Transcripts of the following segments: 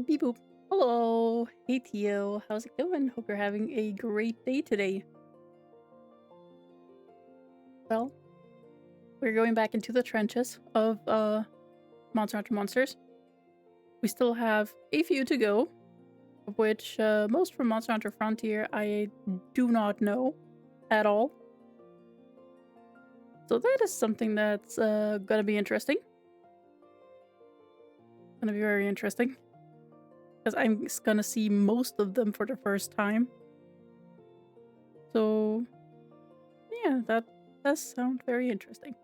Beep boop. Hello. Hey Tio. How's it going? Hope you're having a great day today. Well, we're going back into the trenches of Monster Hunter Monsters. We still have a few to go, of which most from Monster Hunter Frontier I do not know at all. So that is something that's gonna be interesting. Gonna be very interesting. Because I'm gonna see most of them for the first time. So yeah, that does sound very interesting.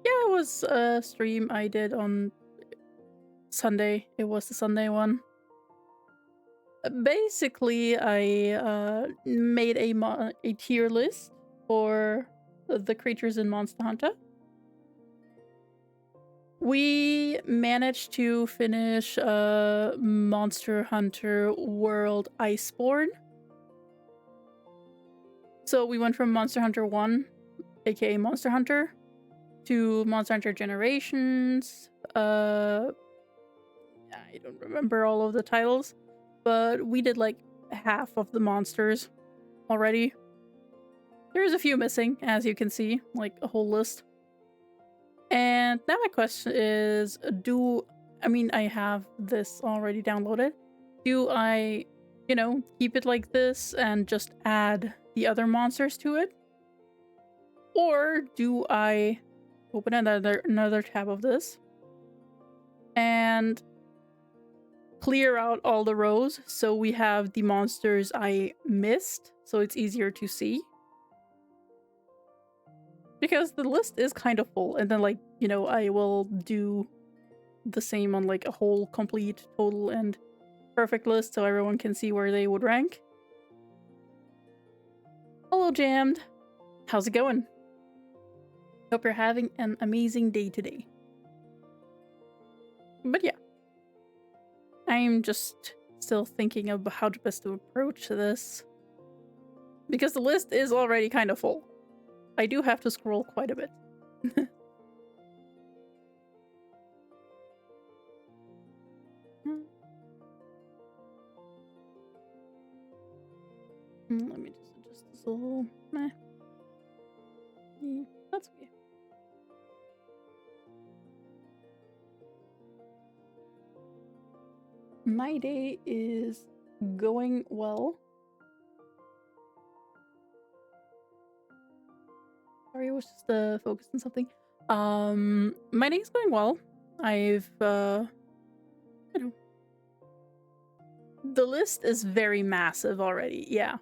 Yeah, it was a stream I did on Sunday. It was the Sunday one. Basically, I made a tier list for the creatures in Monster Hunter. We managed to finish Monster Hunter World Iceborne. So we went from Monster Hunter 1, aka Monster Hunter, to Monster Hunter Generations. I don't remember all of the titles, but we did like half of the monsters already. There's a few missing, as you can see, like a whole list. And now my question is, I have this already downloaded. Do I, keep it like this and just add the other monsters to it? Or do I open another tab of this and clear out all the rows so we have the monsters I missed so it's easier to see? Because the list is kind of full, and then I will do the same on like a whole complete total and perfect list so everyone can see where they would rank. Hello Jammed, how's it going? Hope you're having an amazing day today. But yeah, I'm just still thinking of how to best to approach this, because the list is already kind of full. I do have to scroll quite a bit. Let me just adjust this a little. Yeah, that's okay. My day is going well. Sorry, I was just focused on something. My day's going well. I've the list is very massive already. Yeah.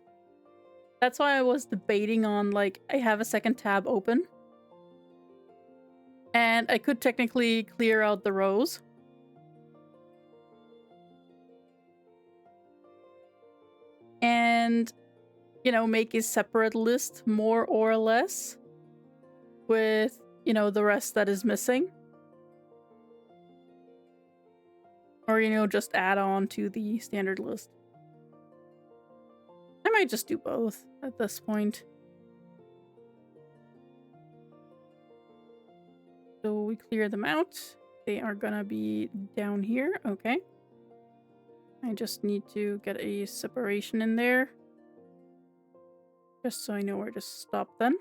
That's why I was debating on, like, I have a second tab open. And I could technically clear out the rows. And, make a separate list, more or less, with, the rest that is missing. Or, just add on to the standard list. I might just do both at this point. So we clear them out. They are gonna be down here. Okay. I just need to get a separation in there. Just so I know where to stop then.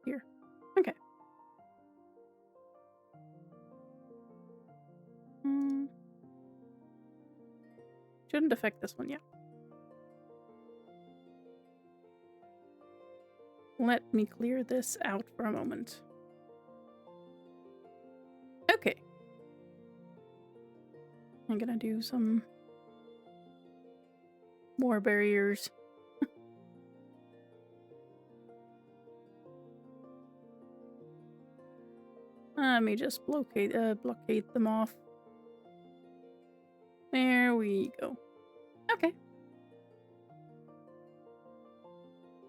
Here. Okay. Shouldn't affect this one yet. Let me clear this out for a moment. Okay. I'm gonna do some more barriers. Let me just blockade them off. There we go. Okay.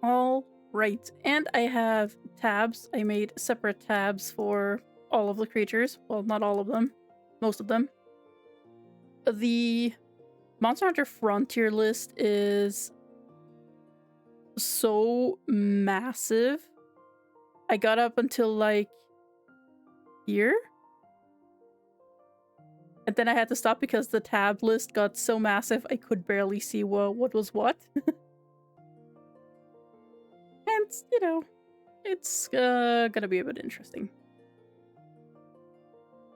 All right. And I have tabs. I made separate tabs for all of the creatures. Well, not all of them. Most of them. The Monster Hunter Frontier list is so massive. I got up until here. And then I had to stop because the tab list got so massive I could barely see what was what. And, you know, it's gonna be a bit interesting.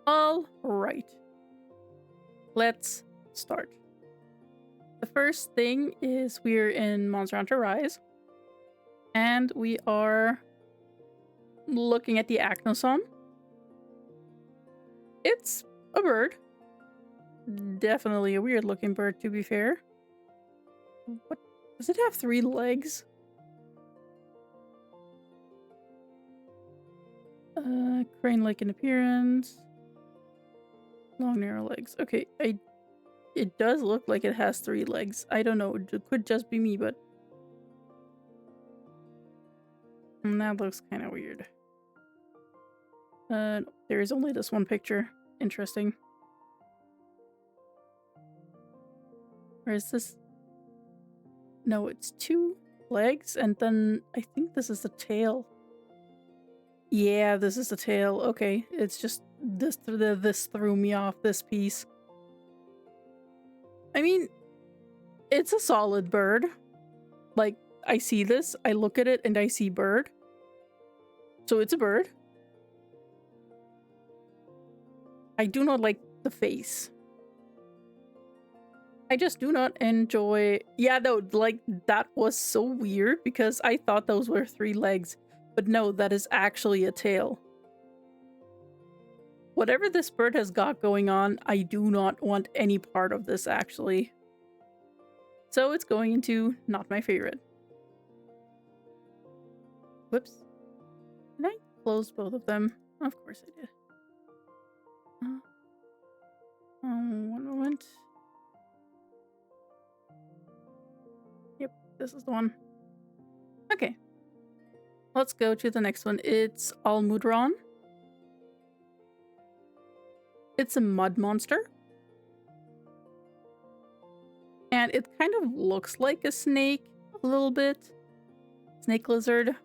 All right. Let's start. The first thing is we're in Monster Hunter Rise. And we are looking at the Acnoson. It's a bird. Definitely a weird looking bird, to be fair. What? Does it have 3 legs? Crane-like in appearance. Long, narrow legs. Okay, it does look like it has 3 legs. I don't know. It could just be me, but... that looks kind of weird. There is only this one picture. Interesting. Or is this... No, it's 2 legs, and then I think this is the tail. Yeah, this is the tail. Okay, it's just this threw me off, this piece. I mean, it's a solid bird. Like, I see this, I look at it, and I see bird. So it's a bird. I do not like the face. I just do not enjoy... Yeah, no, like, that was so weird because I thought those were 3 legs. But no, that is actually a tail. Whatever this bird has got going on, I do not want any part of this, actually. So it's going into not my favorite. Whoops. Did I close both of them? Of course I did. One moment. Yep, this is the one. Okay. Let's go to the next one. It's Almudron. It's a mud monster. And it kind of looks like a snake a little bit. Snake lizard.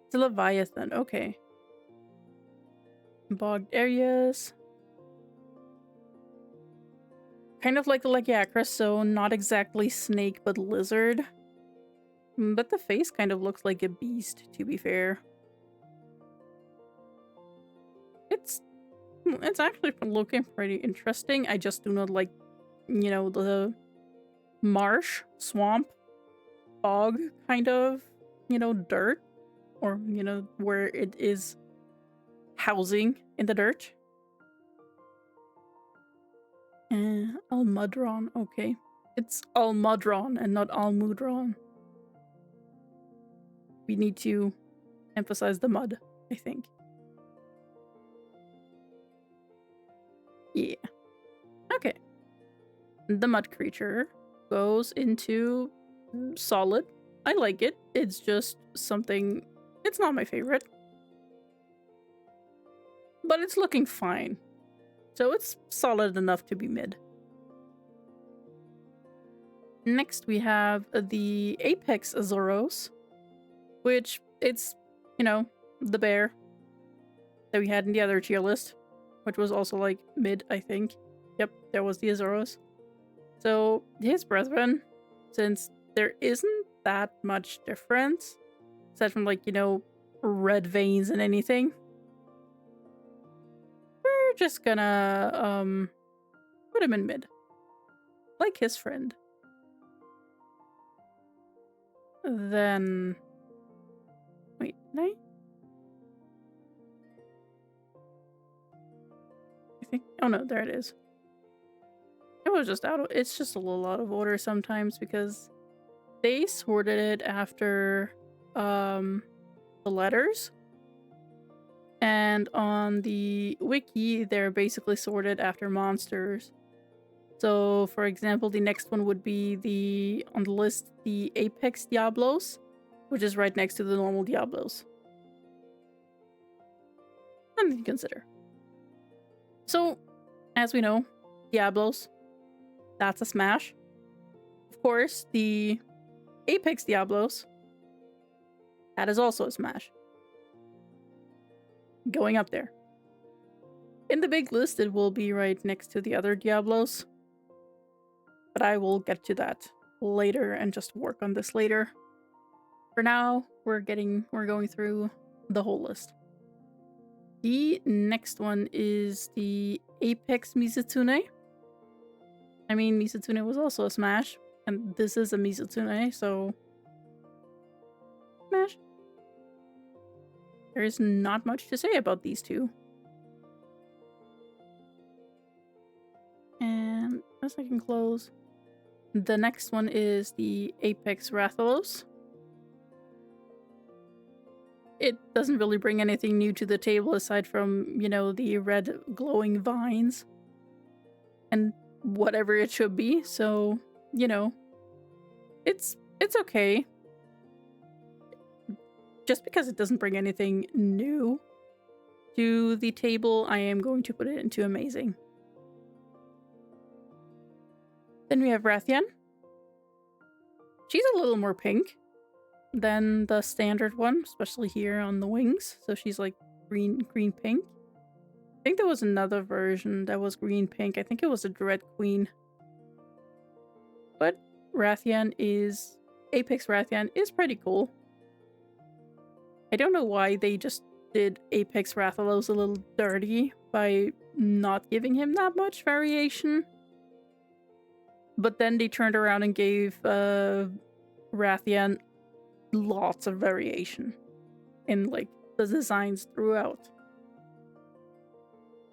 It's a leviathan. Okay. Bogged areas. Kind of like the Lagiacra, so not exactly snake, but lizard. But the face kind of looks like a beast, to be fair. It's actually looking pretty interesting. I just do not like, you know, the marsh, swamp, bog kind of, you know, dirt. Or, you know, where it is housing in the dirt. Almudron, okay. It's Almudron and not Almudron. We need to emphasize the mud, I think. Yeah. Okay. The mud creature goes into solid. I like it. It's just something... It's not my favorite. But it's looking fine. So it's solid enough to be mid. Next we have the Apex Azoros, which it's, you know, the bear that we had in the other tier list, which was also like mid, I think. Yep, there was the Azoros. So his brethren, since there isn't that much difference, aside from like, you know, red veins and anything, we're just gonna put him in mid. Like his friend. Then... Wait, did I think... Oh no, there it is. It was just out of... It's just a little out of order sometimes because they sorted it after the letters. And on the wiki, they're basically sorted after monsters. So, for example, the next one would be on the list, the Apex Diablos, which is right next to the normal Diablos. Something to consider. So, as we know, Diablos, that's a smash. Of course, the Apex Diablos, that is also a smash. going up there. In the big list, it will be right next to the other Diablos. But I will get to that later and just work on this later. For now, we're going through the whole list. The next one is the Apex Mizutune. I mean, Mizutune was also a Smash, and this is a Mizutune, so Smash. There is not much to say about these two. And as I can close, the next one is the Apex Rathalos. It doesn't really bring anything new to the table aside from, you know, the red glowing vines and whatever it should be. So, you know, it's okay. Just because it doesn't bring anything new to the table, I am going to put it into amazing. Then we have Rathian. She's a little more pink than the standard one, especially here on the wings. So she's like green pink. I think there was another version that was green pink. I think it was a Dread Queen. But Apex Rathian is pretty cool. I don't know why they just did Apex Rathalos a little dirty by not giving him that much variation. But then they turned around and gave Rathian lots of variation in like the designs throughout.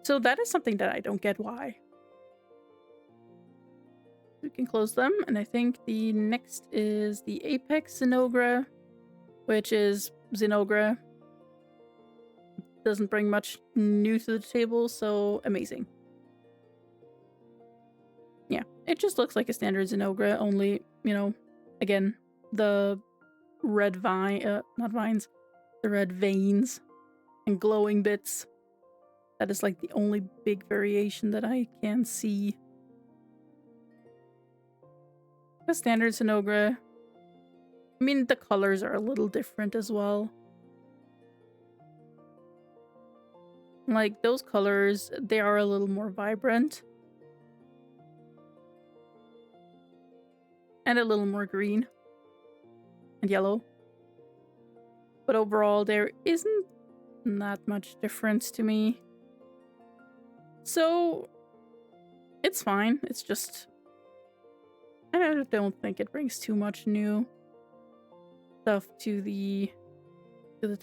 So that is something that I don't get why. We can close them, and I think the next is the Apex Zinogre, which is Zinogre. Doesn't bring much new to the table, so amazing. Yeah, it just looks like a standard Zinogre, only, you know, again, the red not vines, the red veins and glowing bits. That is like the only big variation that I can see. The standard Zinogre. I mean, the colors are a little different as well. Like, those colors, they are a little more vibrant. And a little more green. And yellow. But overall, there isn't that much difference to me. So, it's fine. It's just, I don't think it brings too much new stuff to the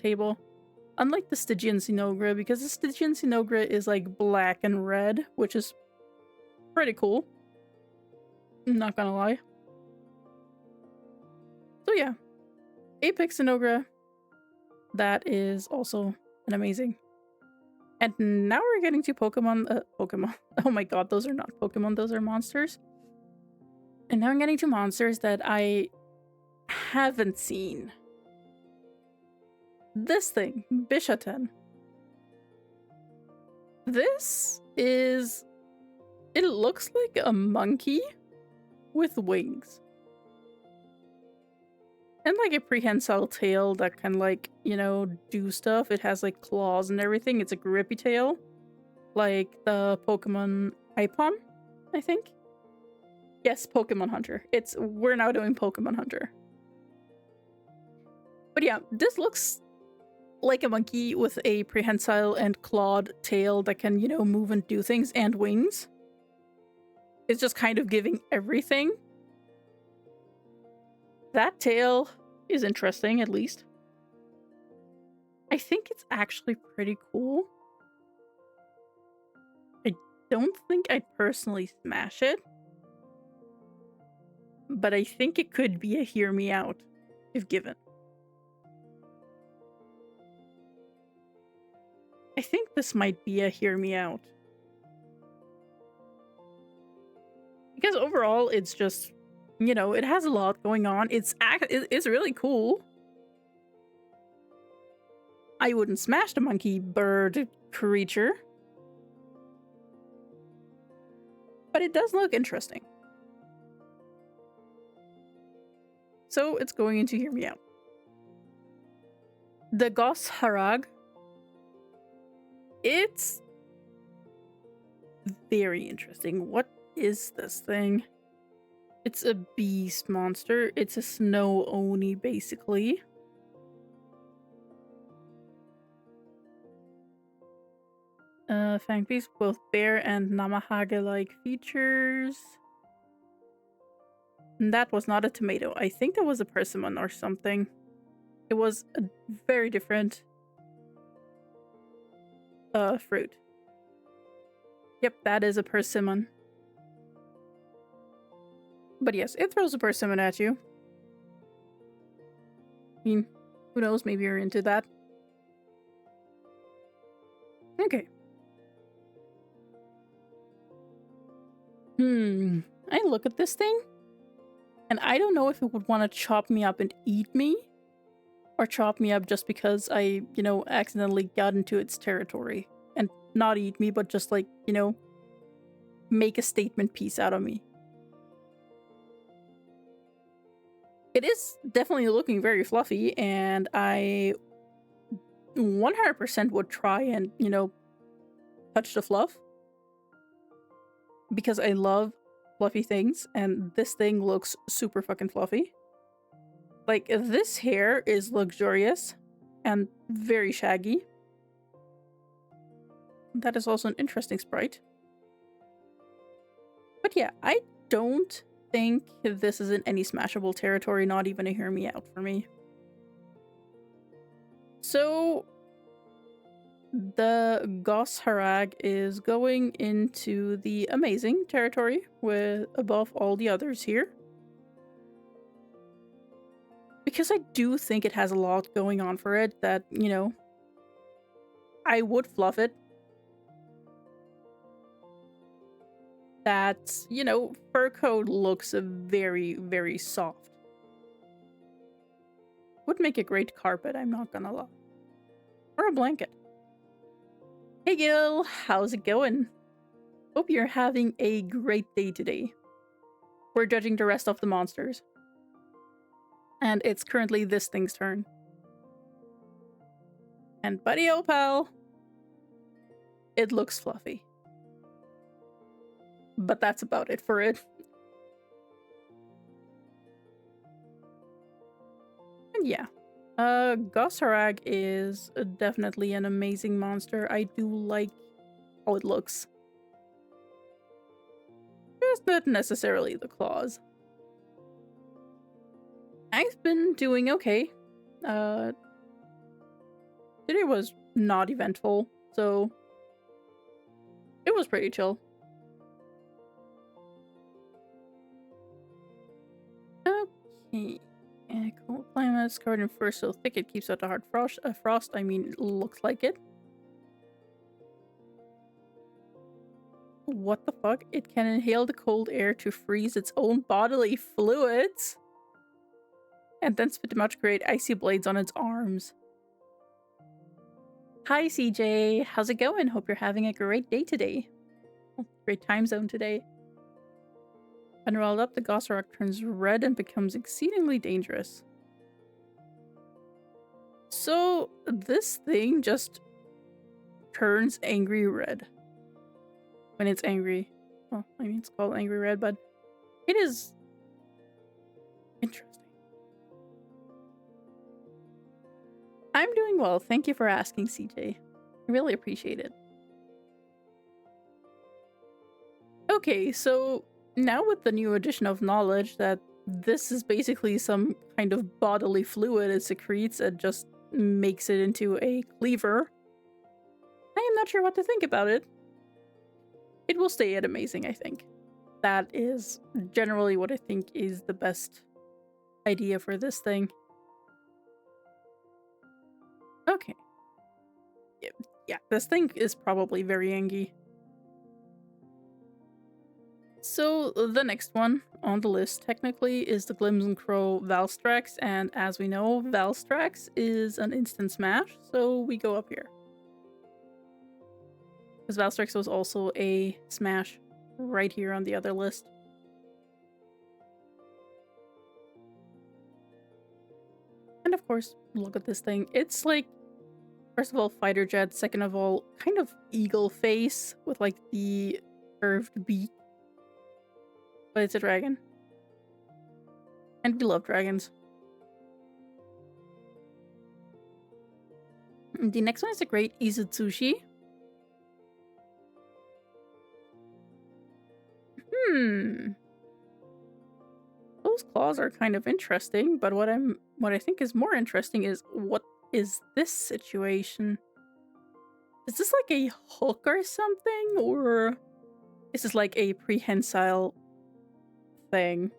table. Unlike the Stygian Zinogre, because the Stygian Zinogre is like black and red, which is pretty cool. I'm not gonna lie. So yeah, Apex Zinogre, that is also an amazing. And now we're getting to Pokemon. Oh my god, those are not Pokemon, those are monsters. And now I'm getting to monsters that I haven't seen. This thing, Bishaten. This is... It looks like a monkey with wings. And like a prehensile tail that can like, you know, do stuff. It has like claws and everything. It's a grippy tail. Like the Pokemon Ipon, I think. Yes, Pokemon Hunter. We're now doing Pokemon Hunter. But yeah, this looks like a monkey with a prehensile and clawed tail that can, you know, move and do things, and wings. It's just kind of giving everything. That tail is interesting, at least. I think it's actually pretty cool. I don't think I'd personally smash it. But I think it could be a hear me out, if given. I think this might be a hear me out. Because overall, it's just, you know, it has a lot going on. It's really cool. I wouldn't smash the monkey bird creature. But it does look interesting. So it's going into hear me out. The Goss Harag. It's very interesting. What is this thing? It's a beast monster. It's a snow oni, basically. Fang beast, both bear and Namahage-like features. And that was not a tomato. I think that was a persimmon or something. It was a very different fruit. Yep, that is a persimmon. But yes, it throws a persimmon at you. I mean, who knows, maybe you're into that. Okay. I look at this thing, and I don't know if it would want to chop me up and eat me, or chop me up just because I, accidentally got into its territory. And not eat me, but just like, make a statement piece out of me. It is definitely looking very fluffy, and I 100% would try and, touch the fluff. Because I love fluffy things, and this thing looks super fucking fluffy. Like, this hair is luxurious and very shaggy. That is also an interesting sprite. But yeah, I don't think this is in any smashable territory, not even a hear me out for me. So the Gosharag is going into the amazing territory with above all the others here. Because I do think it has a lot going on for it that, I would fluff it. That, fur coat looks very, very soft. Would make a great carpet, I'm not gonna lie. Or a blanket. Hey Gil, how's it going? Hope you're having a great day today. We're judging the rest of the monsters. And it's currently this thing's turn. And buddy Opal, it looks fluffy. But that's about it for it. And yeah. Gosharag is definitely an amazing monster. I do like how it looks. Just not necessarily the claws. I've been doing okay. Today was not eventful, so it was pretty chill. Okay. Cold climates covered in fur so thick it keeps out the hard frost. I mean, it looks like it. What the fuck? It can inhale the cold air to freeze its own bodily fluids. And then spit them out to create icy blades on its arms. Hi CJ, how's it going? Hope you're having a great day today. Great time zone today. When rolled up, the Gossarock turns red and becomes exceedingly dangerous. So this thing just turns angry red. When it's angry. Well, I mean, it's called angry red, but it is interesting. I'm doing well. Thank you for asking, CJ. I really appreciate it. Okay, so now with the new addition of knowledge that this is basically some kind of bodily fluid it secretes and just makes it into a cleaver, I am not sure what to think about it. It will stay at amazing, I think. That is generally what I think is the best idea for this thing. Okay. Yeah, this thing is probably very angry. So the next one on the list technically is the Glimson Crow Valstrax, and as we know, Valstrax is an instant smash, so we go up here. Because Valstrax was also a smash right here on the other list. And of course, look at this thing. It's like First of all, fighter jet. Second of all, kind of eagle face with like the curved beak. But it's a dragon. And we love dragons. And the next one is a great Izutsushi. Those claws are kind of interesting, but what I think is more interesting is what is this situation? Is this like a hook or something, or is this like a prehensile thing?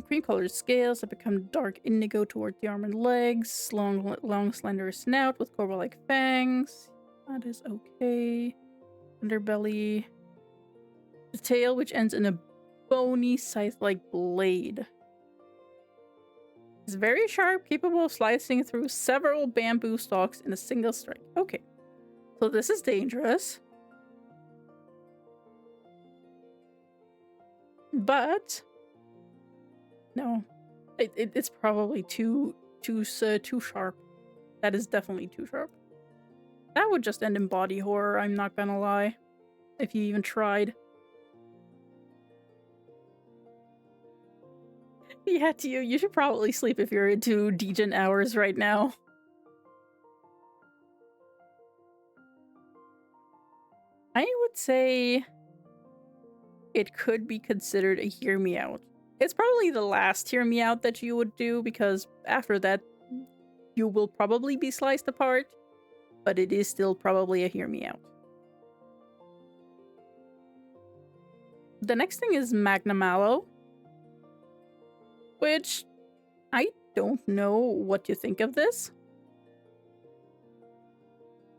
Cream colored scales that become dark indigo toward the arm and legs. Long slender snout with cobra-like fangs. That is okay. Underbelly. The tail, which ends in a bony scythe-like blade. It's very sharp, capable of slicing through several bamboo stalks in a single strike. Okay. So this is dangerous. But no, it's probably too sharp. That is definitely too sharp. That would just end in body horror, I'm not gonna lie. If you even tried. Yeah, you should probably sleep if you're into degen hours right now. I would say it could be considered a hear me out. It's probably the last hear me out that you would do, because after that you will probably be sliced apart, but it is still probably a hear me out. The next thing is Magna Mallow, which I don't know what to think of this.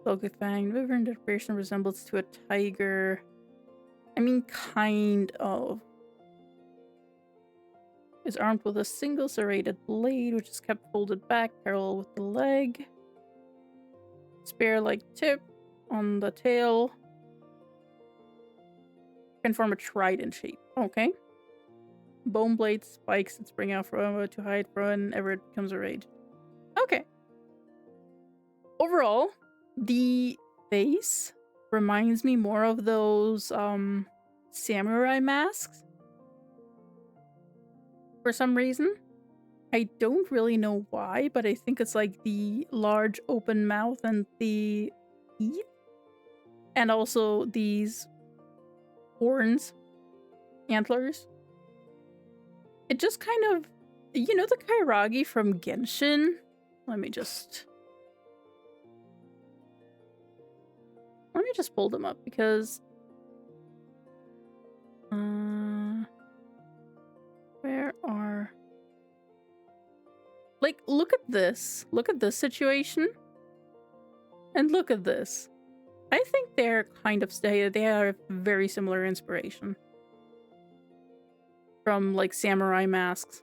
Focus Fang, River interpretation resembles to a tiger. I mean, kind of. Is armed with a single serrated blade, which is kept folded back parallel with the leg. Spear-like tip on the tail. Can form a trident shape. Okay. Bone blades, spikes that spring out from to hide from whenever it becomes a rage. Okay. Overall, the face reminds me more of those samurai masks. For some reason. I don't really know why, but I think it's like the large open mouth and the teeth. And also these horns, antlers. It just kind of, you know, the Kairagi from Genshin? Let me just pull them up, because where are, like, look at this situation, and look at this. I think they're kind of they are very similar inspiration from like samurai masks.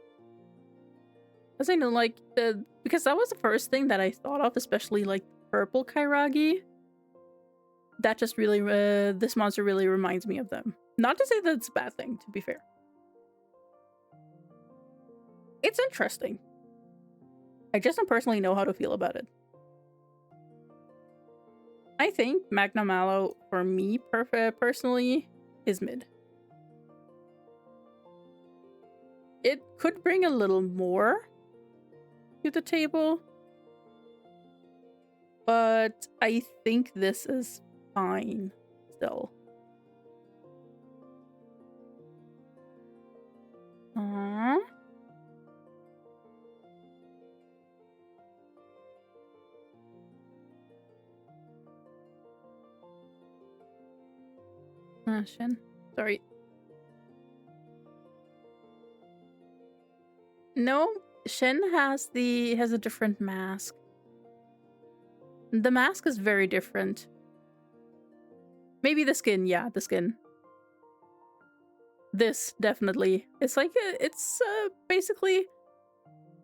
Because I know, like, because that was the first thing that I thought of, especially like purple Kairagi. That just really, this monster really reminds me of them. Not to say that it's a bad thing, to be fair. It's interesting. I just don't personally know how to feel about it. I think Magna Mallow, for me personally, is mid. It could bring a little more to the table, but I think this is fine still. Shen. Sorry. No, Shen has a different mask. The mask is very different. Maybe the skin, yeah, the skin. This, definitely. It's like, it's basically,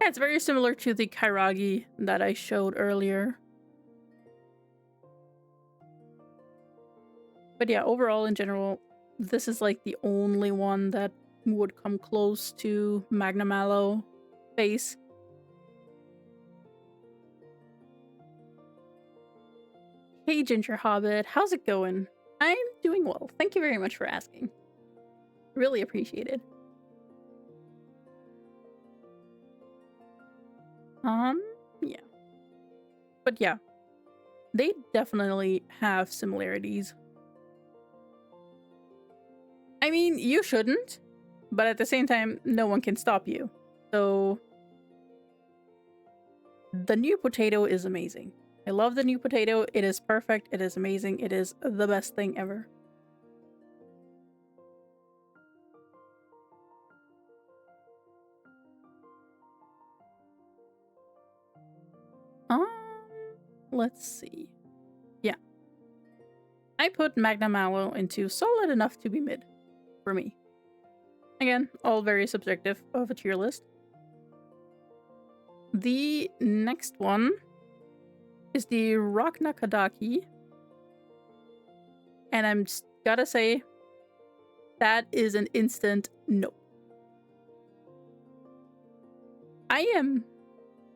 yeah, it's very similar to the Kairagi that I showed earlier. But yeah, overall, in general, this is like the only one that would come close to Magna Mallow face. Hey Ginger Hobbit, how's it going? I'm doing well. Thank you very much for asking. Really appreciate it. Yeah. But yeah, they definitely have similarities. I mean, you shouldn't, but at the same time, no one can stop you. So, the new potato is amazing. I love the new potato. It is perfect. It is amazing. It is the best thing ever. Um, let's see. Yeah. I put Magna Mallow into solid enough to be mid for me. Again, all very subjective of a tier list. The next one is the Raknakadaki. And I'm just gotta say, that is an instant no. I am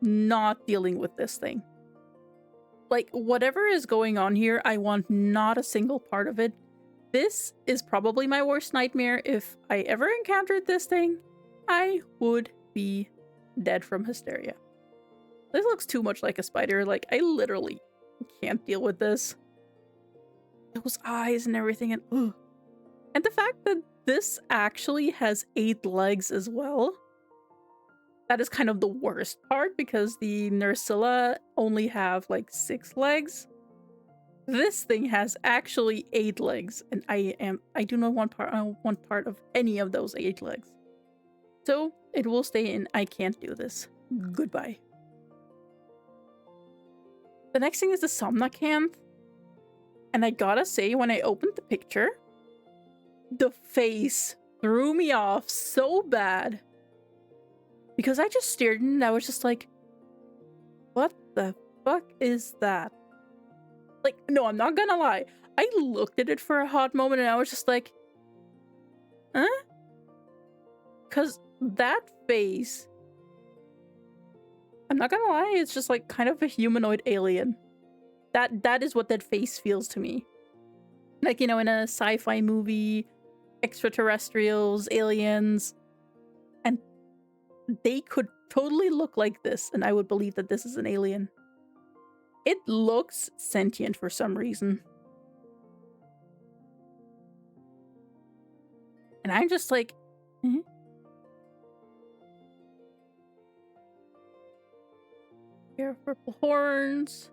not dealing with this thing. Like, whatever is going on here, I want not a single part of it. This is probably my worst nightmare. If I ever encountered this thing, I would be dead from hysteria. This looks too much like a spider. Like, I literally can't deal with this. Those eyes and everything, and ugh. And the fact that this actually has 8 legs as well. That is kind of the worst part, because the Nursilla only have like 6 legs. This thing has actually 8 legs, and I do not want part of any of those 8 legs. So it will stay in I can't do this. Goodbye. The next thing is the Somnacanth. And I gotta say, when I opened the picture, the face threw me off so bad. Because I just stared and I was just like, what the fuck is that? Like, no, I'm not gonna lie. I looked at it for a hot moment and I was just like, huh? Because that face, I'm not gonna lie, it's just like kind of a humanoid alien. That is what that face feels to me. Like, you know, in a sci-fi movie, extraterrestrials, aliens, and they could totally look like this, and I would believe that this is an alien. It looks sentient for some reason. And I'm just like, Pair of purple horns.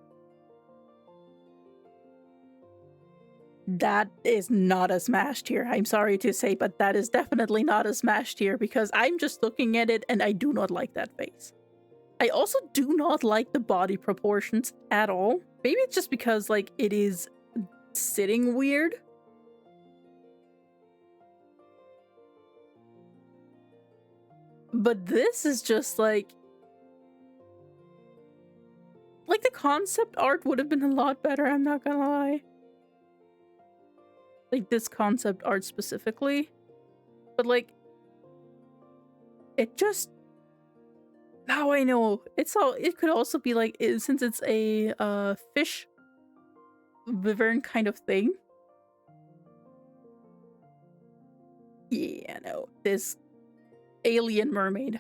That is not a smash tier. I'm sorry to say, but that is definitely not a smash tier, because I'm just looking at it and I do not like that face. I also do not like the body proportions at all. Maybe it's just because, like, it is sitting weird. But this is just like the concept art would have been a lot better, I'm not gonna lie. Like, this concept art specifically. But, like, it just... Now I know. It could also be, like, since it's a fish wyvern kind of thing. Yeah, no. This alien mermaid.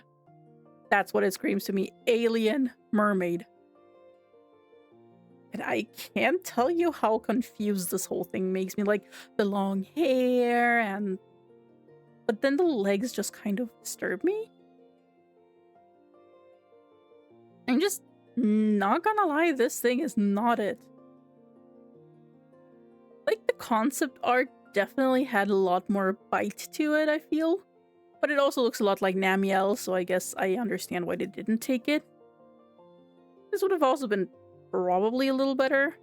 That's what it screams to me. Alien mermaid. And I can't tell you how confused this whole thing makes me. Like, the long hair and... But then the legs just kind of disturb me. I'm just not gonna lie, this thing is not it. Like, the concept art definitely had a lot more bite to it, I feel. But it also looks a lot like Namiel, so I guess I understand why they didn't take it. This would have also been probably a little better.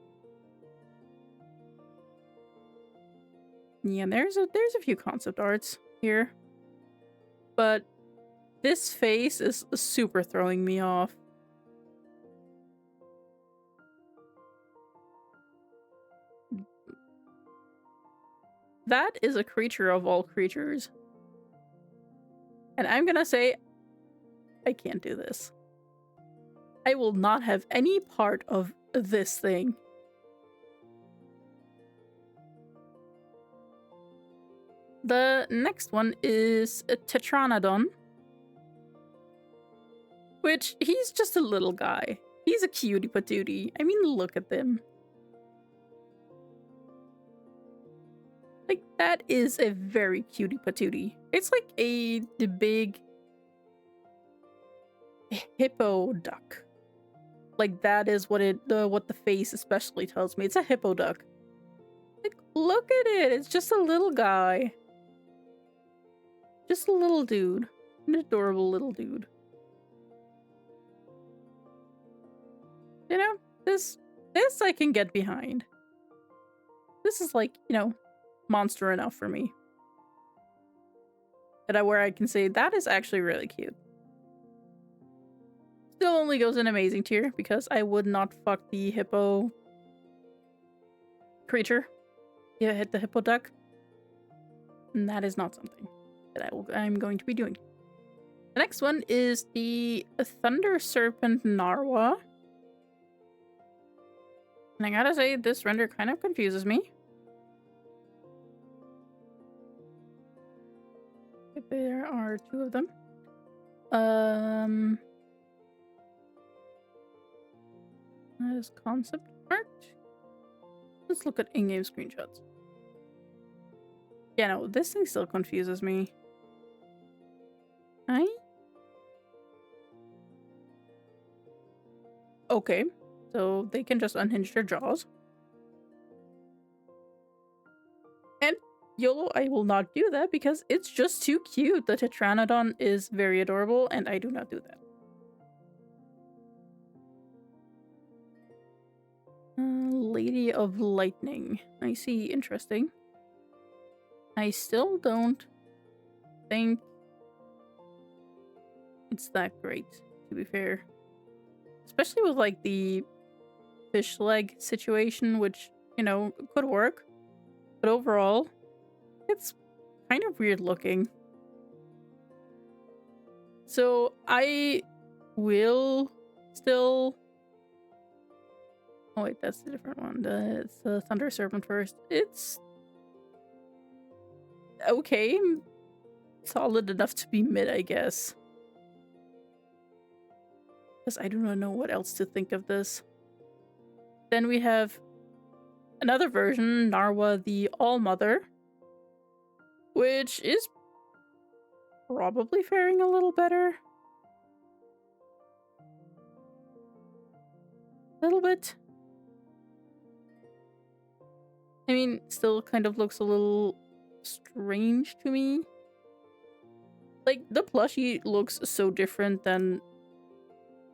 Yeah, there's a few concept arts here. But this face is super throwing me off. That is a creature of all creatures. And I'm gonna say, I can't do this. I will not have any part of this thing. The next one is a Tetranodon, which he's just a little guy. He's a cutie patootie. I mean, look at them. Like, that is a very cutie patootie. It's like the big hippo duck. Like, that is what the face especially tells me. It's a hippo duck. Like, look at it. It's just a little guy. Just a little dude. An adorable little dude. You know, this I can get behind. This is like, you know, monster enough for me. Where I can say that is actually really cute. Still only goes in amazing tier because I would not fuck the hippo creature. Yeah, hit the hippo duck. And that is not something that I'm going to be doing. The next one is the Thunder Serpent Narwa. And I gotta say, this render kind of confuses me. There are two of them. That is concept art. Let's look at in-game screenshots. Yeah, no, this thing still confuses me. Okay, so they can just unhinge their jaws. And YOLO, I will not do that because it's just too cute. The Tetranodon is very adorable, and I do not do that. Lady of Lightning. I see. Interesting. I still don't think it's that great, to be fair. Especially with, like, the fish leg situation, which, you know, could work. But overall, it's kind of weird looking. So I will still... Oh wait, that's the different one. It's the Thunder Serpent first. It's okay. Solid enough to be mid, I guess. Because I do not know what else to think of this. Then we have another version, Narwa the All-Mother, which is probably faring a little better. A little bit. I mean, still kind of looks a little strange to me. Like, the plushie looks so different than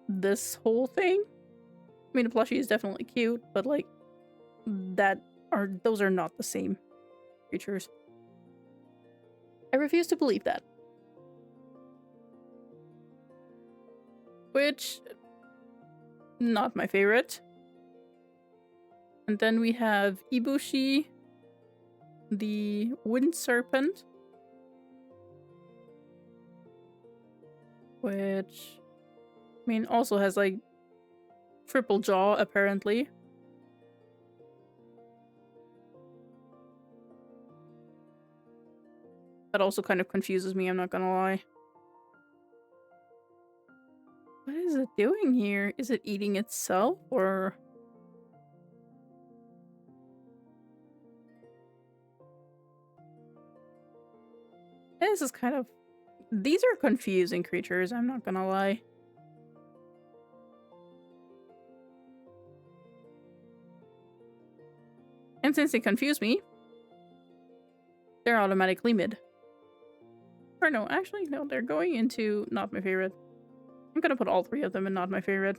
this whole thing. I mean, the plushie is definitely cute, but like, those are not the same creatures. I refuse to believe that. Which, not my favorite. And then we have Ibushi, the Wind Serpent, which, I mean, also has like triple jaw, apparently. That also kind of confuses me, I'm not gonna lie. What is it doing here? Is it eating itself, or... This is kind of... These are confusing creatures, I'm not gonna lie. And since they confuse me, they're automatically mid. Or no, actually, no, they're going into not my favorite. I'm gonna put all three of them in not my favorite.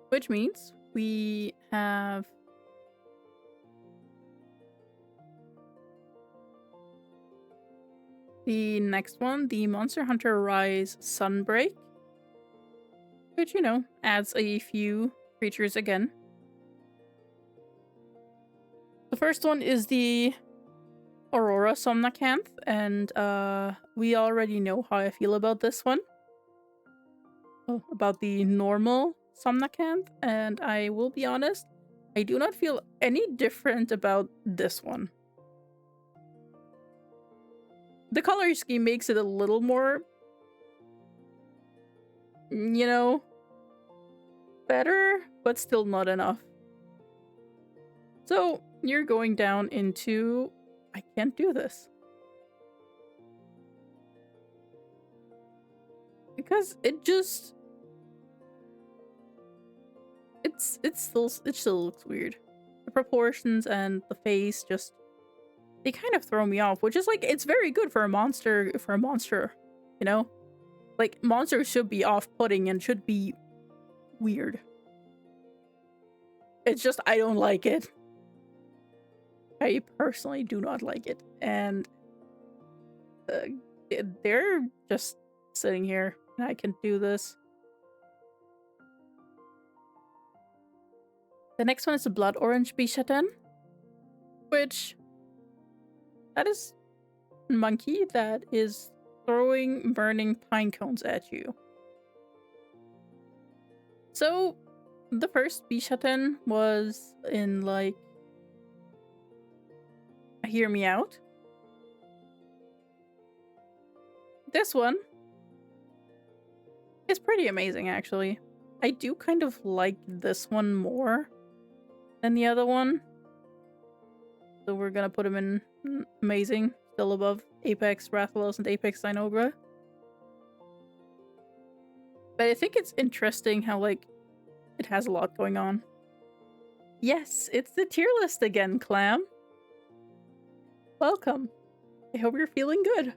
Which means we have... the next one, the Monster Hunter Rise Sunbreak. Which, you know, adds a few creatures again. The first one is the Aurora Somnacanth, and we already know how I feel about this one. Oh, about the normal Somnacanth, and I will be honest, I do not feel any different about this one. The color scheme makes it a little more, you know, better, but still not enough. So you're going down into... I can't do this. Because it just... It still looks weird. The proportions and the face just... They kind of throw me off, which is like, it's very good for a monster, you know? Like, monsters should be off-putting and should be weird. It's just, I don't like it. I personally do not like it. And they're just sitting here, and I can do this. The next one is the Blood Orange Bishaten, which... That is a monkey that is throwing burning pine cones at you. So, the first Bishaten was in, like... Hear Me Out. This one is pretty amazing, actually. I do kind of like this one more than the other one. So we're gonna put him in amazing, still above Apex Rathalos and Apex Cynogra. But I think it's interesting how, like, it has a lot going on. Yes, it's the tier list again, Clam. Welcome. I hope you're feeling good.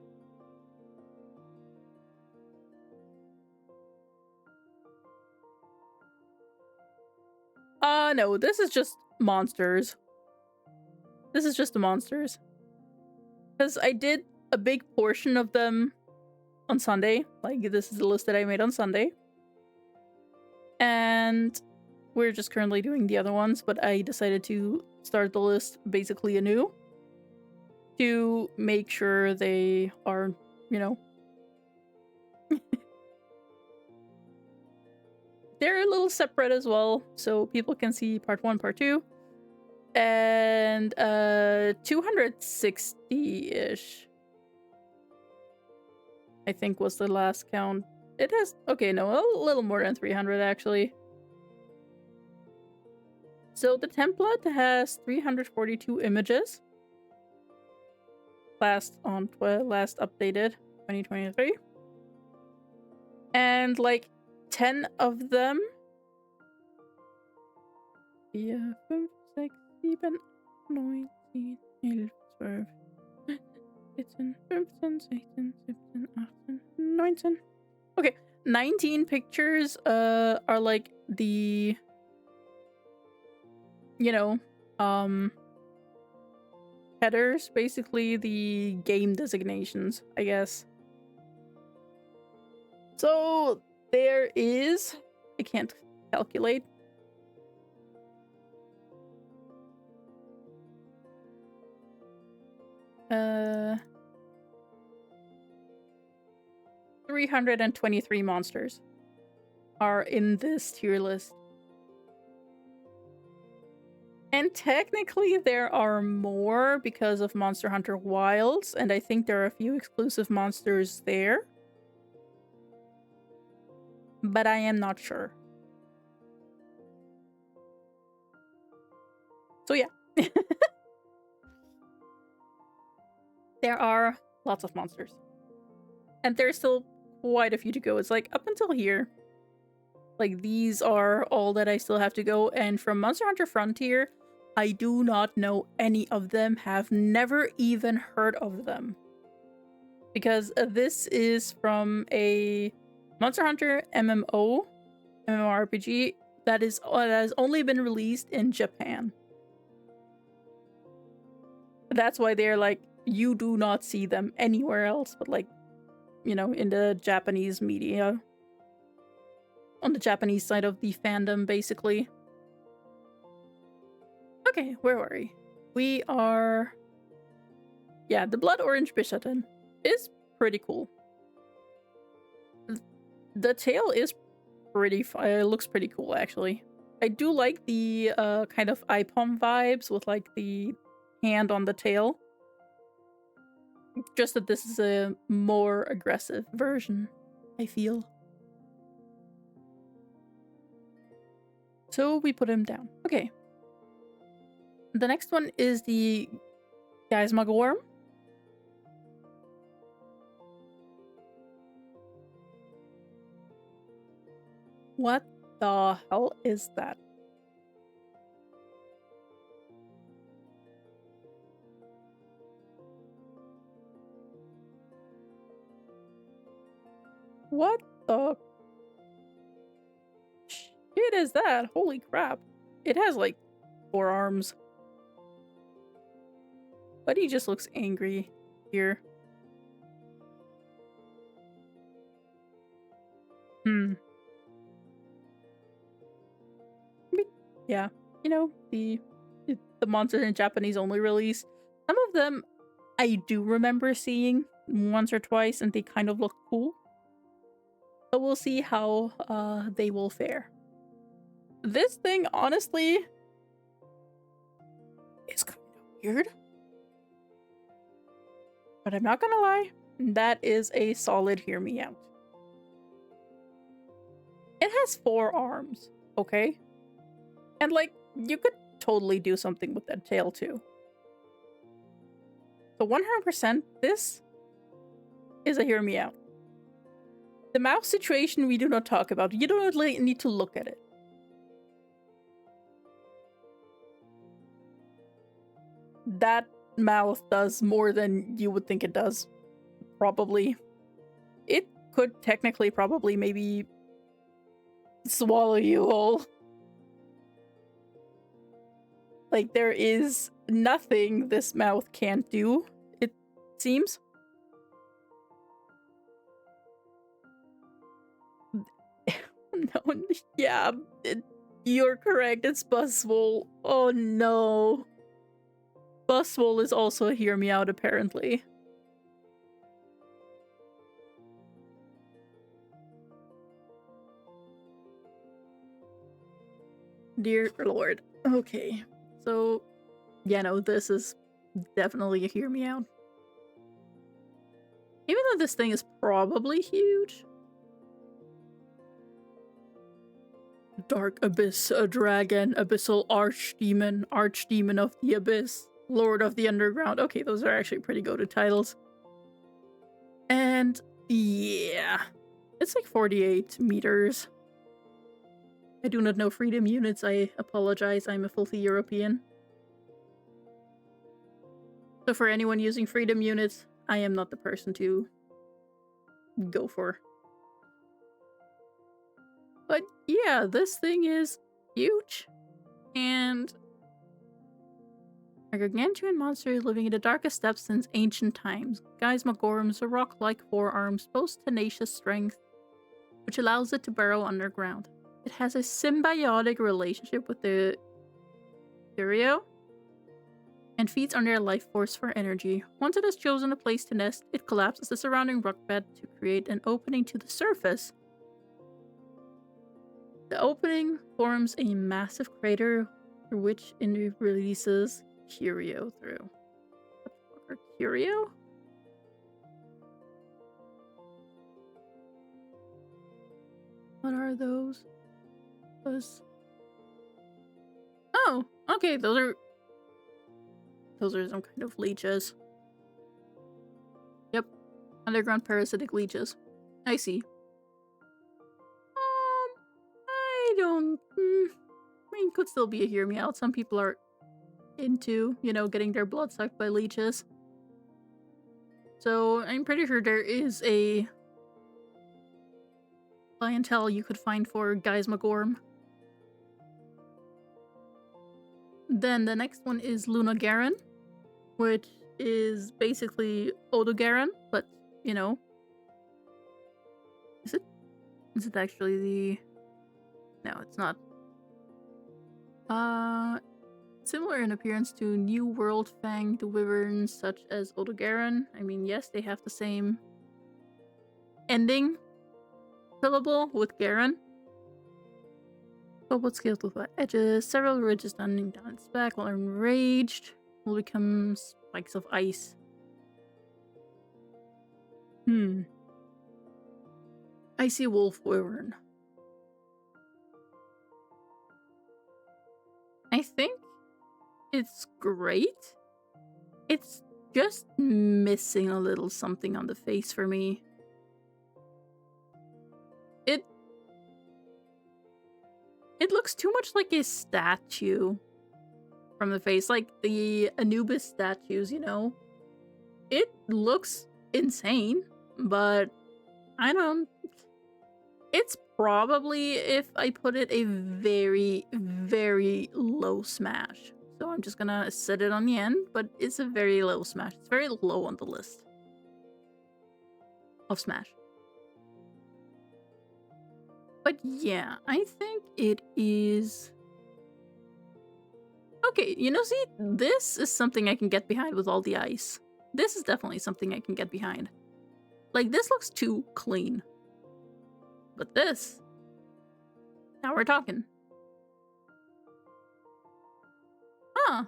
No, this is just monsters. This is just the monsters. Because I did a big portion of them on Sunday. Like, this is the list that I made on Sunday. And we're just currently doing the other ones, but I decided to start the list basically anew. To make sure they are, you know... They're a little separate as well, so people can see part 1, part 2. And 260-ish, I think, was the last count. It has, okay, no, a little more than 300 actually. So the template has 342 images. Last updated 2023. And like 10 of them. Yeah, 5, 6, 7, 9, 10, 11, 12, 13, 15, 16, 17, 18, 19. Okay, 19 pictures are like the, you know, headers, basically the game designations, I guess. So there is, I can't calculate. Uh, 323 monsters are in this tier list. And technically there are more because of Monster Hunter Wilds, and I think there are a few exclusive monsters there. But I am not sure. So yeah. There are lots of monsters. And there's still quite a few to go. It's like up until here. Like these are all that I still have to go. And from Monster Hunter Frontier, I do not know any of them. Have never even heard of them. Because this is from a Monster Hunter MMORPG that has only been released in Japan. That's why they're like, you do not see them anywhere else, but like, you know, in the Japanese media. On the Japanese side of the fandom, basically. Okay, where were we? We are... Yeah, the Blood Orange Bishaten is pretty cool. The tail is pretty... It looks pretty cool, actually. I do like the kind of IPOM vibes with like the hand on the tail. Just that this is a more aggressive version, I feel. So we put him down. Okay. The next one is the Geismagorm. What the hell is that? What the shit is that? Holy crap. It has like 4 arms. But he just looks angry here. Yeah, you know, the monsters in Japanese only release. Some of them I do remember seeing once or twice and they kind of look cool. So we'll see how they will fare. This thing, honestly, is kind of weird. But I'm not gonna lie, that is a solid hear me out. It has 4 arms, okay? And like, you could totally do something with that tail too. So 100%, this is a hear me out. The mouse situation we do not talk about. You don't really need to look at it. That mouth does more than you would think it does. Probably. It could technically probably maybe swallow you whole. Like, there is nothing this mouth can't do, it seems. No, yeah, you're correct, it's Buzzwole. Oh no. Buzzwole is also a hear me out, apparently. Dear Lord. Okay. So, yeah, no, this is definitely a hear me out. Even though this thing is probably huge. Dark Abyss, a dragon, abyssal archdemon of the abyss, lord of the underground. Okay, those are actually pretty goated titles. And yeah, it's like 48 meters. I do not know freedom units, I apologize, I'm a filthy European. So for anyone using freedom units, I am not the person to go for. But yeah, this thing is huge. And a gargantuan monster living in the darkest steppes since ancient times. Geismagorms are rock-like forearms, boast tenacious strength, which allows it to burrow underground. It has a symbiotic relationship with the Curio and feeds on their life force for energy. Once it has chosen a place to nest, it collapses the surrounding rock bed to create an opening to the surface. The opening forms a massive crater through which it releases Curio through. What the fuck are Curio? What are those? Oh, okay, those are some kind of leeches. Yep, underground parasitic leeches. I see. I don't. I mean, could still be a hear me out. Some people are into, you know, getting their blood sucked by leeches. So I'm pretty sure there is a clientele you could find for Geismagorm. Then the next one is Lunagaron, which is basically Odogaron, but, you know. Is it actually the... No, it's not. Similar in appearance to New World fanged wyverns such as Odogaron. I mean, yes, they have the same ending syllable with Garon. But what scales with what edges? Several ridges running down its back while enraged will become spikes of ice. Icy Wolf Wyvern. I think it's great. It's just missing a little something on the face for me. It looks too much like a statue from the face, like the Anubis statues, you know? It looks insane, but I don't... It's probably, if I put it, a very, very low smash. So I'm just gonna set it on the end, but it's a very low smash. It's very low on the list of smash. But yeah, I think it is... Okay, you know, see, this is something I can get behind with all the ice. This is definitely something I can get behind. Like, this looks too clean. But this... Now we're talking. Huh.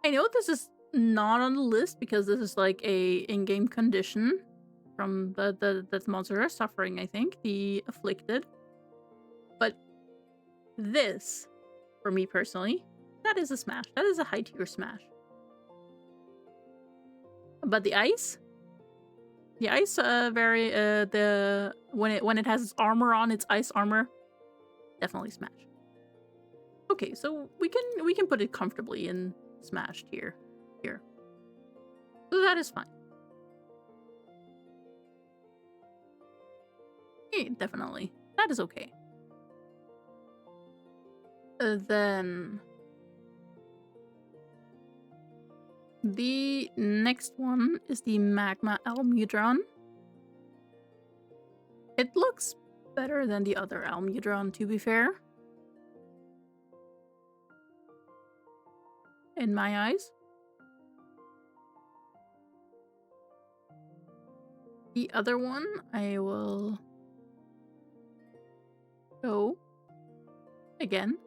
I know this is not on the list because this is like a in-game condition from that monsters are suffering, I think. The afflicted. But this, for me personally, that is a smash. That is a high tier smash. But the ice? The ice when it has its armor on, its ice armor, definitely smash. Okay, so we can put it comfortably in smashed here. So that is fine. Yeah, definitely. That is okay. Then the next one is the Magma Almudron. It looks better than the other Almudron, to be fair. In my eyes. The other one, I will show again.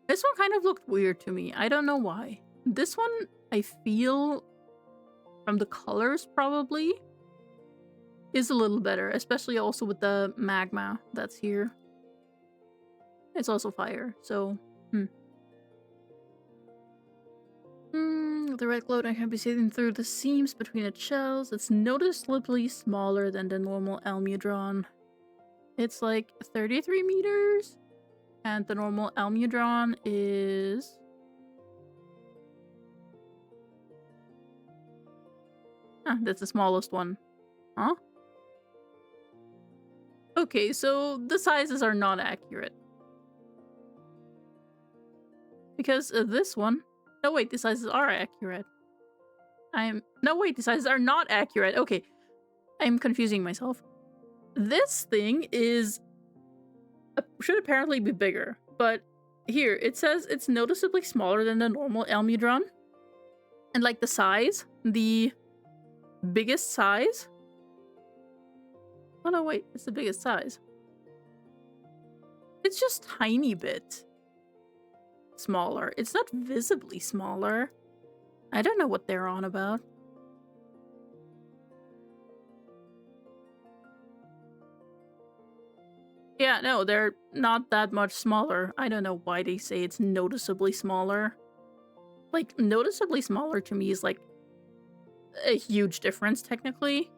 This one kind of looked weird to me. I don't know why. This one, I feel, from the colors probably, is a little better. Especially also with the magma that's here. It's also fire, so... The red glow can be seen through the seams between its shells. It's noticeably smaller than the normal Almudron. It's like 33 meters. And the normal Almudron is... that's the smallest one. Huh? Okay, so the sizes are not accurate. Because this one... No, wait, the sizes are accurate. No, wait, the sizes are not accurate. Okay, I'm confusing myself. This thing is... should apparently be bigger, but here, it says it's noticeably smaller than the normal Almudron. And like the size, the biggest size... Oh no, wait, it's the biggest size. It's just tiny bit smaller. It's not visibly smaller. I don't know what they're on about. Yeah, no, they're not that much smaller. I don't know why they say it's noticeably smaller. Like, noticeably smaller to me is like a huge difference, technically.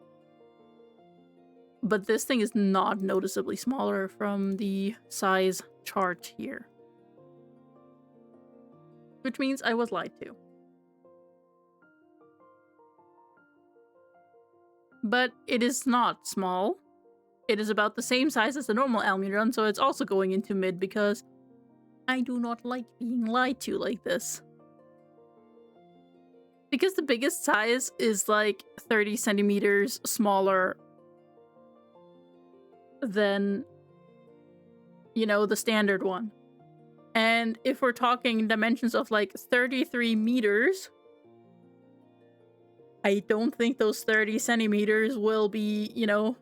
But this thing is not noticeably smaller from the size chart here. Which means I was lied to. But it is not small. It is about the same size as the normal Almudron, so it's also going into mid because I do not like being lied to like this. Because the biggest size is like 30 centimeters smaller than, you know, the standard one. And if we're talking dimensions of like 33 meters, I don't think those 30 centimeters will be, you know,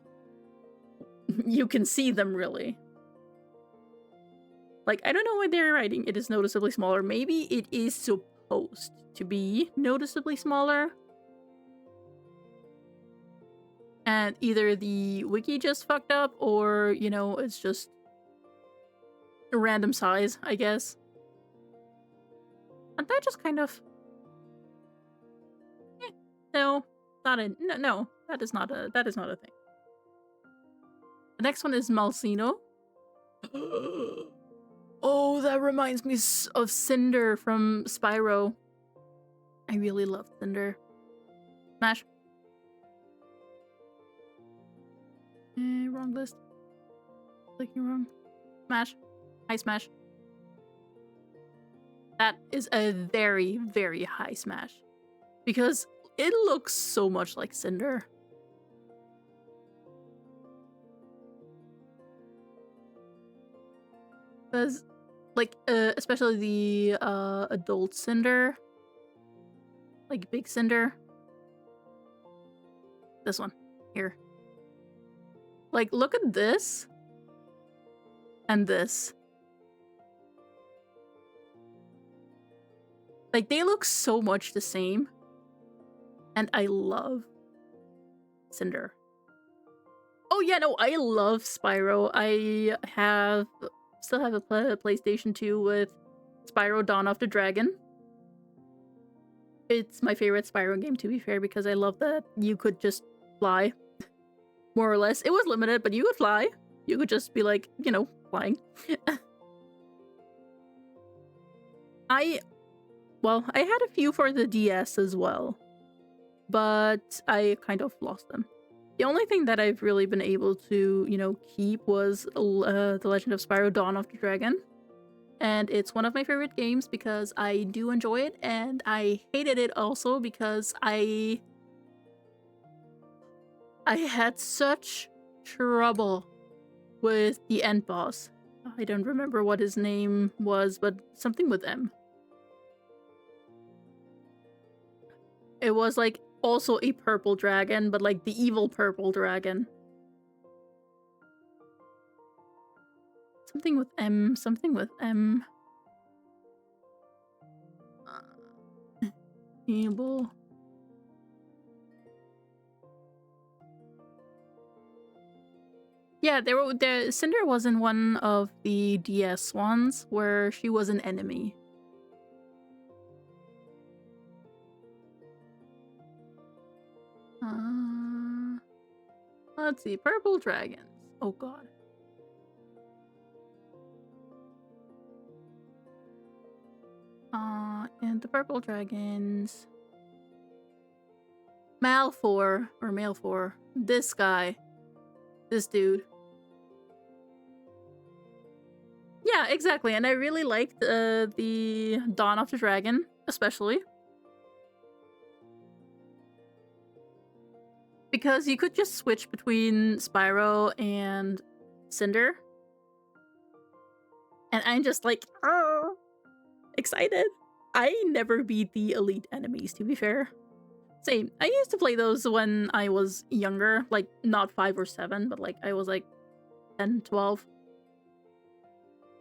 you can see them really. Like, I don't know why they're writing it is noticeably smaller. Maybe it is supposed to be noticeably smaller. And either the wiki just fucked up or, you know, it's just a random size, I guess. And that just kind of... No, not a... No, that is not a thing. The next one is Malsino. Oh, that reminds me of Cinder from Spyro. I really love Cinder. Smash. Wrong list. Clicking wrong. Smash. High smash. That is a very, very high smash. Because it looks so much like Cinder. Because, like, especially the adult Cinder. Like, big Cinder. This one. Here. Like, look at this. And this. Like, they look so much the same. And I love Cinder. Oh yeah, no, I love Spyro. I still have a PlayStation 2 with Spyro Dawn of the Dragon. It's my favorite Spyro game, to be fair, because I love that you could just fly. More or less. It was limited, but you could fly. You could just be like, you know, flying. I had a few for the DS as well, but I kind of lost them. The only thing that I've really been able to, you know, keep was The Legend of Spyro Dawn of the Dragon. And it's one of my favorite games because I do enjoy it, and I hated it also because I had such trouble with the end boss. I don't remember what his name was, but something with M. It was like also a purple dragon, but like the evil purple dragon. Something with M, something with M. Evil. Yeah, Cinder was in one of the DS ones where she was an enemy. Let's see, purple dragons. Oh god. And the purple dragons. Malfor. This guy. This dude. Yeah, exactly. And I really liked the Dawn of the Dragon, especially. Because you could just switch between Spyro and Cinder. And I'm just like, oh, excited. I never beat the elite enemies, to be fair. Same. I used to play those when I was younger, like not 5 or 7, but like I was like 10, 12.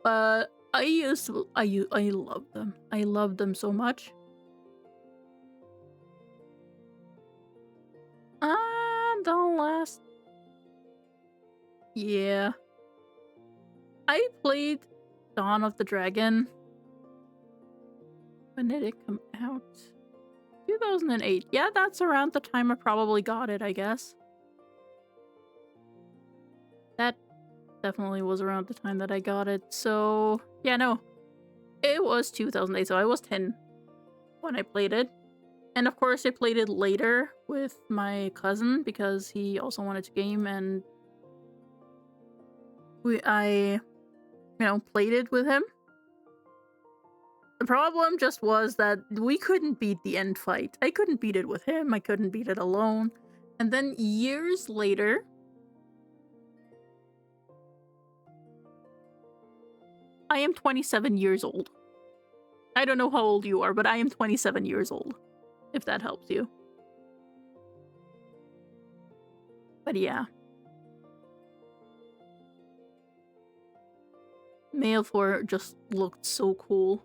But I loved them. I loved them so much. The last... Yeah. I played Dawn of the Dragon. When did it come out? 2008. Yeah, that's around the time I probably got it, I guess. That definitely was around the time that I got it. So, yeah, no. It was 2008, so I was 10 when I played it. And of course, I played it later with my cousin because he also wanted to game, and I played it with him. The problem just was that we couldn't beat the end fight. I couldn't beat it with him. I couldn't beat it alone. And then years later, I am 27 years old. I don't know how old you are, but I am 27 years old. If that helps you. But yeah. Malfor just looked so cool.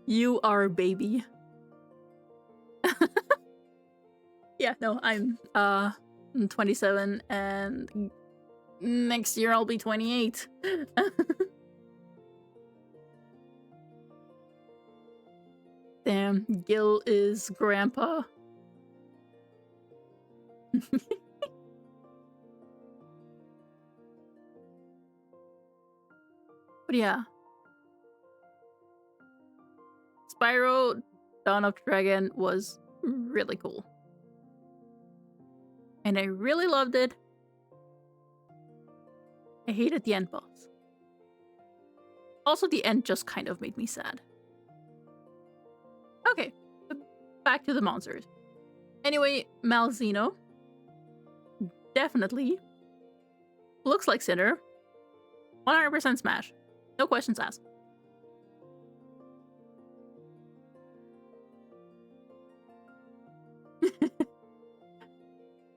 You are a baby. Yeah, no, I'm 27 and next year I'll be 28. Damn, Gil is grandpa. But yeah. Spyro Dawn of the Dragon was really cool. And I really loved it. I hated the end boss. Also, the end just kind of made me sad. Okay, back to the monsters. Anyway, Malzeno. Definitely. Looks like Sinner. 100% smash. No questions asked.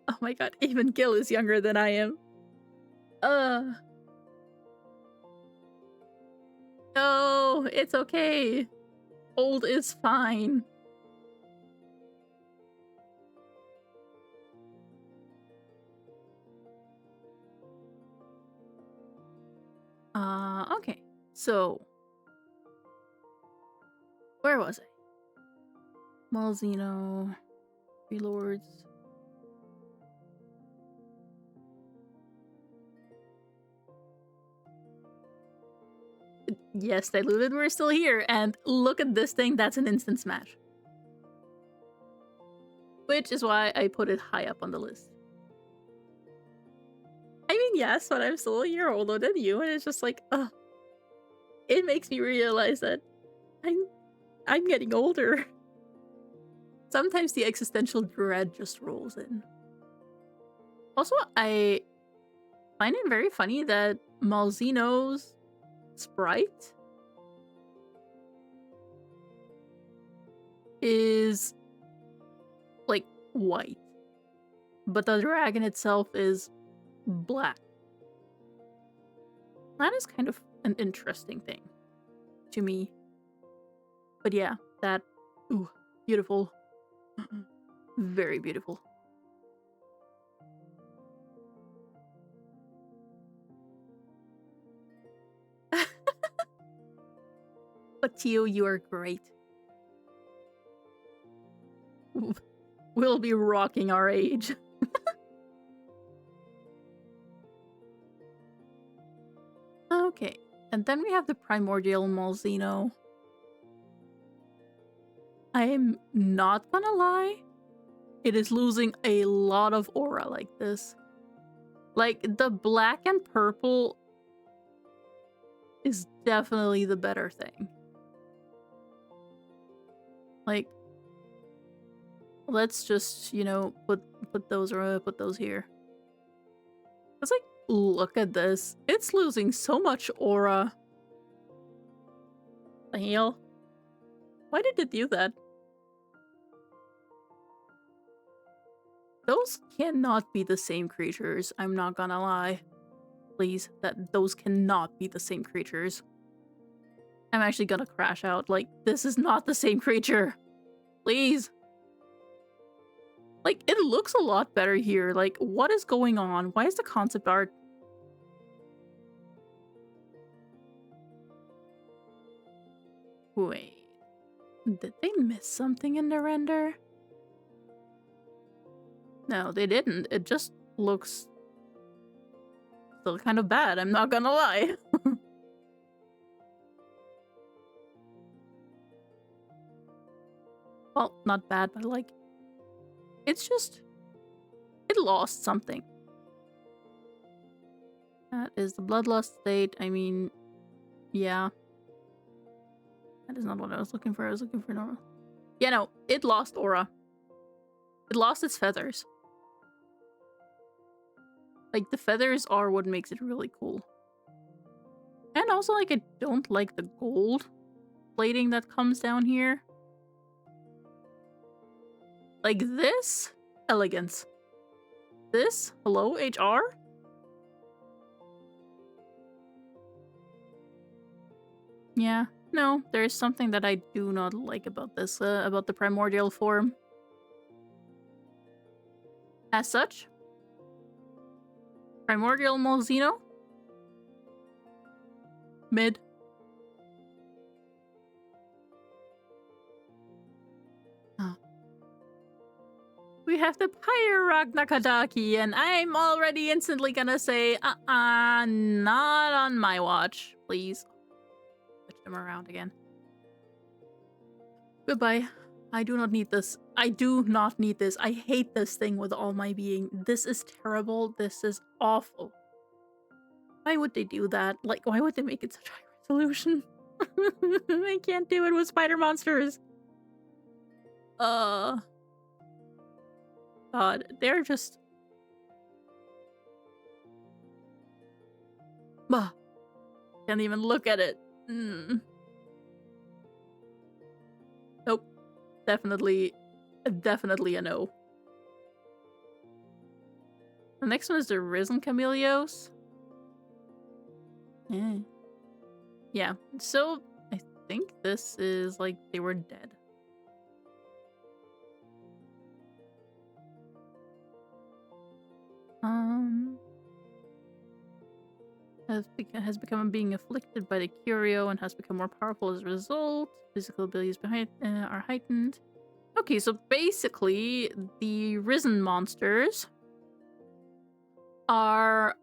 Oh my god, even Gil is younger than I am. No, it's okay. Old is fine. Okay. So, where was I? Malzeno, Three Lords. Yes, diluted, we're still here, and look at this thing, that's an instant smash. Which is why I put it high up on the list. I mean, yes, but I'm still a year older than you, and it's just like, ugh. It makes me realize that I'm getting older. Sometimes the existential dread just rolls in. Also, I find it very funny that Malzeno's sprite is like white, but the dragon itself is black. That is kind of an interesting thing to me. But yeah, that, ooh, beautiful. Very beautiful. But Tio, you are great. We'll be rocking our age. Okay, and then we have the Primordial Malzeno. I'm not gonna lie, it is losing a lot of aura like this. Like, the black and purple is definitely the better thing. Like, let's just, you know, put those here. It's like, look at this. It's losing so much aura. The hell? Why did it do that? Those cannot be the same creatures, I'm not gonna lie. Please, those cannot be the same creatures. I'm actually gonna crash out. Like, this is not the same creature. Please. Like, it looks a lot better here. Like, what is going on? Why is the concept art... Wait. Did they miss something in the render? No, they didn't. It just looks still kind of bad, I'm not gonna lie. Well, not bad, but like... It's just... It lost something. That is the bloodlust state. I mean... Yeah. That is not what I was looking for. I was looking for normal. Yeah, no. It lost aura. It lost its feathers. Like, the feathers are what makes it really cool. And also, like, I don't like the gold plating that comes down here. Like this? Elegance. This? Hello, HR? Yeah. No, there's something that I do not like about this, about the primordial form. As such, Primordial Malzeno? Mid. We have the Pyrak Nakadaki, and I'm already instantly gonna say, not on my watch, please. Switch them around again. Goodbye. I do not need this. I do not need this. I hate this thing with all my being. This is terrible. This is awful. Why would they do that? Like, why would they make it such high resolution? I can't do it with spider monsters. God, they're just... Bah. Can't even look at it. Nope. Definitely a no. The next one is the Risen Chameleos. Yeah. So, I think this is like they were dead. Has become being afflicted by the Curio and has become more powerful as a result. Physical abilities behind are heightened. Okay, so basically, the Risen monsters are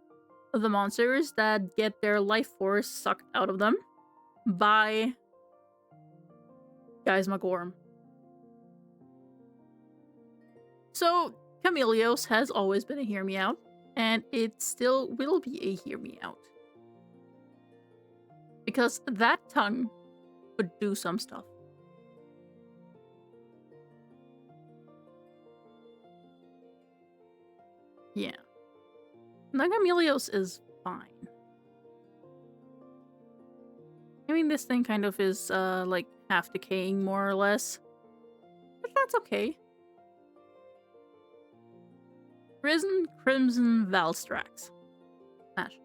the monsters that get their life force sucked out of them by Geismagorm. So, Chameleos has always been a hear me out, and it still will be a hear me out. Because that tongue would do some stuff. Yeah. Chameleos is fine. I mean, this thing kind of is, like, half decaying, more or less. But that's okay. Risen Crimson Valstrax. Smash.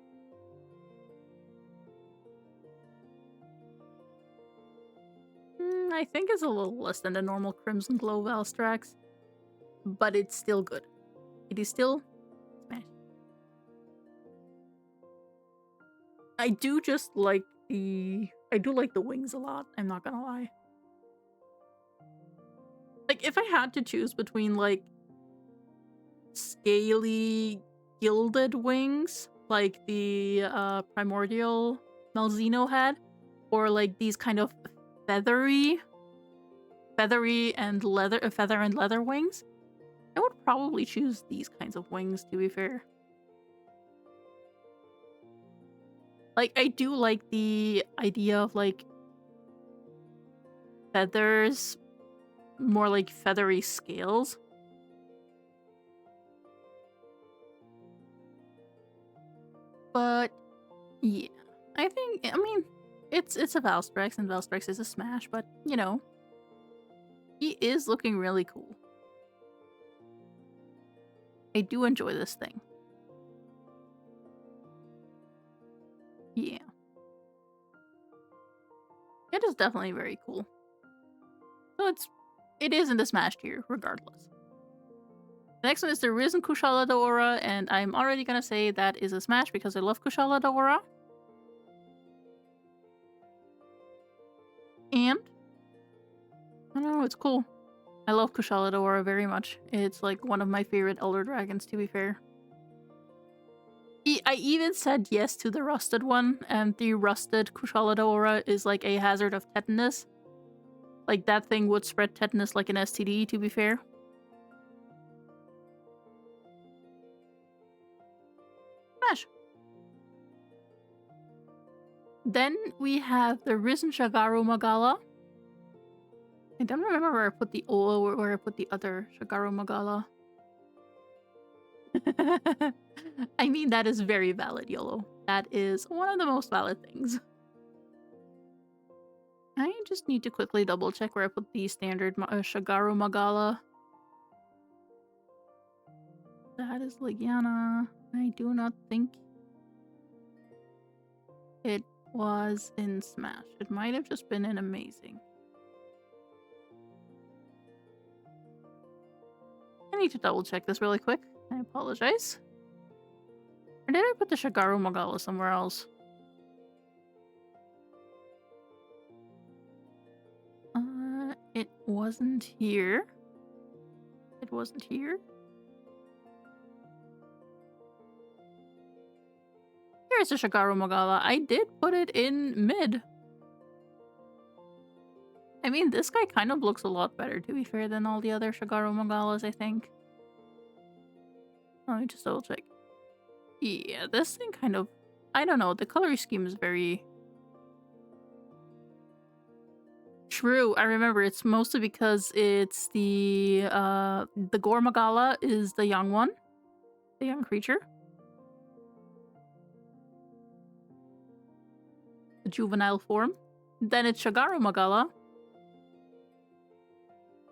I think it's a little less than the normal Crimson Glow Valstrax. But it's still good. It is still smash. I do just like the... I do like the wings a lot, I'm not gonna lie. Like, if I had to choose between, like, scaly gilded wings, like the Primordial Malzeno had, or like these kind of feathery and leather feather and leather wings, I would probably choose these kinds of wings, to be fair. Like, I do like the idea of like feathers, more like feathery scales. But yeah, I mean, it's a Valstrax, and Valstrax is a smash, but you know, he is looking really cool. I do enjoy this thing. Yeah. It is definitely very cool. So it is in the smash tier, regardless. The next one is the Risen Kushala Daora, and I'm already gonna say that is a smash because I love Kushala Daora. And I don't know, it's cool. I love Kushala Daora very much. It's like one of my favorite Elder Dragons, to be fair. I even said yes to the rusted one, and the rusted Kushala Daora is like a hazard of tetanus. Like, that thing would spread tetanus like an STD, to be fair. Smash! Then we have the Risen Shagaru Magala. I don't remember where I put the where I put the other Shagaru Magala. I mean, that is very valid, YOLO. That is one of the most valid things. I just need to quickly double check where I put the standard Shagaru Magala. That is Legiana. I do not think it was in Smash. It might have just been in Amazing. need to double check this really quick. I apologize. Or did I put the Shagaru Magala somewhere else? It wasn't here. It wasn't here. Here's the Shagaru Magala. I did put it in mid. I mean, this guy kind of looks a lot better, to be fair, than all the other Shagaru Magalas, I think. Let me just double check. Yeah, this thing kind of... I don't know, the color scheme is very... True, I remember. It's mostly because it's the Gore Magala is the young one. The young creature. The juvenile form. Then it's Shagaru Magala.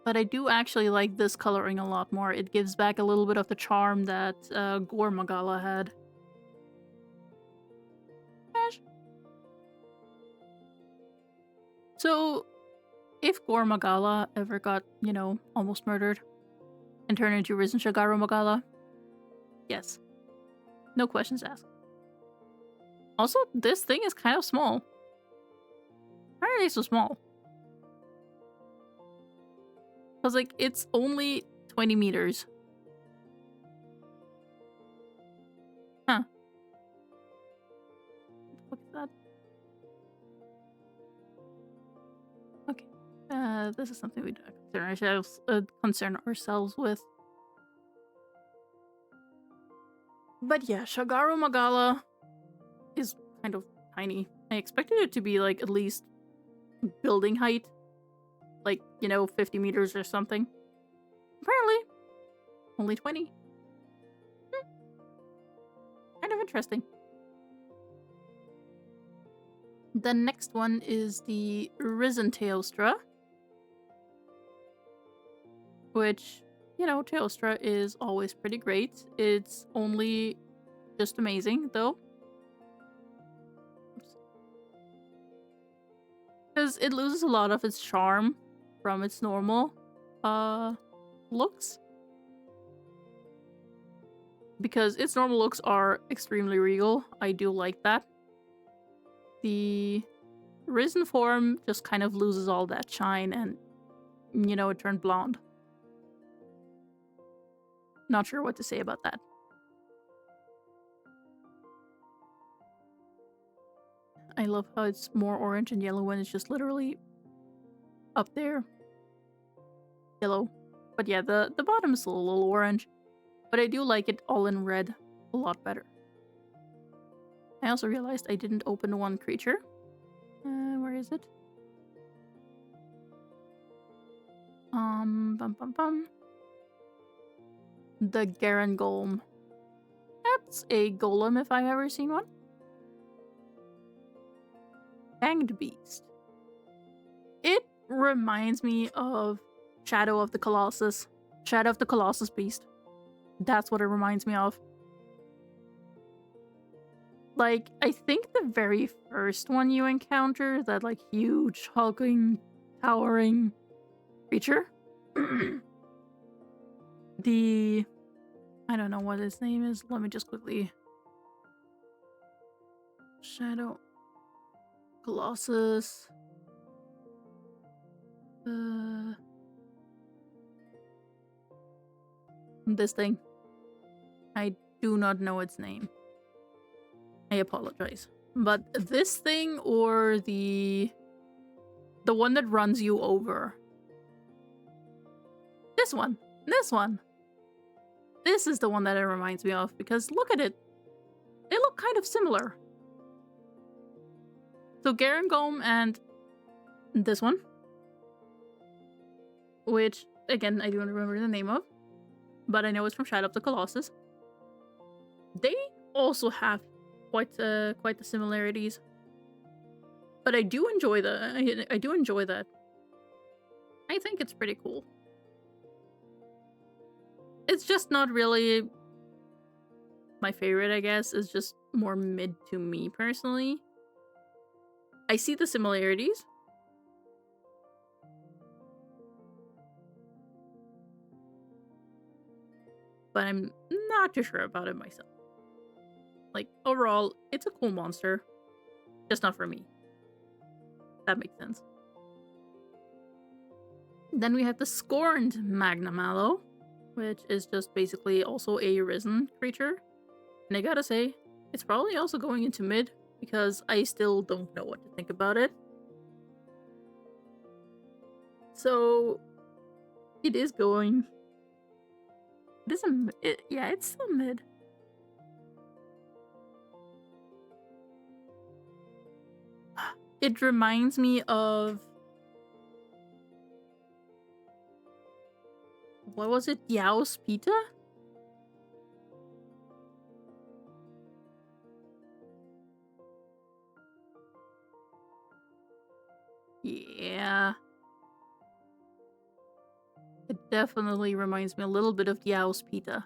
But I do actually like this coloring a lot more. It gives back a little bit of the charm that Gore Magala had. So, if Gore Magala ever got, you know, almost murdered and turned into Risen Shagaru Magala, yes. No questions asked. Also, this thing is kind of small. Why are they so small? Because, like, it's only 20 meters. Huh. What the fuck is that? Okay. This is something we don't concern ourselves with. But yeah, Shagaru Magala is kind of tiny. I expected it to be, like, at least building height. Like, you know, 50 meters or something. Apparently, only 20. Kind of interesting. The next one is the Risen Teostra. Which, you know, Teostra is always pretty great. It's only just amazing, though. Because it loses a lot of its charm from its normal looks. Because its normal looks are extremely regal. I do like that. The Risen form just kind of loses all that shine and, you know, it turned blonde. Not sure what to say about that. I love how it's more orange and yellow when it's just literally up there. Yellow. But yeah, the bottom is a little orange. But I do like it all in red a lot better. I also realized I didn't open one creature. Where is it? The Garen Golem. That's a golem if I've ever seen one. Fanged Beast. It reminds me of Shadow of the Colossus. Shadow of the Colossus Beast. That's what it reminds me of. Like, I think the very first one you encounter, that like huge, hulking, towering creature. I don't know what his name is. Let me just quickly... Shadow... Colossus... This thing. I do not know its name. I apologize. But this thing or the one that runs you over. This one. This one. This is the one that it reminds me of, because look at it. They look kind of similar. So Garen Golem and this one. Which, again, I don't remember the name of. But I know it's from Shadow of the Colossus. They also have quite the similarities. But I do enjoy I do enjoy that. I think it's pretty cool. It's just not really my favorite, I guess. It's just more mid to me personally. I see the similarities. but I'm not too sure about it myself. Like, overall, it's a cool monster. Just not for me. That makes sense. Then we have the Scorned Magnamallow, which is just basically also a risen creature. And I gotta say, it's probably also going into mid, because I still don't know what to think about it. So, it is going... It is yeah, it's still mid. It reminds me of... What was it? Yao's Pita? Yeah. It definitely reminds me a little bit of Yao's Pita.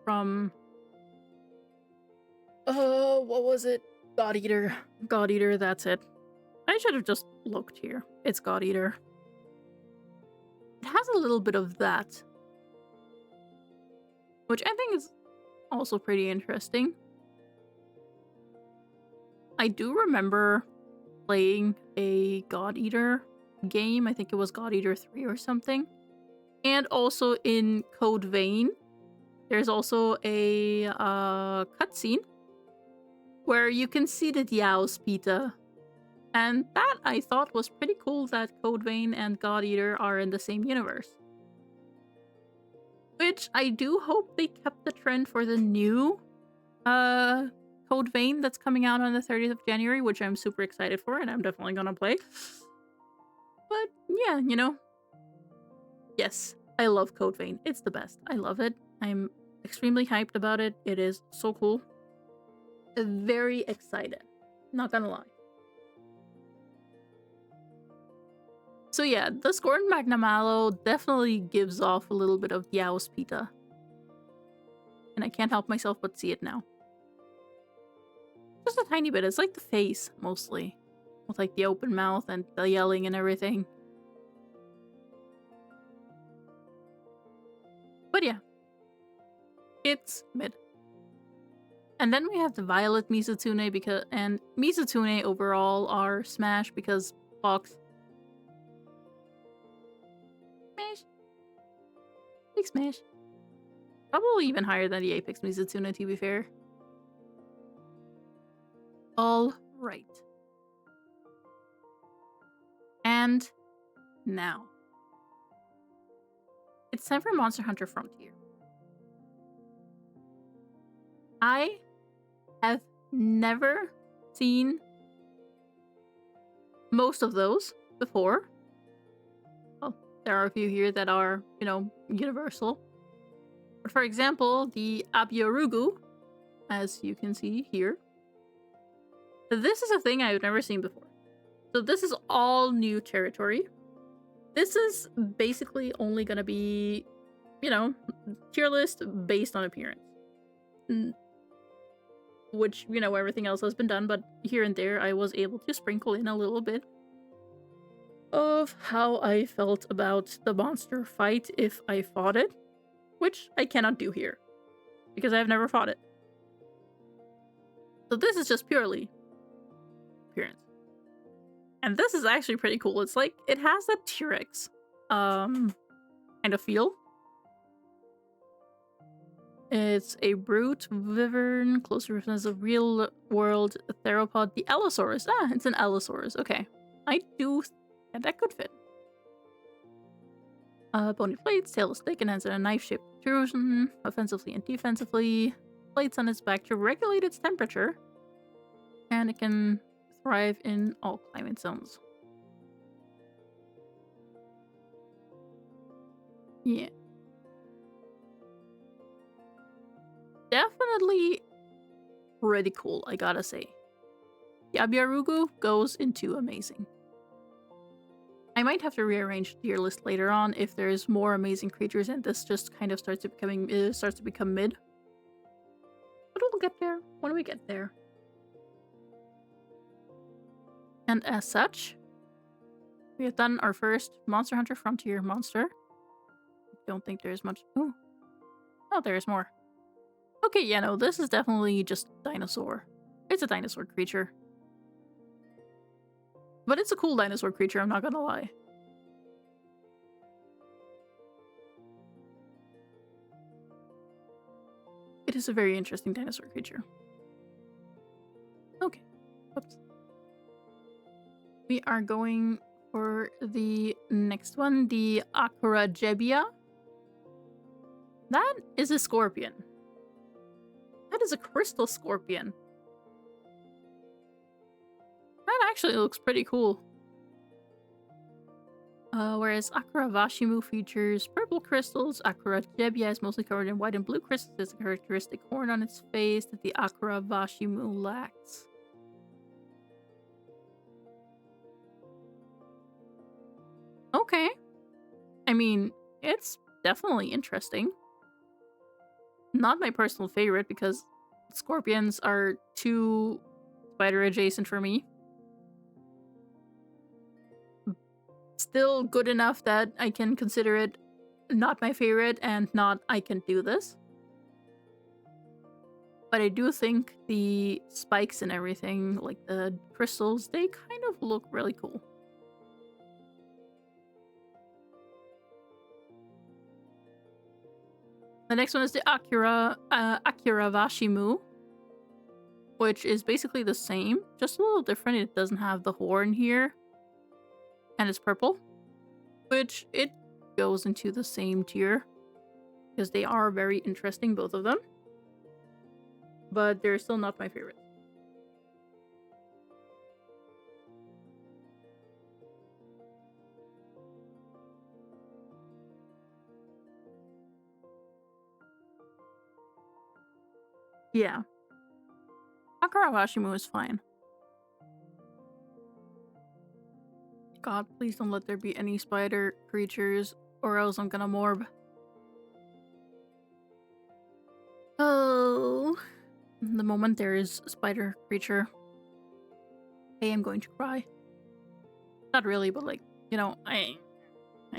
From... what was it? God Eater. God Eater, that's it. I should have just looked here. It's God Eater. It has a little bit of that, which I think is also pretty interesting. I do remember playing a God Eater game. I think it was God Eater 3 or something. And also in Code Vein, there's also a cutscene where you can see the Yao's Pita. And that I thought was pretty cool, that Code Vein and God Eater are in the same universe. Which I do hope they kept the trend for the new Code Vein that's coming out on the 30th of January, which I'm super excited for, and I'm definitely gonna play. But yeah, you know. Yes, I love Code Vein. It's the best. I love it. I'm extremely hyped about it. It is so cool. Very excited. Not gonna lie. So yeah, the Scorned Magnamallow definitely gives off a little bit of Yao's Pita. And I can't help myself but see it now. Just a tiny bit. It's like the face, mostly. With like the open mouth and the yelling and everything. But yeah. It's mid. And then we have the Violet Mizutune, and Mizutune overall are smash because Fox. Smash. Big smash. Probably even higher than the Apex Mizutune, to be fair. All right. And now. It's time for Monster Hunter Frontier. I have never seen most of those before. Well, there are a few here that are, you know, universal. But for example, the Abyorugu, as you can see here. This is a thing I've never seen before. So this is all new territory. This is basically only gonna be, you know, tier list based on appearance. Which, you know, everything else has been done, but here and there I was able to sprinkle in a little bit of how I felt about the monster fight if I fought it, which I cannot do here, because I've never fought it. So this is just purely appearance. And this is actually pretty cool. It's like, it has that T-Rex kind of feel. It's a brute, wyvern, close resemblance of real-world theropod. The Allosaurus. Ah, it's an Allosaurus. Okay. I do... Yeah, that could fit. Bony plates, tail is thick, and has a knife-shaped protrusion, offensively and defensively. Plates on its back to regulate its temperature. And it can thrive in all climate zones. Yeah. Definitely pretty cool, I gotta say. The Abyarugu goes into amazing. I might have to rearrange the tier list later on if there's more amazing creatures and this just kind of starts to become mid. But we'll get there when we get there. And as such, we have done our first Monster Hunter Frontier monster. don't think there's much. Ooh. Oh, there's more. Okay, yeah, no, this is definitely just dinosaur. It's a dinosaur creature. But it's a cool dinosaur creature, I'm not gonna lie. It is a very interesting dinosaur creature. Okay. Oops. We are going for the next one, the Acrogebia. That is a scorpion. That is a crystal scorpion. That actually looks pretty cool. Whereas Akuravashimu features purple crystals, Akuragebia is mostly covered in white and blue crystals. There's a characteristic horn on its face that the Akuravashimu lacks. Okay. I mean, it's definitely interesting. Not my personal favorite because scorpions are too spider adjacent for me. Still good enough that I can consider it not my favorite and not I can do this. But I do think the spikes and everything, like the crystals, they kind of look really cool. The next one is the Akuravashimu, which is basically the same, just a little different. It doesn't have the horn here, and it's purple, which it goes into the same tier, because they are very interesting, both of them. But they're still not my favorite. Yeah. Akuravashimu is fine. God, please don't let there be any spider creatures, or else I'm gonna morb. Oh. The moment there is a spider creature, I am going to cry. Not really, but like, you know, I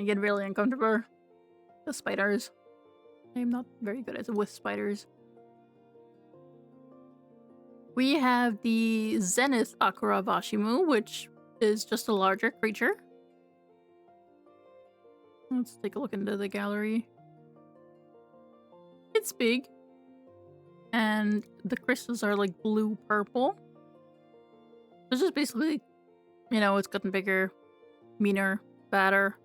get really uncomfortable with spiders. I am not very good at it with spiders. We have the Zenith Akuravashimu, which is just a larger creature. Let's take a look into the gallery. It's big. And the crystals are like blue-purple. This is basically, you know, it's gotten bigger, meaner, badder.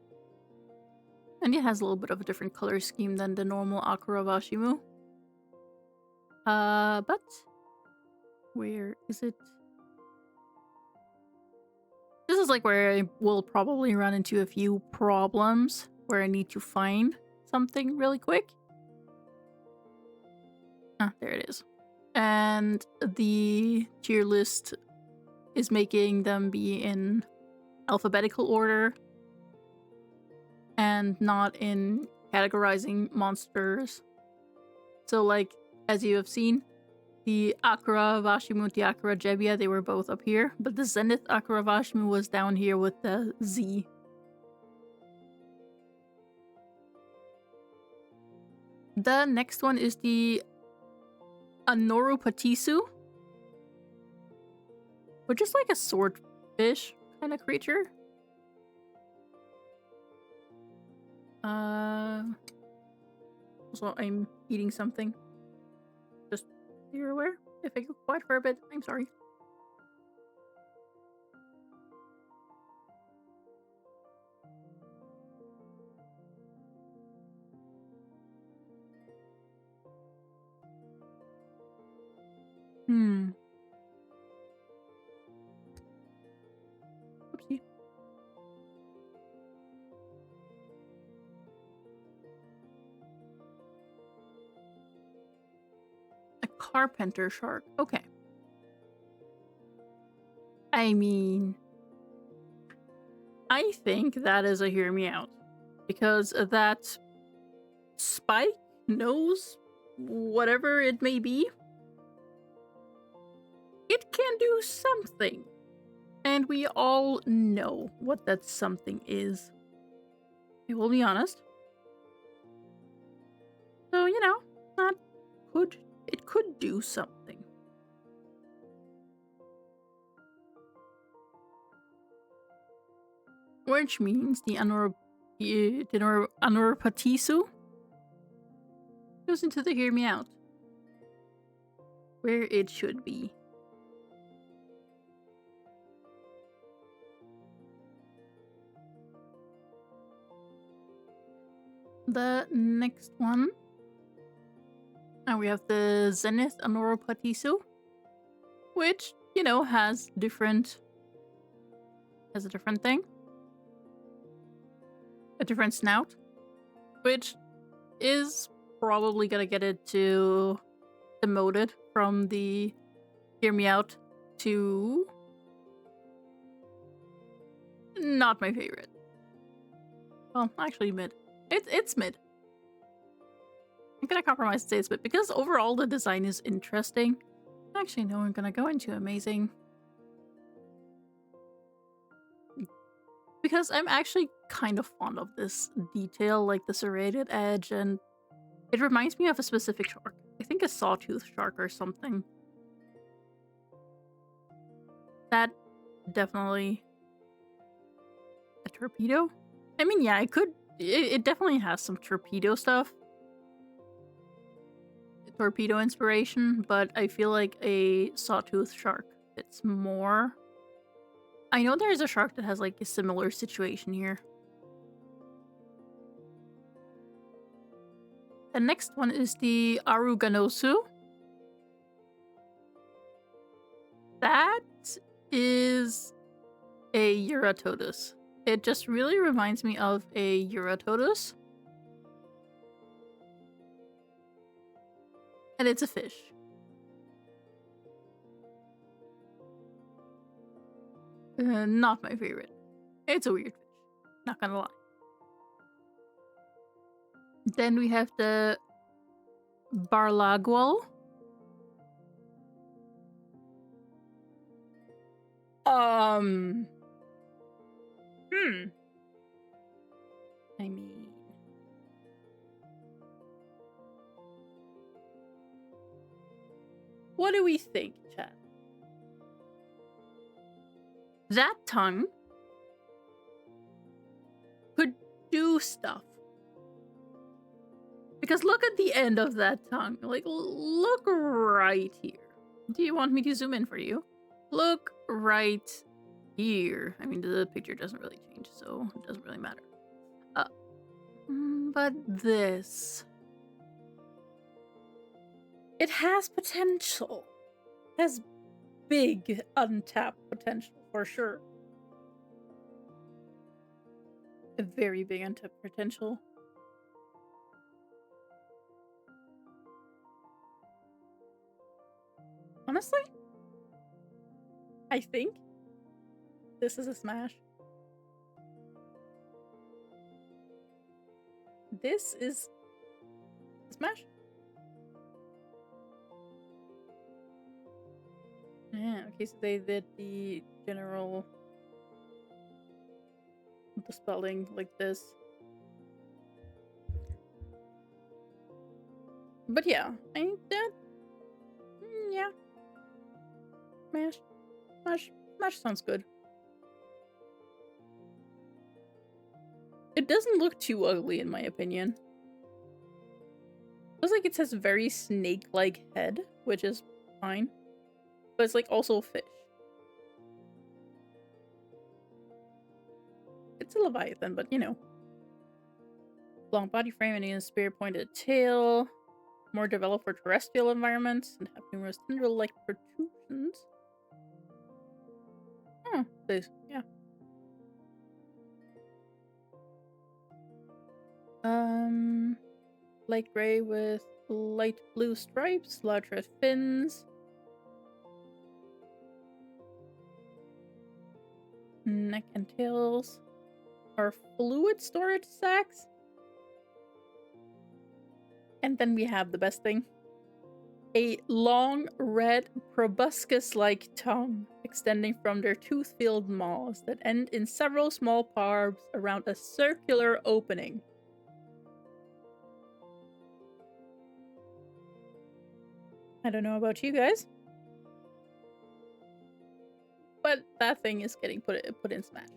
And it has a little bit of a different color scheme than the normal Akuravashimu. But where is it? This is like where I will probably run into a few problems where I need to find something really quick. Ah, there it is. And the tier list is making them be in alphabetical order and not in categorizing monsters. So, like, as you have seen, the Akuravashimu, the Akuragebia, they were both up here, but the Zenith Akuravashimu was down here with the Z. The next one is the Anorupatisu, which is like a swordfish kind of creature. Also, I'm eating something. Just so you're aware. If I go quiet for a bit, I'm sorry. Oopsie. A carpenter shark. Okay. I mean, I think that is a hear me out. Because that spike, nose, whatever it may be, it can do something. And we all know what that something is. I will be honest. That could do something. Which means the Anuropatisu goes into the Hear Me Out, where it should be. The next one, now we have the Zenith Anuropatisu, which, you know, has a different thing. A different snout, which is probably gonna get it to demoted from the Hear Me Out to not my favorite. Well, actually mid. It's mid. I'm gonna compromise and say it's mid because overall the design is interesting. Actually, no, I'm gonna go into amazing. Because I'm actually kind of fond of this detail, like the serrated edge, and it reminds me of a specific shark. I think a sawtooth shark or something. That definitely... a torpedo? I mean, yeah, it definitely has some torpedo stuff. Torpedo inspiration, but I feel like a sawtooth shark fits more. I know there's a shark that has like a similar situation here. The next one is the Aruganosu. That is a Euratodus. It just really reminds me of a Euratodus. And it's a fish. Not my favorite. It's a weird fish. Not gonna lie. Then we have the Barlagual. I mean... what do we think, chat? That tongue could do stuff. Because look at the end of that tongue. Like, look right here. Do you want me to zoom in for you? Look right here. I mean, the picture doesn't really change, so it doesn't really matter. But this... it has potential. It has big untapped potential, for sure. A very big untapped potential. Honestly, I think this is a smash. This is a smash. Yeah, okay, so they did the general... the spelling like this. But yeah, I think that... yeah. Smash sounds good. It doesn't look too ugly, in my opinion. Looks like it has a very snake-like head, which is fine. But it's like also a fish. It's a leviathan, but you know. Long body frame and a spear-pointed tail. More developed for terrestrial environments and have numerous tendril-like protrusions. Oh, this, yeah. Light gray with light blue stripes, large red fins. Neck and tails are fluid storage sacs. And then we have the best thing. A long, red, proboscis-like tongue extending from their tooth-filled maws that end in several small barbs around a circular opening. I don't know about you guys, but that thing is getting put in Smash.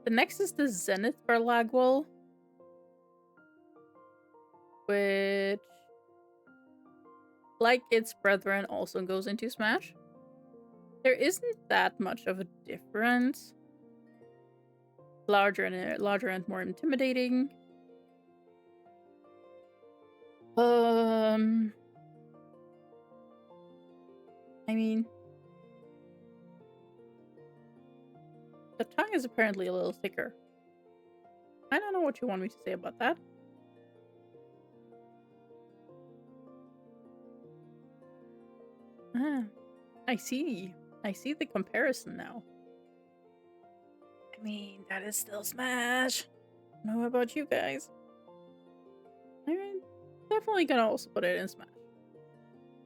The next is the Zenith Barlagwell, which, like its brethren, also goes into Smash. There isn't that much of a difference. Larger and more intimidating. I mean, the tongue is apparently a little thicker. I don't know what you want me to say about that. Ah, I see. I see the comparison now. I mean, that is still Smash. I don't know about you guys. I mean, definitely gonna also put it in Smash.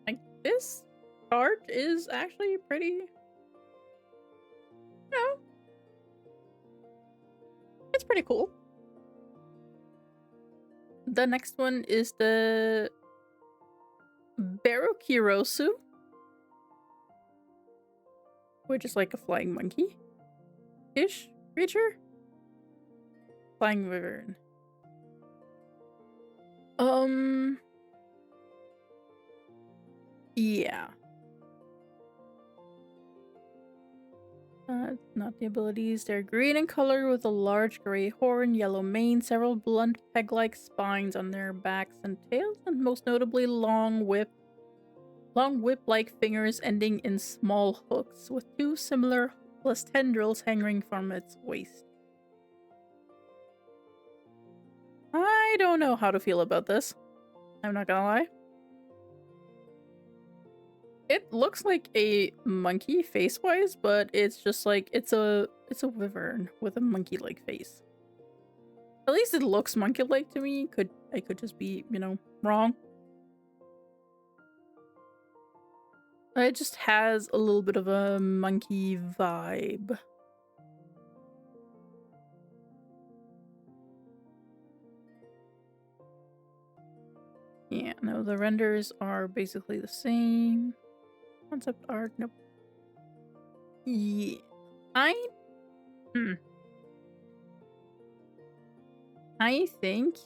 Like, this art is actually pretty, you know, it's pretty cool. The next one is the Barokirosu, which is like a flying monkey-ish creature. Flying wyvern. Yeah. Not the abilities. They're green in color with a large gray horn, yellow mane, several blunt peg-like spines on their backs and tails, and most notably long whip-like fingers ending in small hooks, with two similar hookless tendrils hanging from its waist. I don't know how to feel about this. I'm not gonna lie. It looks like a monkey face-wise, but it's just like it's a wyvern with a monkey-like face. At least it looks monkey-like to me. I could just be, you know, wrong. It just has a little bit of a monkey vibe. Yeah, no, the renders are basically the same. Concept art, nope. Yeah. I think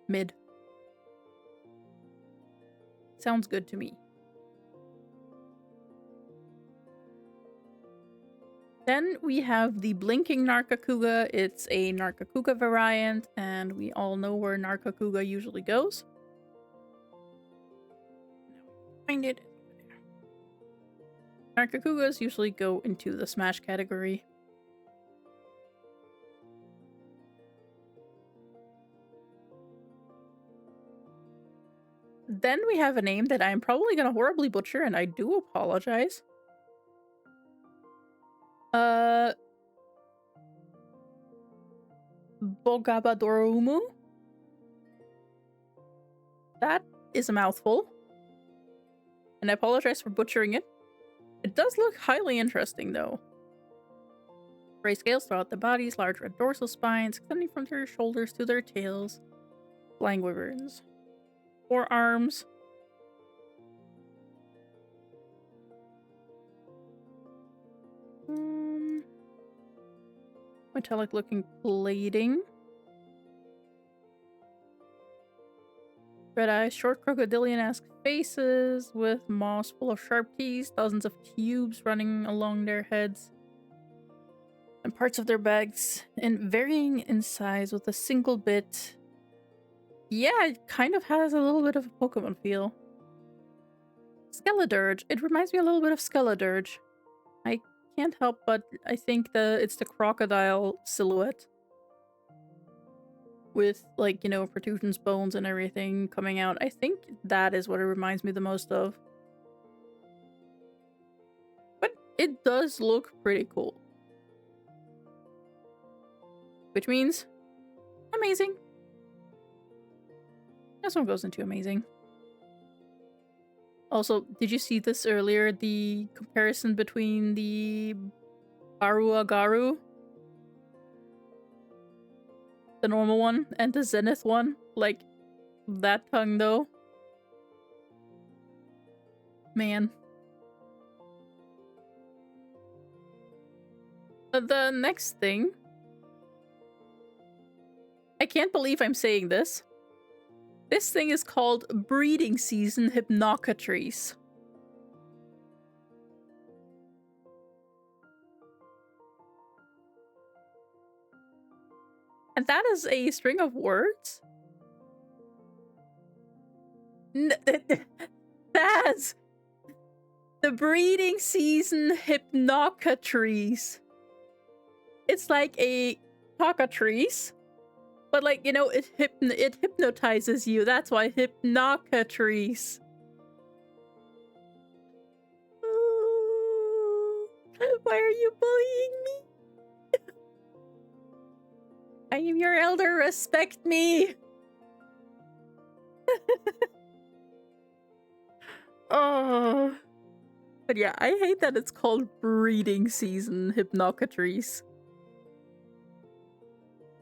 mid. Sounds good to me. Then we have the Blinking Narkakuga. It's a Narkakuga variant, and we all know where Narkakuga usually goes. Find it. Narkakugas usually go into the Smash category. Then we have a name that I'm probably gonna horribly butcher, and I do apologize. Bogabadorumu? That is a mouthful. And I apologize for butchering it. It does look highly interesting, though. Gray scales throughout the bodies, large red dorsal spines extending from their shoulders to their tails. Flying wyverns. Forearms. Metallic looking plating. Red eyes, short crocodilian-esque faces with moss full of sharp teeth, dozens of tubes running along their heads, and parts of their backs, and varying in size with a single bit. Yeah, it kind of has a little bit of a Pokemon feel. Skeledirge. It reminds me a little bit of Skeledirge. I can't help but I think it's the crocodile silhouette. With, like, you know, protrusions, bones, and everything coming out. I think that is what it reminds me the most of. But it does look pretty cool. Which means amazing. This one goes into amazing. Also, did you see this earlier? The comparison between the Baruagaru The normal one and the Zenith one. Like, that tongue, though. Man. The next thing... I can't believe I'm saying this. This thing is called Breeding Season Hypnocatrice. And that is a string of words? That's the Breeding Season Hypnocatrice. It's like a cockatrice, but like, you know, it hypnotizes you. That's why Hypnocatrice. Why are you bullying me? I am your elder, respect me! Oh. But yeah, I hate that it's called Breeding Season Hypnocatrice.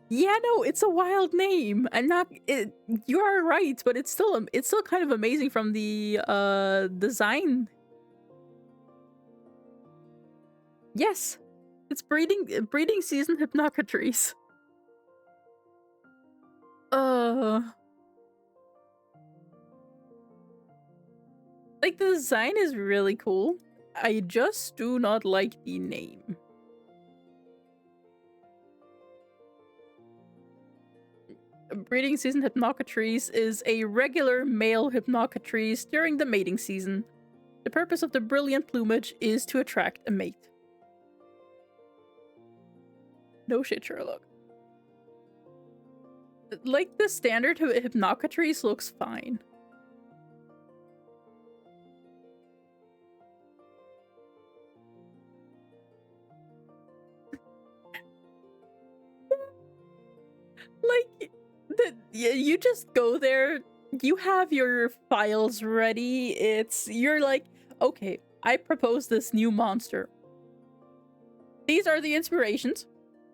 Yeah, no, it's a wild name. I'm not... you are right, but it's still kind of amazing from the design. Yes, it's Breeding Season Hypnocatrice. Like, the design is really cool. I just do not like the name. Breeding Season Hypnocatrice is a regular male hypnocatrice during the mating season. The purpose of the brilliant plumage is to attract a mate. No shit, Sherlock. Like, the standard hypnocatrice looks fine. Like, you just go there, you have your files ready, you're like, okay, I propose this new monster. These are the inspirations.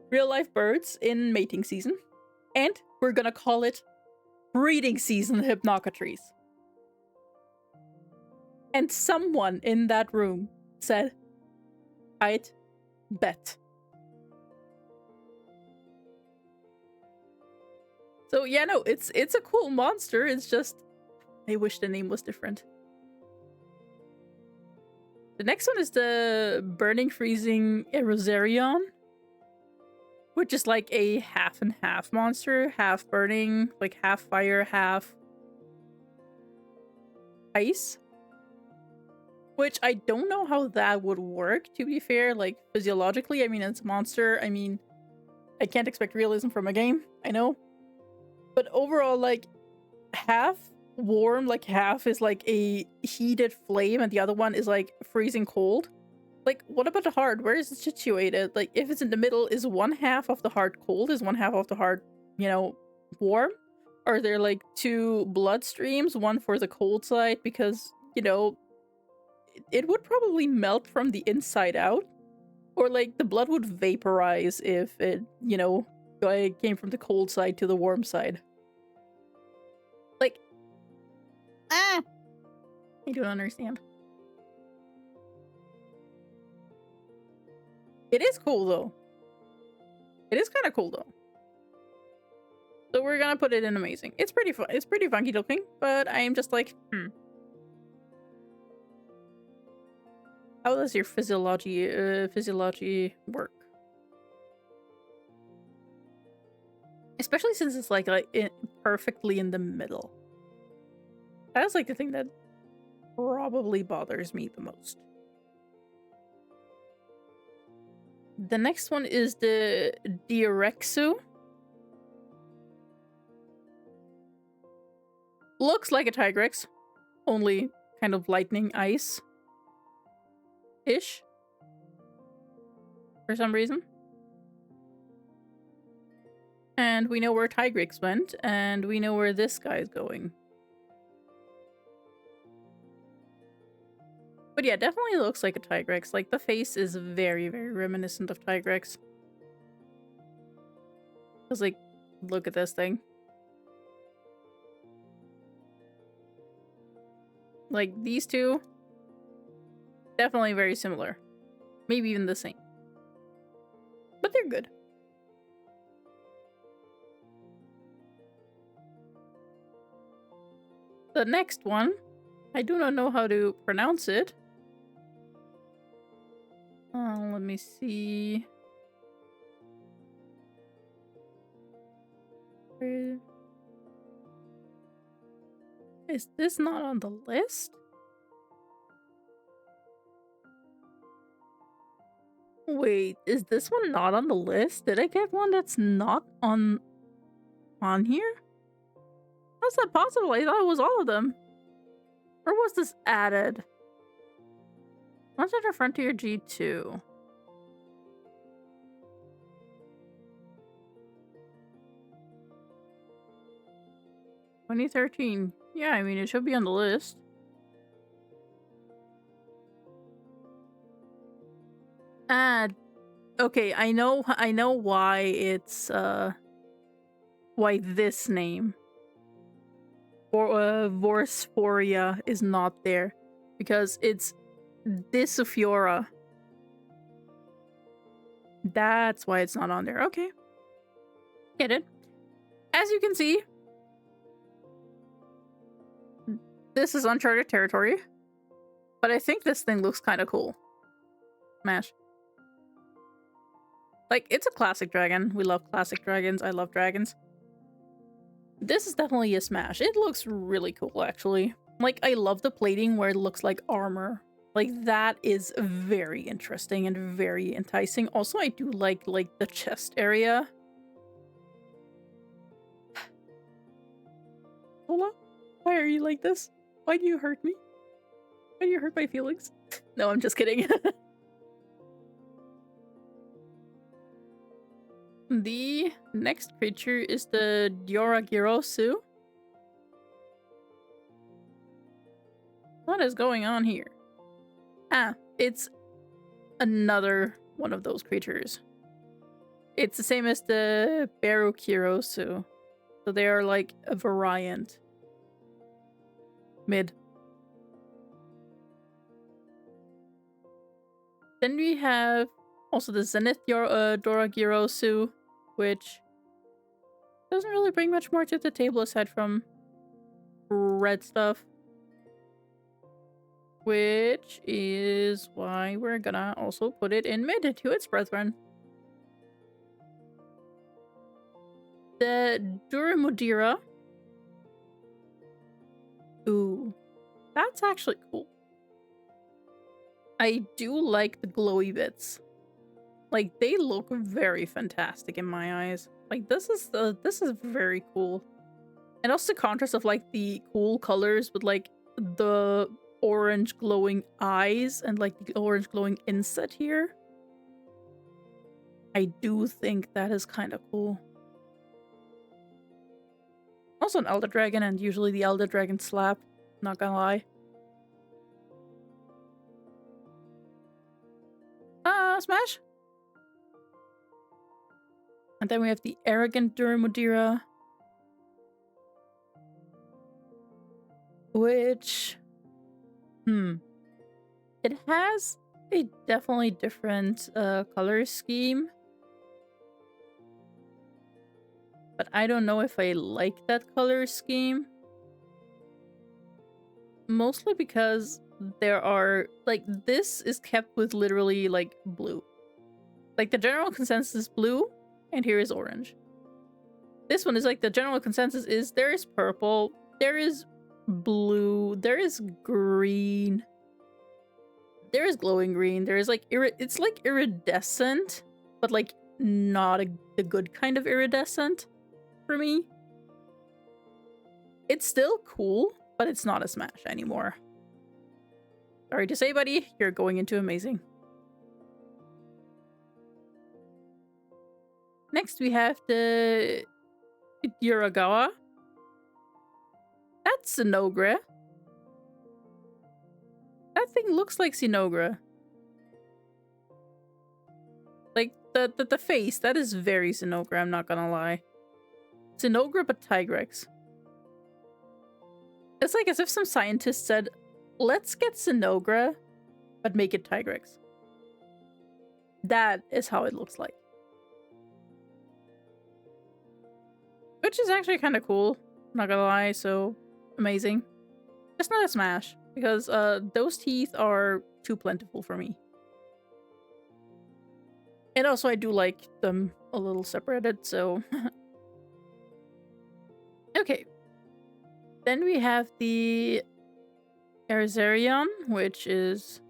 Real life birds in mating season. And we're gonna call it Breeding Season Hypnocatrice. And someone in that room said, I'd bet. So yeah, no, it's a cool monster. It's just, I wish the name was different. The next one is the Burning Freezing Erosarion, which is like a half and half monster, half burning, like half fire, half ice. Which I don't know how that would work, to be fair, like physiologically. I mean, it's a monster. I mean, I can't expect realism from a game, I know. But overall, like, half warm, like half is like a heated flame, and the other one is like freezing cold. Like, what about the heart? Where is it situated? Like, if it's in the middle, is one half of the heart cold? Is one half of the heart, you know, warm? Are there like two blood streams? One for the cold side, because, you know, it would probably melt from the inside out. Or like the blood would vaporize if it, you know, came from the cold side to the warm side. Like, I don't understand. It is cool though. It is kind of cool though. So we're gonna put it in amazing. It's pretty fun. It's pretty funky looking, but I am just like, how does your physiology work? Especially since it's like perfectly in the middle. That's like the thing that probably bothers me the most. The next one is the Diorexu. Looks like a Tigrex, only kind of lightning ice ish for some reason. And we know where Tigrex went, and we know where this guy's going. But yeah, definitely looks like a Tigrex. Like, the face is very, very reminiscent of Tigrex. Because, like, Look at this thing. Like, these two, definitely very similar. Maybe even the same. But they're good. The next one, I do not know how to pronounce it. Let me see. Is this not on the list? Wait, is this one not on the list? Did I get one that's not on here? How's that possible? I thought it was all of them. Or was this added? Monster Hunter Frontier G2. $2013. Yeah, I mean, it should be on the list. Okay, I know why it's, why this name, Vorsphoria, is not there. Because it's Disifiora. That's why it's not on there. Okay. Get it. As you can see, this is uncharted territory. But I think this thing looks kind of cool. Smash. Like, it's a classic dragon. We love classic dragons. I love dragons. This is definitely a smash. It looks really cool, actually. Like, I love the plating where it looks like armor. Like, that is very interesting and very enticing. Also, I do like the chest area. Hola? Why are you like this? Why do you hurt me? Why do you hurt my feelings? No, I'm just kidding. The next creature is the Dioragirosu. What is going on here? Ah, it's another one of those creatures. It's the same as the Berukirosu. So they are like a variant. Mid. Then we have also the Zenith Doragirosu, which doesn't really bring much more to the table aside from red stuff. Which is why we're gonna also put it in mid to its brethren. The Duramudira. Ooh, that's actually cool. I do like the glowy bits. Like, they look very fantastic in my eyes. Like, this is very cool. And also the contrast of like the cool colors with like the orange glowing eyes and like the orange glowing inset here. I do think that is kind of cool. Also an Elder Dragon, and usually the Elder Dragon slap, not gonna lie. Smash! And then we have the Arrogant Duramudira. Which... It has a definitely different color scheme. But I don't know if I like that color scheme. Mostly because there are, like, this is kept with literally, like, blue. Like, the general consensus is blue, and here is orange. This one is, like, the general consensus is there is purple, there is blue, there is green, there is glowing green, there is, like, it's, like, iridescent, but, like, not the good kind of iridescent for me. It's still cool, but it's not a smash anymore. Sorry to say, buddy, you're going into amazing. Next, we have the Yuragawa. That's Sinogra. That thing looks like Sinogra. Like, the face, that is very Sinogra, I'm not gonna lie. Sinogra but Tigrex. It's like as if some scientist said, let's get Sinogra, but make it Tigrex. That is how it looks like. Which is actually kind of cool, not gonna lie, so amazing. Just not a smash, because those teeth are too plentiful for me. And also I do like them a little separated, so... Okay. Then we have the Erzerion, which is...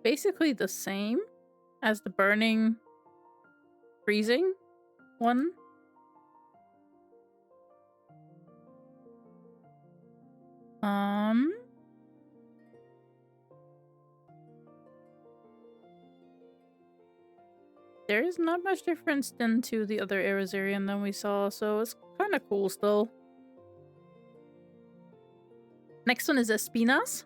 basically the same as the burning freezing one. There is not much difference then to the other Erazerian than we saw, so it's kind of cool still. Next one is Espinas.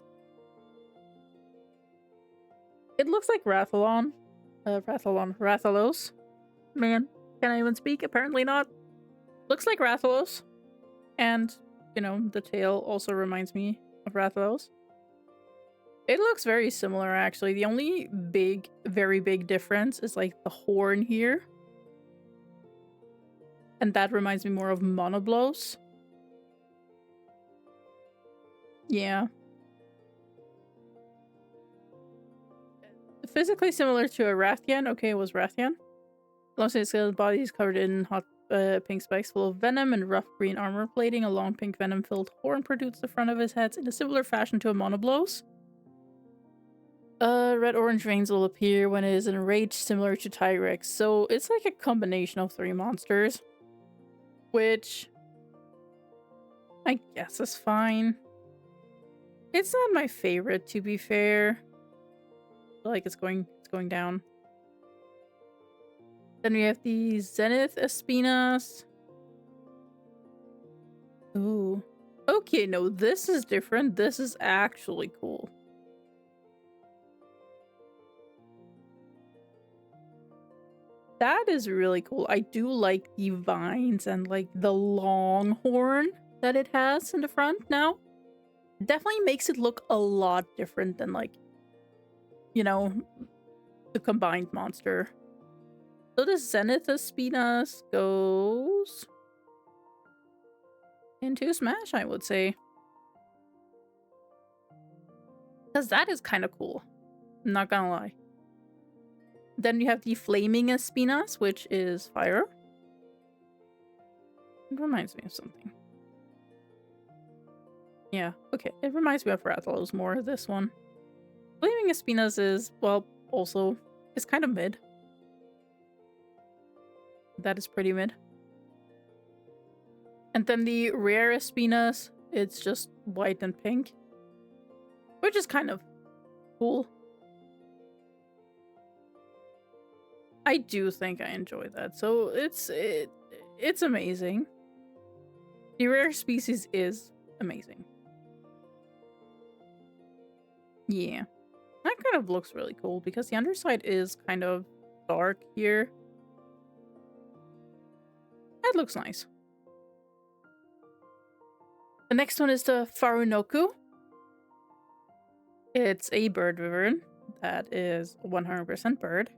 It looks like Rathalon. Rathalos. Man, can I even speak? Apparently not. Looks like Rathalos. And, you know, the tail also reminds me of Rathalos. It looks very similar, actually. The only very big difference is, like, the horn here. And that reminds me more of Monoblos. Yeah. Physically similar to a Rathian. Okay, it was Rathian. Long-side skeleton body is covered in hot pink spikes full of venom and rough green armor plating. A long pink venom-filled horn protrudes the front of his head in a similar fashion to a Monoblos. Red-orange veins will appear when it is enraged, similar to Tigrex. So it's like a combination of 3 monsters. Which... I guess is fine. It's not my favorite, to be fair. I feel like it's going down. Then we have the Zenith Espinas. Ooh. Okay, no, this is different. This is actually cool. That is really cool. I do like the vines and like the long horn that it has in the front now. Definitely makes it look a lot different than, like, you know, the combined monster. So the Zenith Espinas goes into Smash, I would say. Because that is kind of cool. I'm not gonna lie. Then you have the Flaming Espinas, which is fire. It reminds me of something. Yeah, okay. It reminds me of Rathalos more, this one. Flaming Espinas is, well, also, it's kind of mid. That is pretty mid. And then the rare Espinas, it's just white and pink. Which is kind of cool. I do think I enjoy that. So it's amazing. The rare species is amazing. Yeah. That kind of looks really cool because the underside is kind of dark here. That looks nice. The next one is the Farunoku. It's a bird wyvern that is 100% bird.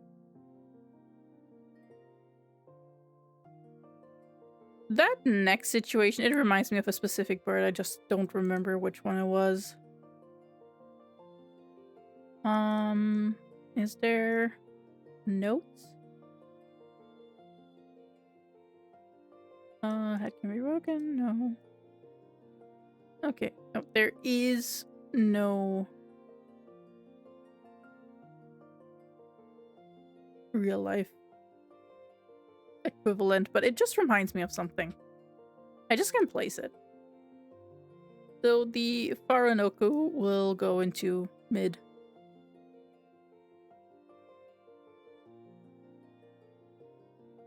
That next situation, it reminds me of a specific bird. I just don't remember which one it was. Is there notes? Head can be broken? No. Okay. No, there is no real life equivalent, but it just reminds me of something. I just can't place it. So the Farunoku will go into mid.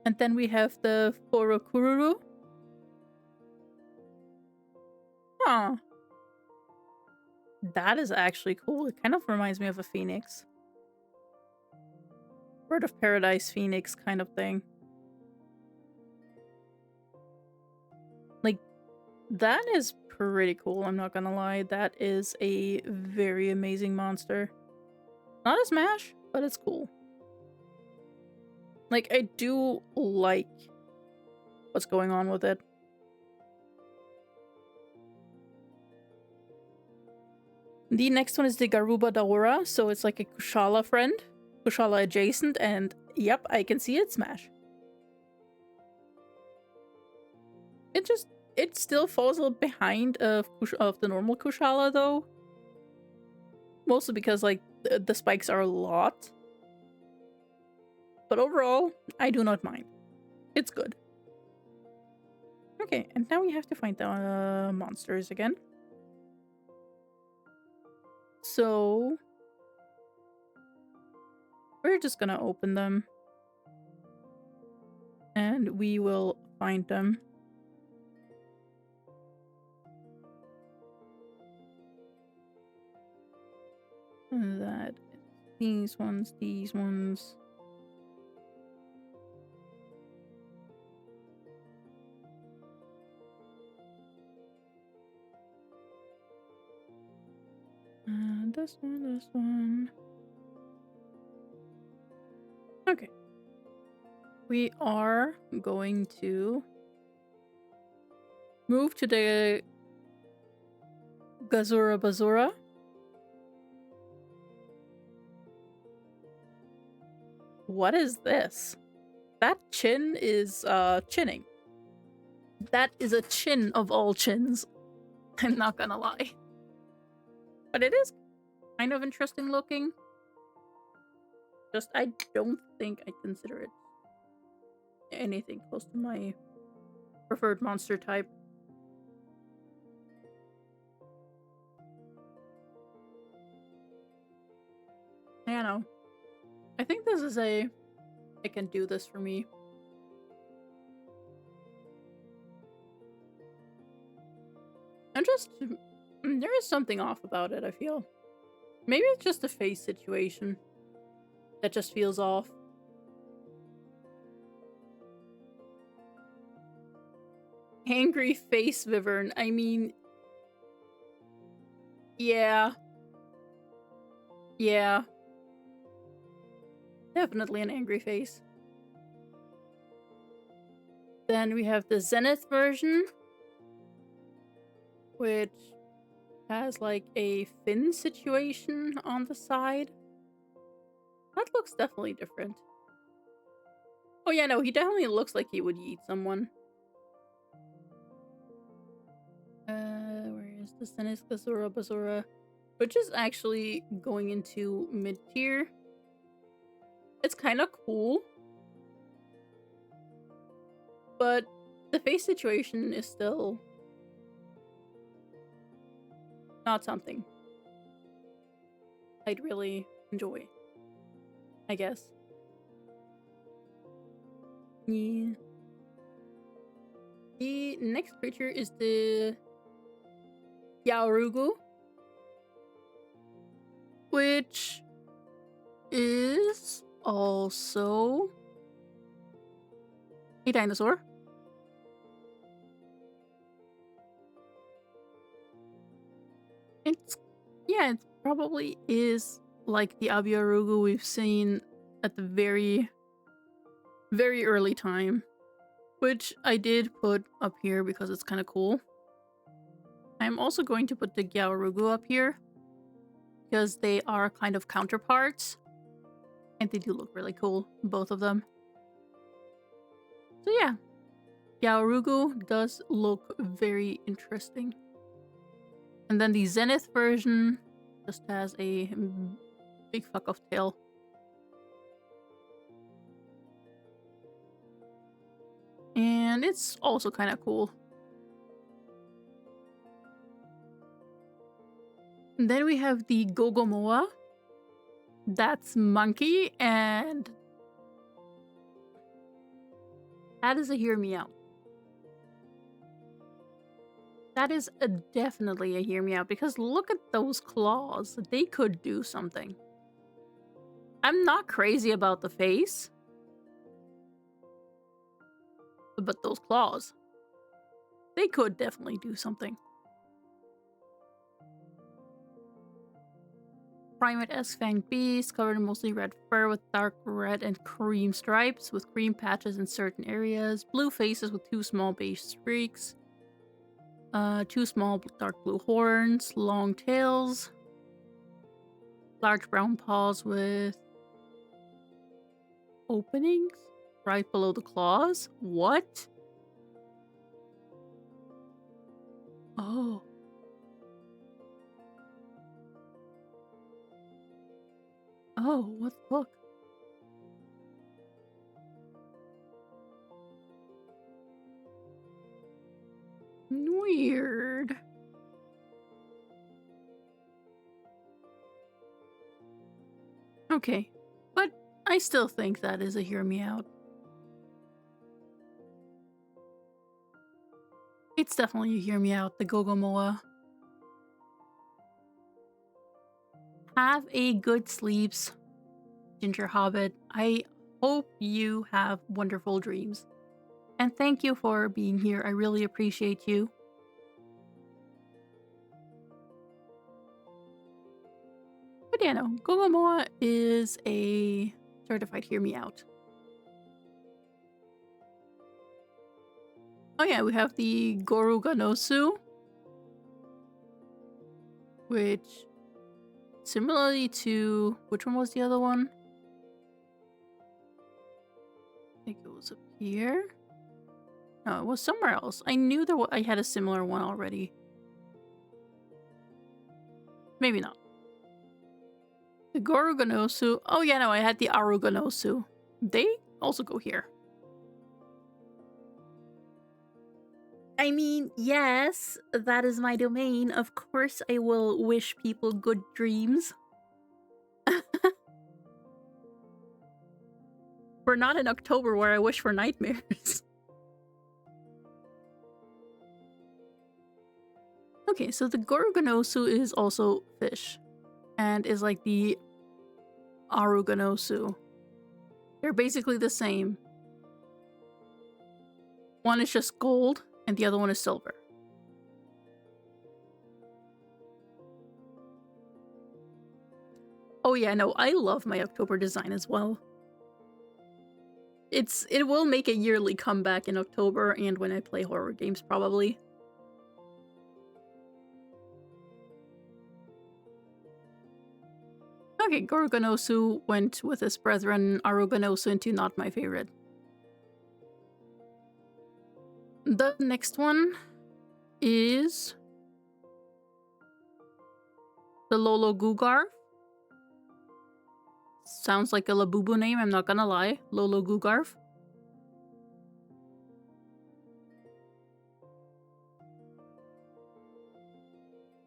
And then we have the Forokururu. Huh. That is actually cool. It kind of reminds me of a phoenix. Bird of Paradise Phoenix kind of thing. Like, that is pretty cool, I'm not gonna lie. That is a very amazing monster. Not a smash, but it's cool. Like, I do like what's going on with it. The next one is the Garuba Daora, so it's like a Kushala friend, Kushala adjacent, and yep, I can see it smash. It still falls a little behind of the normal Kushala though. Mostly because like the spikes are a lot. But overall, I do not mind. It's good. Okay, and now we have to find the monsters again. So we're just gonna open them. And we will find them. That these ones. This one. Okay. We are going to move to the Gazura Bazura. What is this? That chin is chinning. That is a chin of all chins. I'm not gonna lie. But it is kind of interesting looking. Just I don't think I consider it anything close to my preferred monster type. I don't know. I think this is it can do this for me. There is something off about it, I feel. Maybe it's just a face situation that just feels off. Angry face Wyvern. I mean, yeah. Yeah. Definitely an angry face. Then we have the Zenith version, which has like a fin situation on the side. That looks definitely different. Oh yeah, no, he definitely looks like he would yeet someone. Where is the Zenith Gazura Bazura? Which is actually going into mid-tier. It's kind of cool. But the face situation is still not something I'd really enjoy, I guess. Yeah. The next creature is the Yaorugu, which is also a dinosaur. It probably is like the Abiarugu we've seen at the very, very early time, which I did put up here because it's kind of cool. I'm also going to put the Gyaorugu up here because they are kind of counterparts and they do look really cool, both of them. So yeah, Gyaorugu does look very interesting. And then the Zenith version just has a big fuck off tail. And it's also kind of cool. And then we have the Gogomoa. That's monkey, and that is a hear me out. That is definitely a hear me out, because look at those claws. They could do something. I'm not crazy about the face. But those claws, they could definitely do something. Primate-esque fanged beast, covered in mostly red fur with dark red and cream stripes, with cream patches in certain areas, blue faces with 2 small beige streaks, 2 small dark blue horns, long tails, large brown paws with openings right below the claws. What? Oh. Oh, what the fuck? Weird. Okay, but I still think that is a hear me out. It's definitely a hear me out, the Gogomoa. Have a good sleeps, Ginger Hobbit. I hope you have wonderful dreams. And thank you for being here. I really appreciate you. But yeah, no, Gogomoa is a certified hear me out. Oh yeah, we have the Goruganosu, which, similarly to, which one was the other one? I think it was up here. No, it was somewhere else. I knew I had a similar one already. Maybe not. The Goruganosu. Oh yeah, no, I had the Aruganosu. They also go here. I mean, yes, that is my domain. Of course I will wish people good dreams. We're not in October where I wish for nightmares. Okay, so the Goruganosu is also fish. And is like the Aruganosu. They're basically the same. One is just gold, and the other one is silver. Oh yeah, no, I love my October design as well. It will make a yearly comeback in October and when I play horror games, probably. Okay, Goruganosu went with his brethren Aruganosu into not my favorite. The next one is the Lolo Gugarf. Sounds like a Labubu name, I'm not gonna lie. Lolo Gugarf.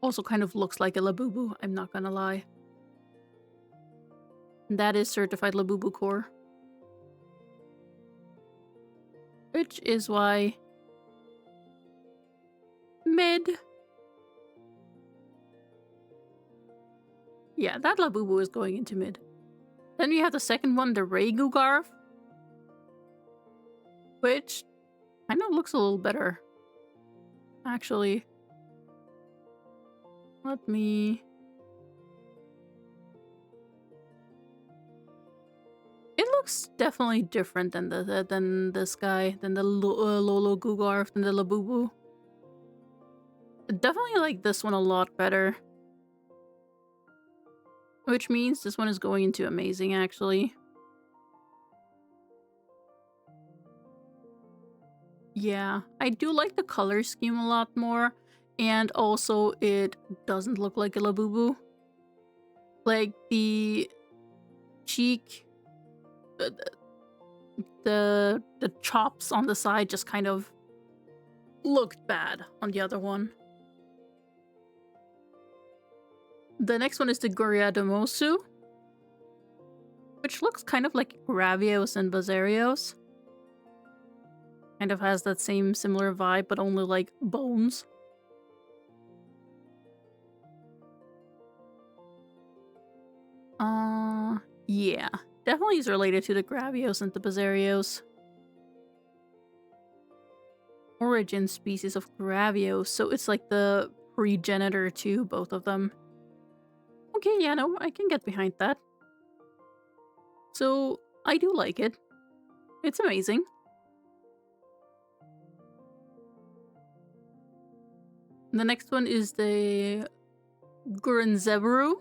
Also kind of looks like a Labubu, I'm not gonna lie. That is certified Labubu core. Which is why... mid. Yeah, that Labubu is going into mid. Then we have the second one, the Ray Gugarf. Which kind of looks a little better. Actually. Let me... It looks definitely different than this guy, than the Lolo Gugarf, than the Labubu. Definitely like this one a lot better. Which means this one is going into amazing, actually. Yeah, I do like the color scheme a lot more. And also, it doesn't look like a Labubu. Like, the cheek... The chops on the side just kind of looked bad on the other one. The next one is the Goriadomosu, which looks kind of like Gravios and Bazarios. Kind of has that same similar vibe, but only like bones. Yeah, definitely is related to the Gravios and the Bazarios. Origin species of Gravios, so it's like the progenitor to both of them. Okay, yeah, no, I can get behind that. So, I do like it. It's amazing. The next one is the Gurrenzeberu,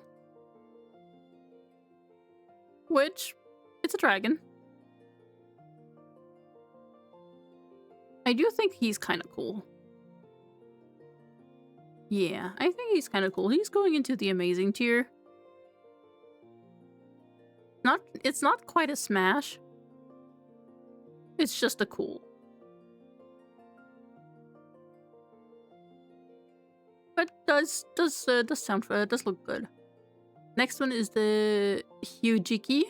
which, it's a dragon. I do think he's kind of cool. Yeah, I think he's kind of cool. He's going into the amazing tier. It's not quite a smash. It's just a cool. But does look good. Next one is the Hyujiki.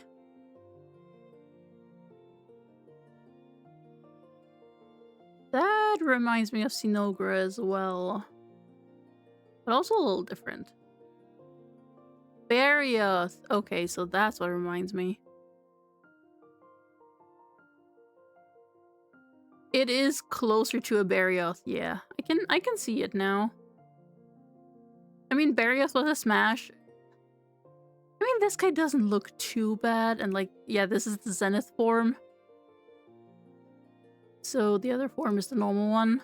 That reminds me of Sinogra as well. But also a little different. Barioth. Okay, so that's what reminds me. It is closer to a Barioth, yeah. I can see it now. I mean, Barioth was a smash. I mean, this guy doesn't look too bad, and like, yeah, this is the Zenith form. So the other form is the normal one.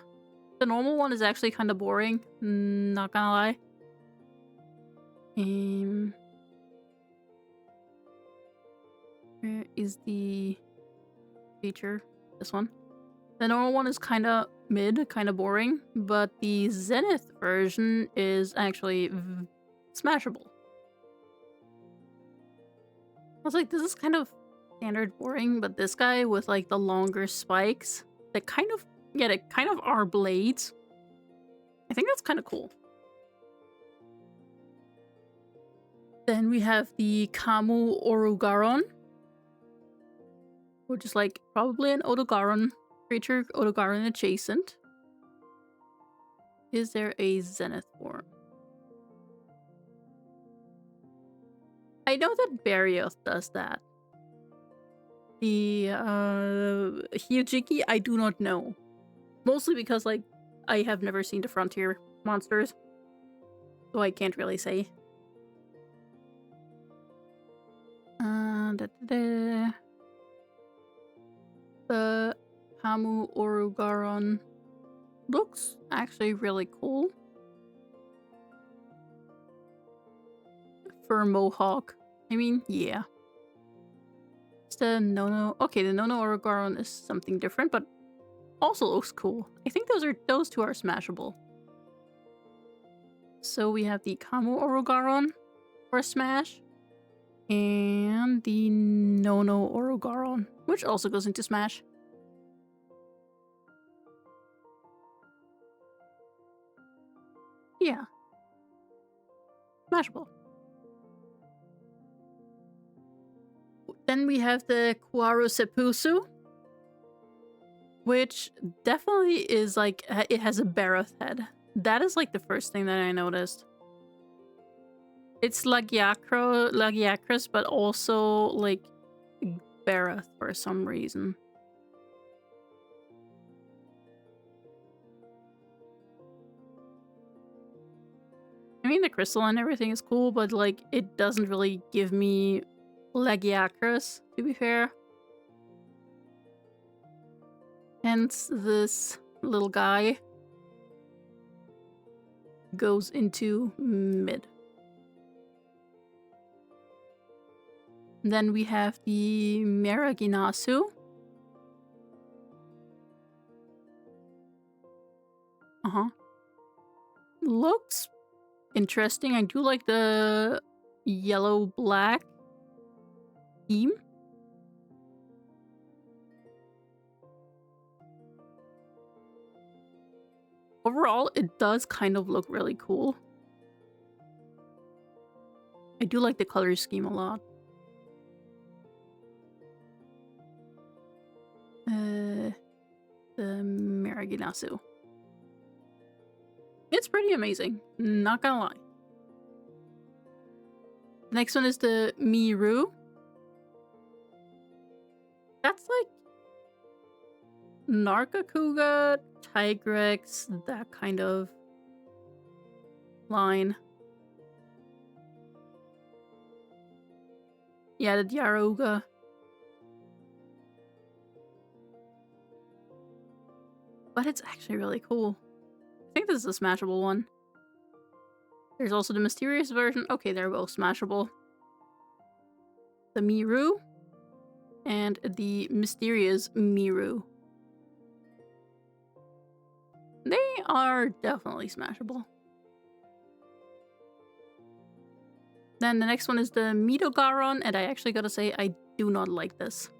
The normal one is actually kind of boring, not gonna lie. Where is the feature? This one. The normal one is kind of mid, kind of boring, but the Zenith version is actually smashable. I was like, this is kind of standard boring, but this guy with like the longer spikes that kind of, yeah, they kind of are blades. I think that's kind of cool. Then we have the Kamu Orugaron, which is like probably an Odogaron creature, Odogaron adjacent. Is there a Zenith form? I know that Barioth does that. The Hyujiki, I do not know. Mostly because, like, I have never seen the Frontier monsters. So I can't really say. The Kamu Orugaron looks actually really cool. For Mohawk. I mean, yeah. It's the Nono. Okay, the Nono Orugaron is something different, but also looks cool. I think those two are smashable. So we have the Kamu Orugaron for a smash, and the Nono Orugaron, which also goes into smash. Yeah. Smashable. Then we have the Kuaru Sepusu, which definitely is like, it has a Barroth head. That is like the first thing that I noticed. It's Lagiacrus, but also like Barroth for some reason. I mean, the crystal and everything is cool, but like, it doesn't really give me Lagiacrus, to be fair. Hence, this little guy goes into mid. Then we have the Meraginasu. Looks interesting. I do like the yellow-black theme. Overall, it does kind of look really cool. I do like the color scheme a lot. The Meraginasu. It's pretty amazing, not gonna lie. Next one is the Miru, That's like Nargacuga, Tigrex, that kind of line. Yeah, the Diaruga. But it's actually really cool. I think this is a smashable one. There's also the mysterious version. Okay, they're both smashable. The Miru and the mysterious Miru. They are definitely smashable. Then the next one is the Midogaron, and I actually gotta say, I do not like this.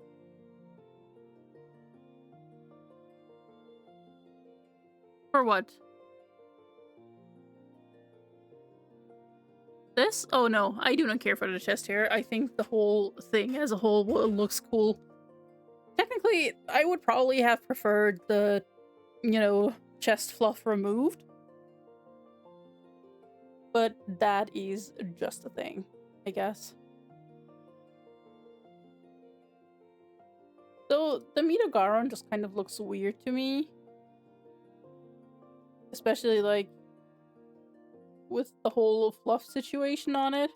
For what? This? Oh no, I do not care for the chest hair. I think the whole thing as a whole looks cool. Technically, I would probably have preferred the, you know, chest fluff removed. But that is just a thing, I guess. So the Midogaron just kind of looks weird to me. Especially like with the whole fluff situation on it.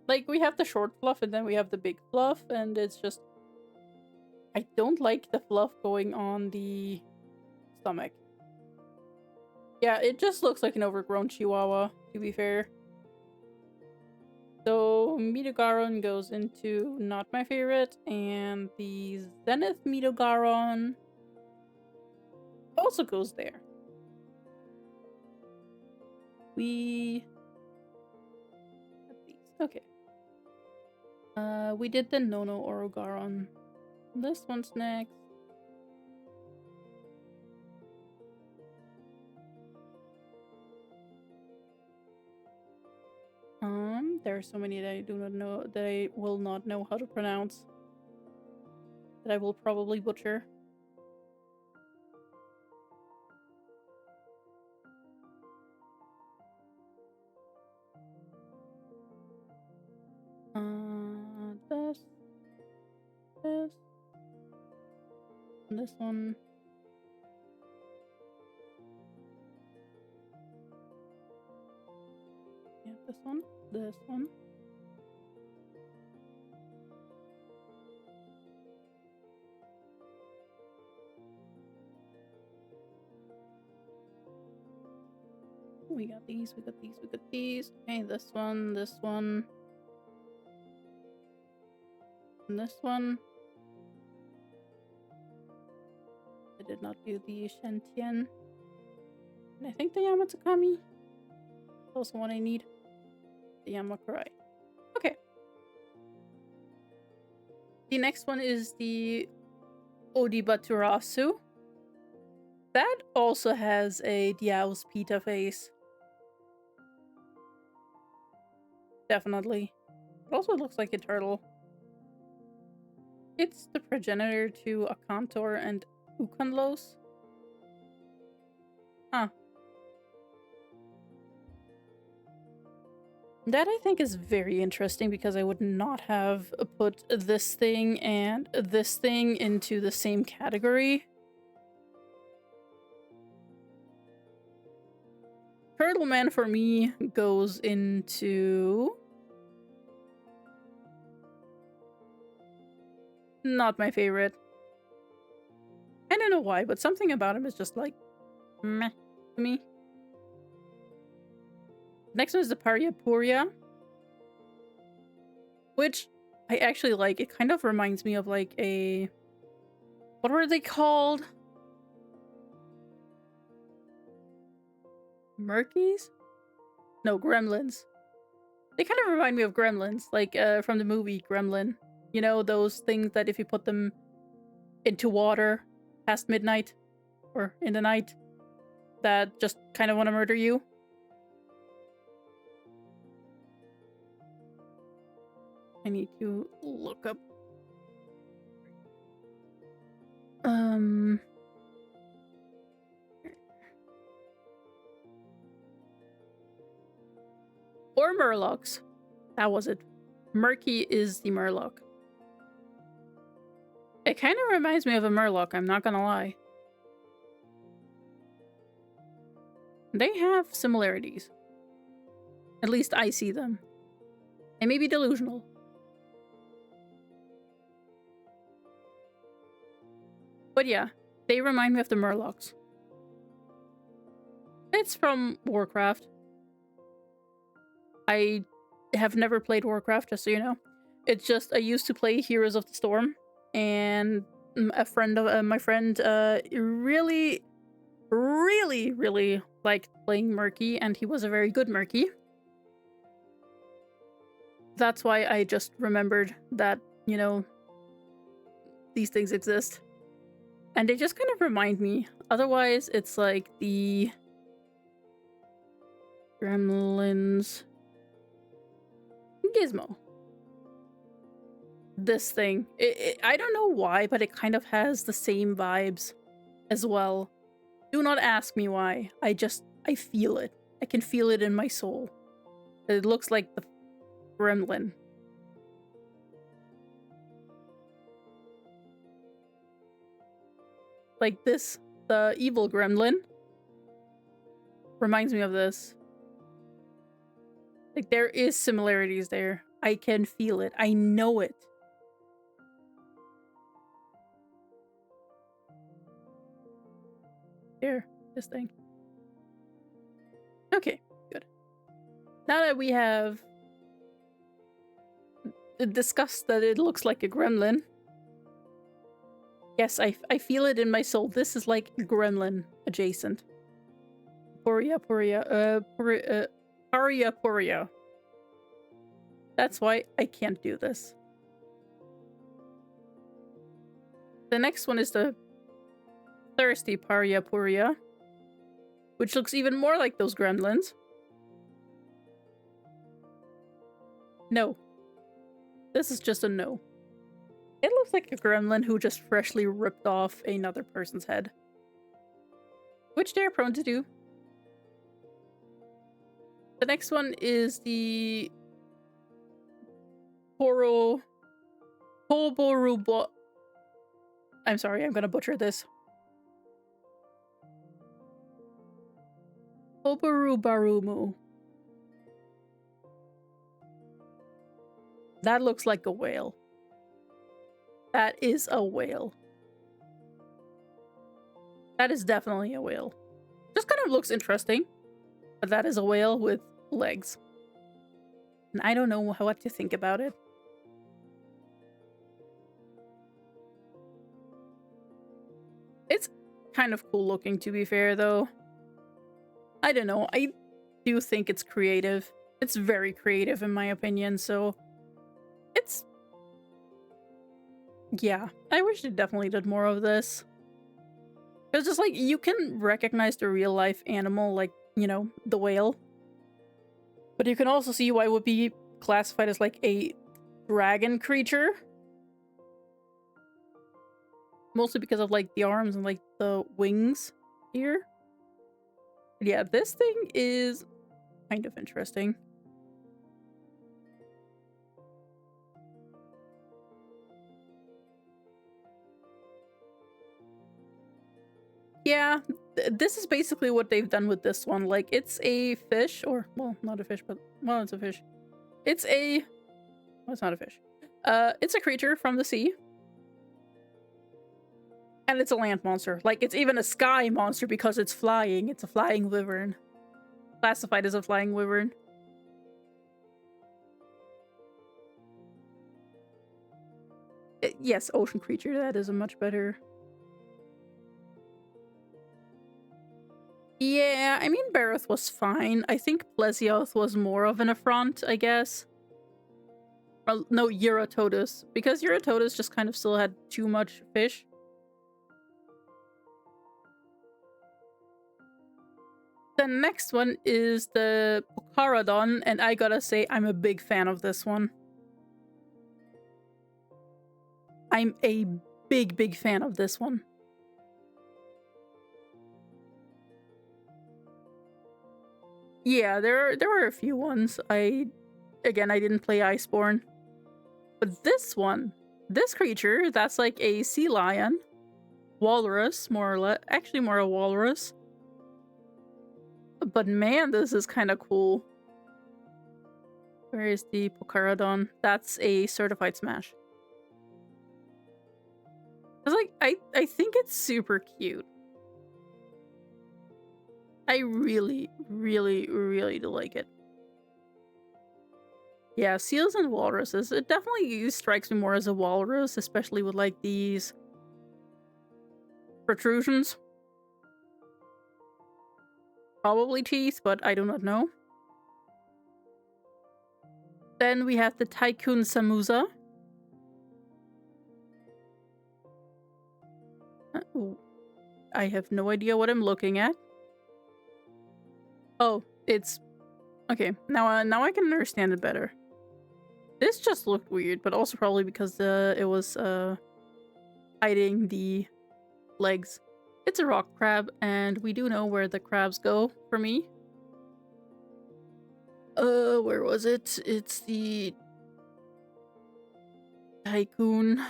Like, we have the short fluff and then we have the big fluff, and it's just... I don't like the fluff going on the stomach. Yeah, it just looks like an overgrown chihuahua, to be fair. So, Midogaron goes into not my favorite, and the Zenith Midogaron also goes there. We have these. Okay. We did the Nono Orogaron. This one's next. There are so many that I do not know, that I will not know how to pronounce. That I will probably butcher. This, and this one. Yeah, this one. We got these, we got these. Okay, this one, and this one. I did not do the Shentian. And I think the Yamatsukami. Also one I need. The Yamakurai. Okay. The next one is the Odibaturasu. That also has a Diao's Pita face. Definitely. It also looks like a turtle. It's the progenitor to Akantor and Ukanlos. Huh. That I think is very interesting because I would not have put this thing and this thing into the same category. Turtle Man for me goes into... not my favorite. I don't know why, but something about him is just like... meh to me. Next one is the Pariapuria, which I actually like. It kind of reminds me of like a... what were they called? Murkies? No, Gremlins. They kind of remind me of Gremlins, like from the movie Gremlin. You know, those things that if you put them into water past midnight or in the night, that just kind of want to murder you. I need to look up. murlocs. That was it. Murky is the murloc. It kind of reminds me of a murloc, I'm not gonna lie. They have similarities. At least I see them. I may be delusional. But yeah, they remind me of the murlocs. It's from Warcraft. I have never played Warcraft, just so you know. It's just I used to play Heroes of the Storm, and a friend of my friend really liked playing Murky, and he was a very good Murky. That's why I just remembered that, you know, these things exist. And they just kind of remind me. Otherwise, it's like the Gremlins. Gizmo. This thing. I don't know why, but it kind of has the same vibes as well. Do not ask me why. I feel it. I can feel it in my soul. It looks like the gremlin. Like this, the evil gremlin reminds me of this. Like, there is similarities there. I can feel it. I know it. Here, this thing. Okay, good. Now that we have discussed that it looks like a gremlin. Yes, I feel it in my soul. This is like gremlin adjacent. Puria. That's why I can't do this. The next one is the thirsty Puria, which looks even more like those gremlins. No. This is just a no. It looks like a gremlin who just freshly ripped off another person's head. Which they're prone to do. The next one is the Poborubo. I'm sorry, I'm gonna butcher this. Poborubarumu. That looks like a whale. That is a whale. That is definitely a whale. Just kind of looks interesting. But that is a whale with legs. And I don't know what to think about it. It's kind of cool looking, to be fair, though. I don't know. I do think it's creative. It's very creative, in my opinion, so... It's... Yeah, I wish they definitely did more of this. It's just like, you can recognize the real-life animal, like, you know, the whale. But you can also see why it would be classified as, like, a dragon creature. Mostly because of, like, the arms and, like, the wings here. But yeah, this thing is kind of interesting. Yeah, this is basically what they've done with this one. Like, it's a fish, or, well, not a fish, but, well, it's a fish. It's a... Well, it's not a fish. It's a creature from the sea. And it's a land monster. Like, it's even a sky monster because it's flying. It's a flying wyvern. Classified as a flying wyvern. Yes, ocean creature. That is a much better... Yeah, I mean, Barroth was fine. I think Plesioth was more of an affront, I guess. No, Euratotus. Because Euratotus just kind of still had too much fish. The next one is the Pocarodon, and I gotta say, I'm a big fan of this one. I'm a big fan of this one. Yeah, there were a few ones. I didn't play Iceborne. But this creature, that's like a sea lion, walrus, more or less. Actually, more a walrus. But man, this is kind of cool. Where is the Pocarodon? That's a certified smash. Cause like I think it's super cute. I really, really, really do like it. Yeah, seals and walruses. It definitely strikes me more as a walrus, especially with like these protrusions. Probably teeth, but I do not know. Then we have the Tycoon Samusa. I have no idea what I'm looking at. Oh, it's okay. Now I can understand it better. This just looked weird, but also probably because it was hiding the legs. It's a rock crab, and we do know where the crabs go for me. Where was it? It's the Tycoon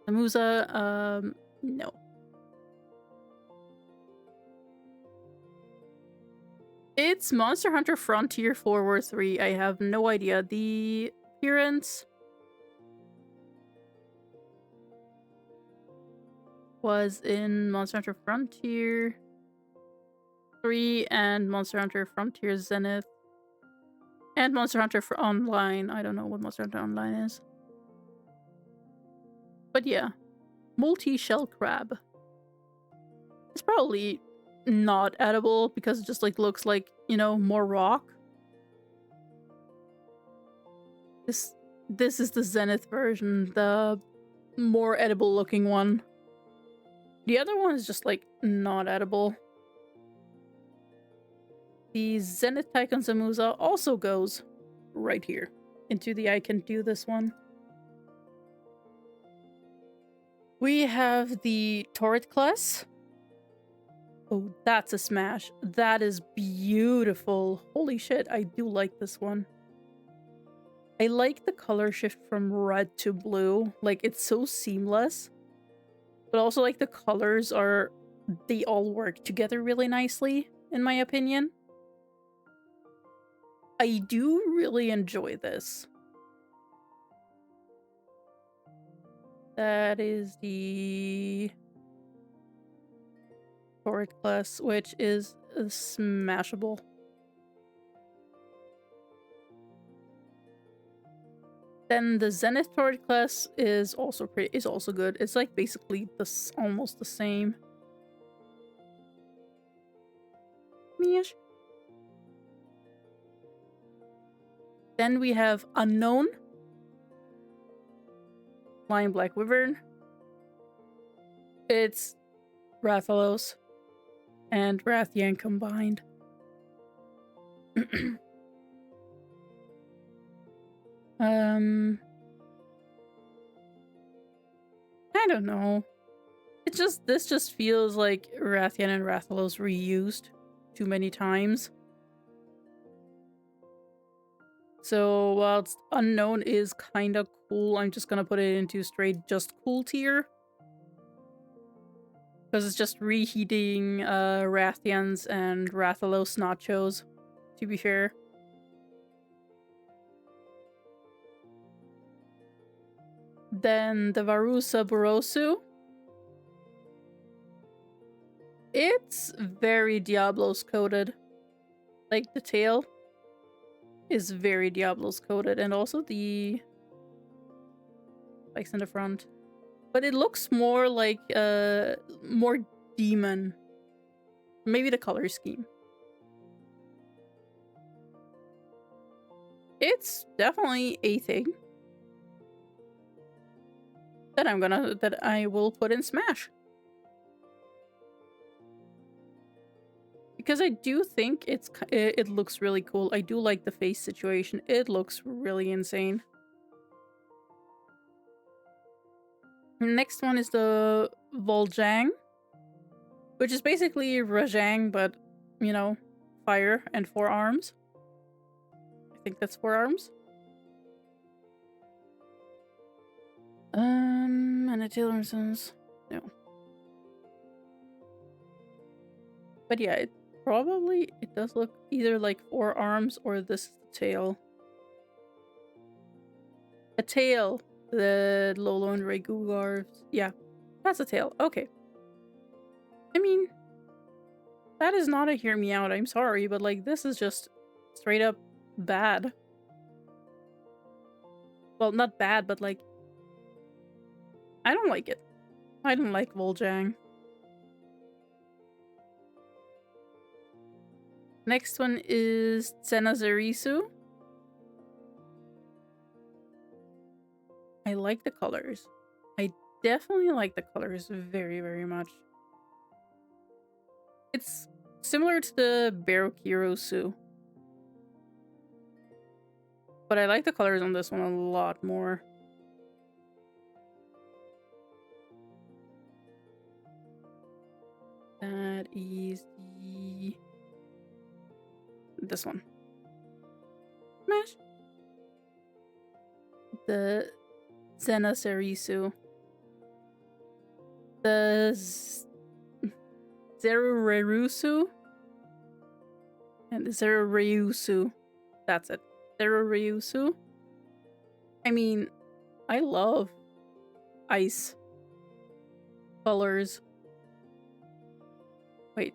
Samusa. No. It's Monster Hunter Frontier Forward 3. I have no idea. The appearance was in Monster Hunter Frontier 3 and Monster Hunter Frontier Zenith. And Monster Hunter for Online. I don't know what Monster Hunter Online is. But yeah. Multi-shell crab. It's probably not edible because it just like looks like, you know, more rock. This is the Zenith version, the more edible looking one. The other one is just like not edible. The Zenith Tycoon Samusa also goes right here into the I can do this one. We have the Torrid class. Oh, that's a smash. That is beautiful. Holy shit, I do like this one. I like the color shift from red to blue. Like, it's so seamless. But also, like, the colors are... they all work together really nicely, in my opinion. I do really enjoy this. That is the... Torrid class, which is smashable. Then the Zenith Torrid class is also good. It's like basically almost the same. Meosh. Then we have Unknown, Flying Black Wyvern. It's Rathalos and Rathian combined. I don't know. This just feels like Rathian and Rathalos reused too many times. So whilst Unknown is kind of cool, I'm just gonna put it into straight just cool tier. Because it's just reheating Rathians and Rathalos nachos, to be fair. Then the Varusa Borosu. It's very Diablos coded. Like, the tail is very Diablos coded, and also the spikes in the front. But it looks more like more demon. Maybe the color scheme. It's definitely a thing that I will put in Smash. Because I do think it looks really cool. I do like the face situation. It looks really insane. Next one is the Vol'jang, which is basically Rajang, but, you know, fire and 4 arms. I think that's 4 arms. And a tail arms. No. But yeah, it does look either like 4 arms or this is the tail. A tail. The Lolo and Rhaegar's. Yeah, that's a tail. Okay. I mean, that is not a hear me out. I'm sorry, but like this is just straight up bad. Well, not bad, but like I don't like it. I don't like Vol'jang. Next one is Tsenazerisu. I like the colors. I definitely like the colors very, very much. It's similar to the Barokirosu. But I like the colors on this one a lot more. That is this one. Smash. The Zenaserisu. The Zerurerusu. And the Zerureusu. That's it. Zerureusu. I mean, I love ice colors. Wait.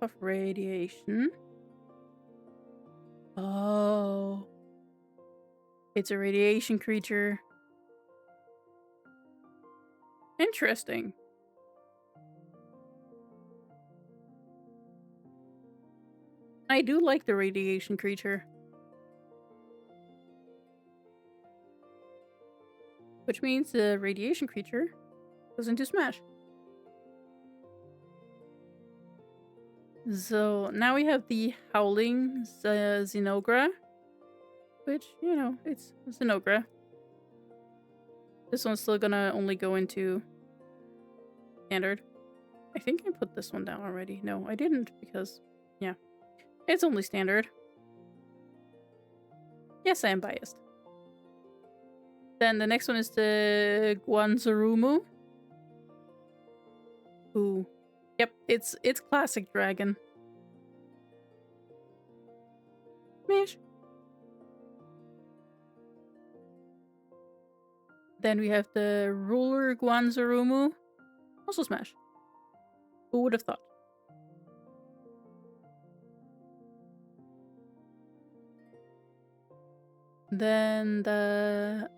Cuff radiation. Oh. It's a radiation creature. Interesting. I do like the radiation creature. Which means the radiation creature goes into Smash. So now we have the Howling Xenogra. Which, you know, it's Xenogra. This one's still gonna only go into standard. I think I put this one down already. No, I didn't because, yeah. It's only standard. Yes, I am biased. Then the next one is the Guanzarumu. Ooh. Yep, it's classic dragon. Smash. Then we have the Ruler Guanzarumu. Also smash. Who would have thought? Then the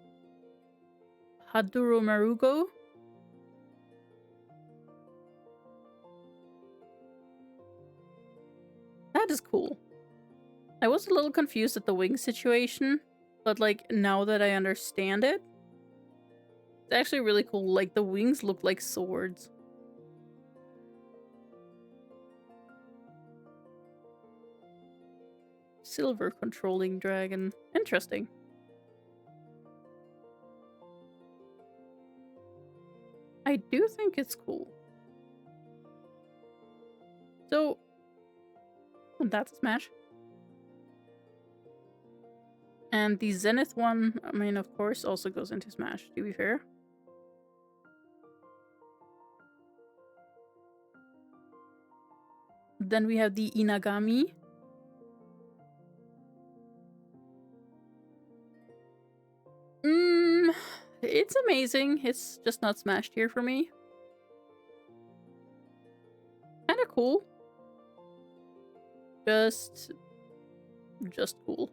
Haduro Marugo. That is cool. I was a little confused at the wing situation, but like now that I understand it, it's actually really cool. Like the wings look like swords. Silver controlling dragon. Interesting. I do think it's cool. So, that's a smash. And the Zenith one, I mean, of course, also goes into Smash, to be fair. Then we have the Inagami. It's amazing. It's just not Smash tier for me. Kinda cool. Just cool.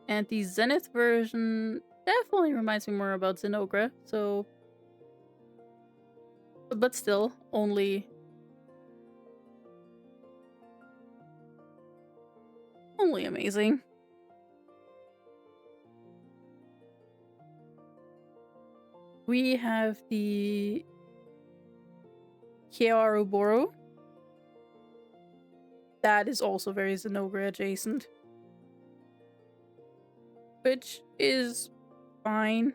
And the Zenith version definitely reminds me more about Xenogra, so... But still, only amazing. We have the Kiaroboro. That is also very Xenogra adjacent. Which is fine.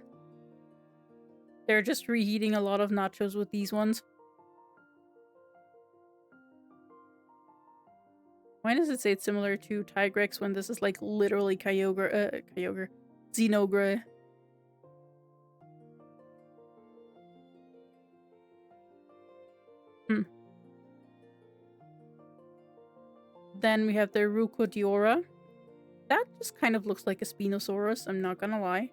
They're just reheating a lot of nachos with these ones. Why does it say it's similar to Tigrex when this is like literally Kyogre, Xenogre? Then we have the Rucodiora. That just kind of looks like a Spinosaurus, I'm not gonna lie.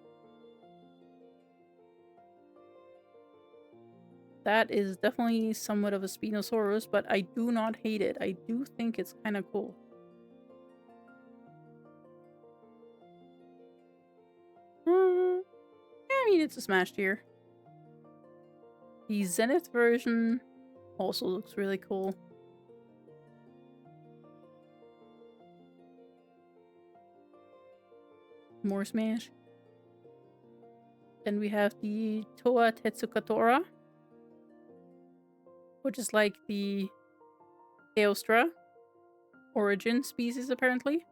That is definitely somewhat of a Spinosaurus, but I do not hate it. I do think it's kind of cool. Yeah, I mean, it's a Smash tier. The Zenith version also looks really cool. More Smash. Then we have the Toa Tetsukatora, which is like the Eostra origin species, apparently.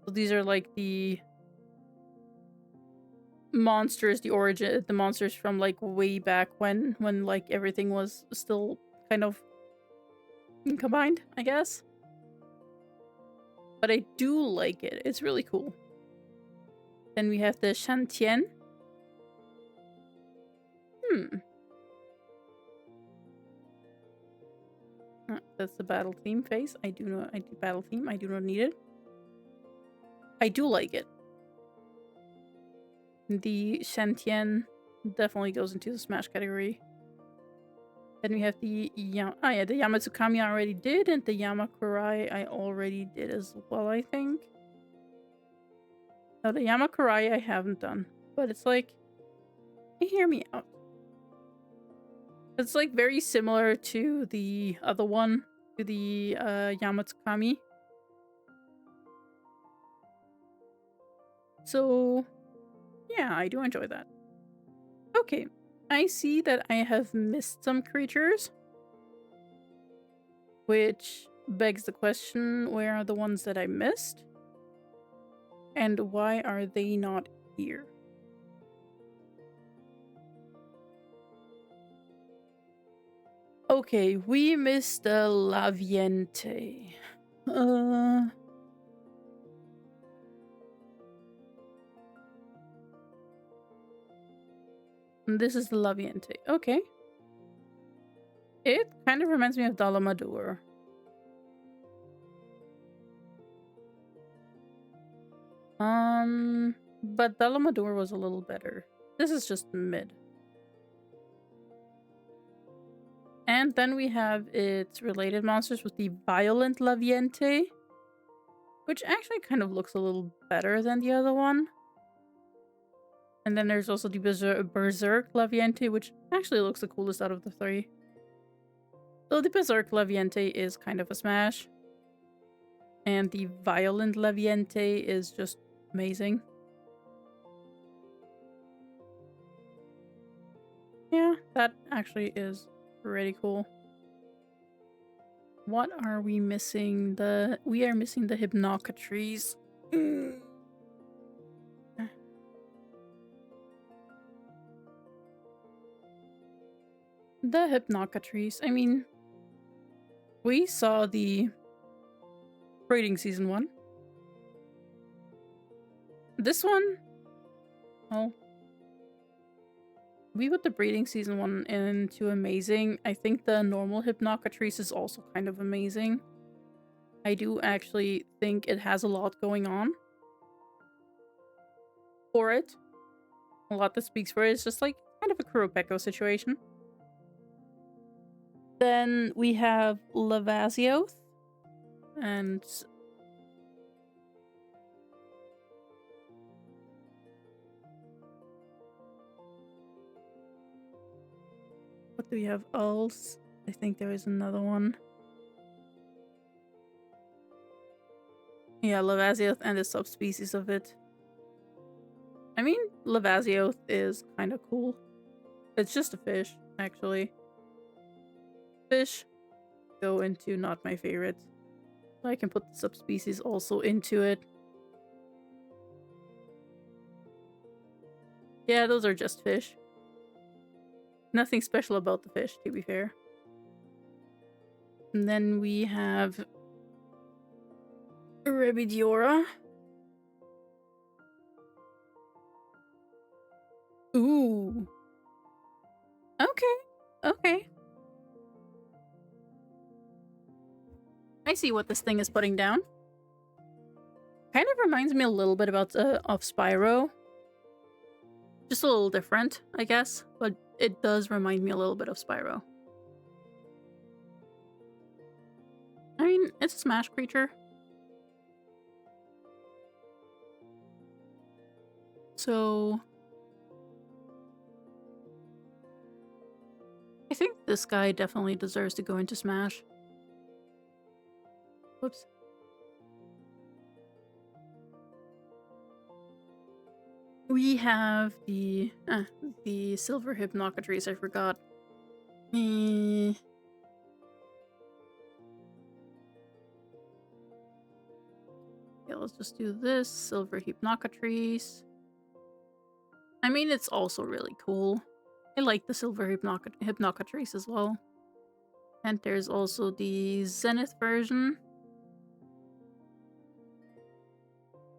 So these are like the monsters, the monsters from like way back when like everything was still kind of combined, I guess. But I do like it. It's really cool. Then we have the Shantien. That's the battle theme face. I do battle theme. I do not need it. I do like it. The Shantien definitely goes into the Smash category. Then we have the the Yamatsukami I already did, and the Yamakurai I already did as well, I think. No, the Yamakurai I haven't done, but it's like, hear me out. It's like very similar to the other one, to the Yamatsukami. So, yeah, I do enjoy that. Okay, I see that I have missed some creatures. Which begs the question, where are the ones that I missed? And why are they not here? Okay, we missed the Laviente. This is the Laviente. Okay. It kind of reminds me of Dalamadur. But Dalamadur was a little better. This is just mid. And then we have its related monsters with the Violent Laviente, which actually kind of looks a little better than the other one. And then there's also the Berserk Laviente, which actually looks the coolest out of the three. So the Berserk Laviente is kind of a smash. And the Violent Laviente is just amazing. Yeah, that actually is pretty cool. What are we missing? We are missing the Hypnocatrice. The Hypnocatrice. I mean, we saw the breeding season 1. This one, well, we put the breeding season 1 into amazing. I think the normal Hypnocatrice is also kind of amazing. I do actually think it has a lot going on for it. A lot that speaks for it. It's just like kind of a Kuropeko situation. Then we have Lavazioth. And what do we have else? I think there is another one. Yeah, Lavazioth and the subspecies of it. I mean, Lavazioth is kind of cool. It's just a fish, actually. Fish go into not my favorite. I can put the subspecies also into it. Yeah, those are just fish. Nothing special about the fish, to be fair. And then we have Rebidiora. Ooh. Okay. Okay. I see what this thing is putting down. Kind of reminds me a little bit about of Spyro. Just a little different, I guess, but it does remind me a little bit of Spyro. I mean, it's a Smash creature. So I think this guy definitely deserves to go into Smash. Whoops. We have the silver hypnocatrice, I forgot. Okay, let's just do this. Silver hypnocatrice. I mean, it's also really cool. I like the silver hypnocatrice as well. And there's also the Zenith version.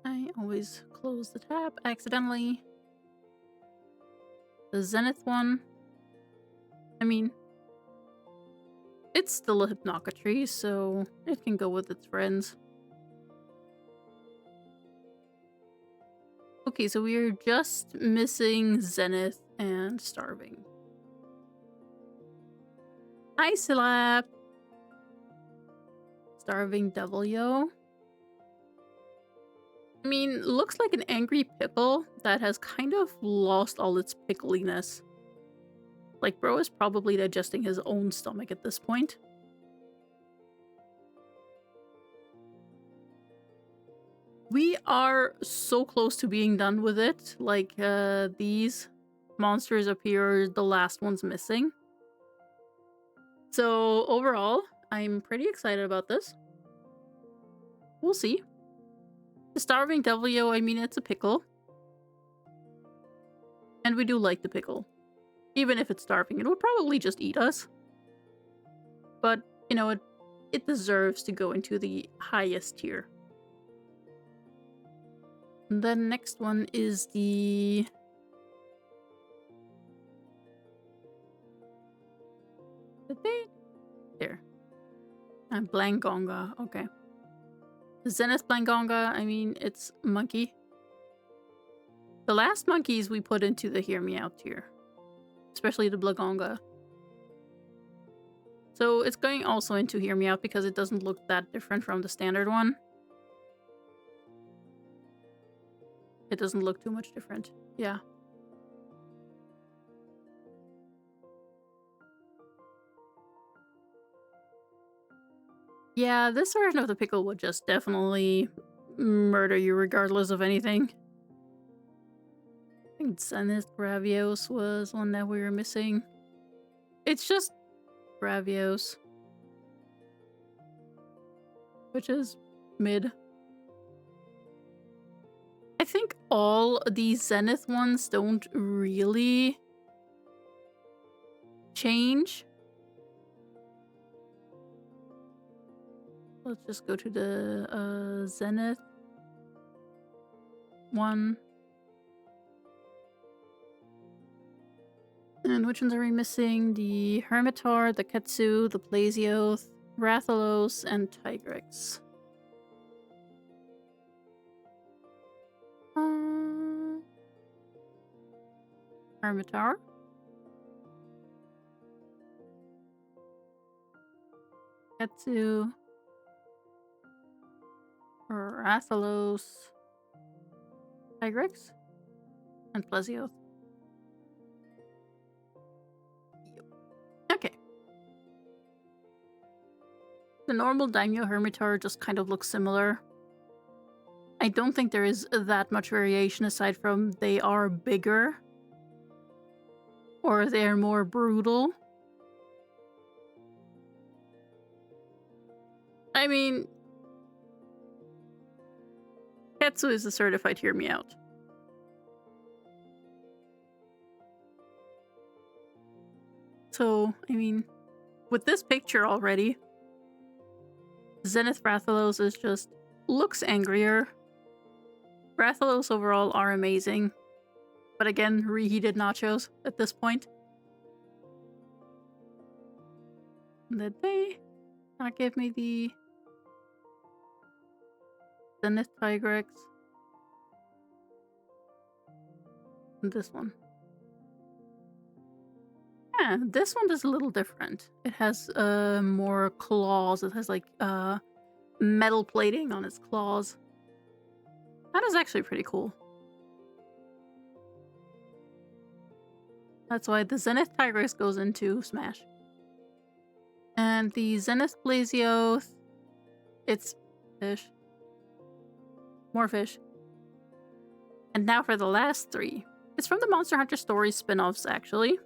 I always close the tab accidentally. The Zenith one. I mean, it's still a hypnocatrice, so it can go with its friends. Okay, so we are just missing Zenith and Starving. Hi, Slap! Starving Devilio. I mean, looks like an angry pickle that has kind of lost all its pickliness. Like, bro is probably digesting his own stomach at this point. We are so close to being done with it. Like, these monsters appear the last ones missing. So, overall, I'm pretty excited about this. We'll see. The Starving Devilio, I mean, it's a pickle. And we do like the pickle. Even if it's starving, it will probably just eat us. But, you know, it deserves to go into the highest tier. And the next one is the... There. Blangonga, okay. The Zenith Blangonga, I mean, it's monkey. The last monkeys we put into the Hear Me Out tier. Especially the Blagonga. So it's going also into Hear Me Out because it doesn't look that different from the standard one. It doesn't look too much different. Yeah. Yeah, this version of the pickle would just definitely murder you regardless of anything. I think Zenith Gravios was one that we were missing. It's just Gravios. Which is mid. I think all these Zenith ones don't really change. Let's just go to the Zenith one. And which ones are we missing? The Hermitar, the Ketsu, the Plazioth, Rathalos, and Tigrex. Hermitar. Ketsu. Rathalos. Tigrex. And Plazioth. Okay. The normal Daimyo Hermitar just kind of looks similar. I don't think there is that much variation aside from they are bigger. Or they're more brutal. I mean... Ketsu is a certified Hear Me Out. So, I mean, with this picture already, Zenith Rathalos is just looks angrier. Rathalos overall are amazing. But again, reheated nachos at this point. Did they not give me the Zenith Tigrex? This one. Yeah, this one is a little different. It has more claws. It has like metal plating on its claws. That is actually pretty cool. That's why the Zenith Tigrex goes into Smash. And the Zenith Blazioth, it's fish. More fish. And now for the last three. It's from the Monster Hunter Stories spin-offs, actually.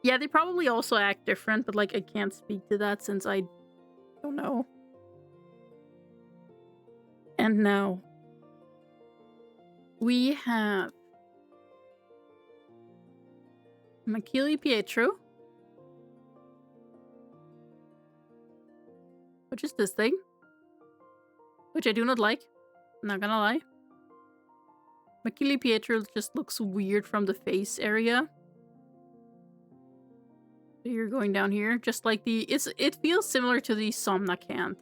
Yeah, they probably also act different, but like I can't speak to that since I don't know. And now we have Makili Pietro, which is this thing, which I do not like, not gonna lie. Makili Pietro just looks weird from the face area. So you're going down here, just like it feels similar to the Somnacant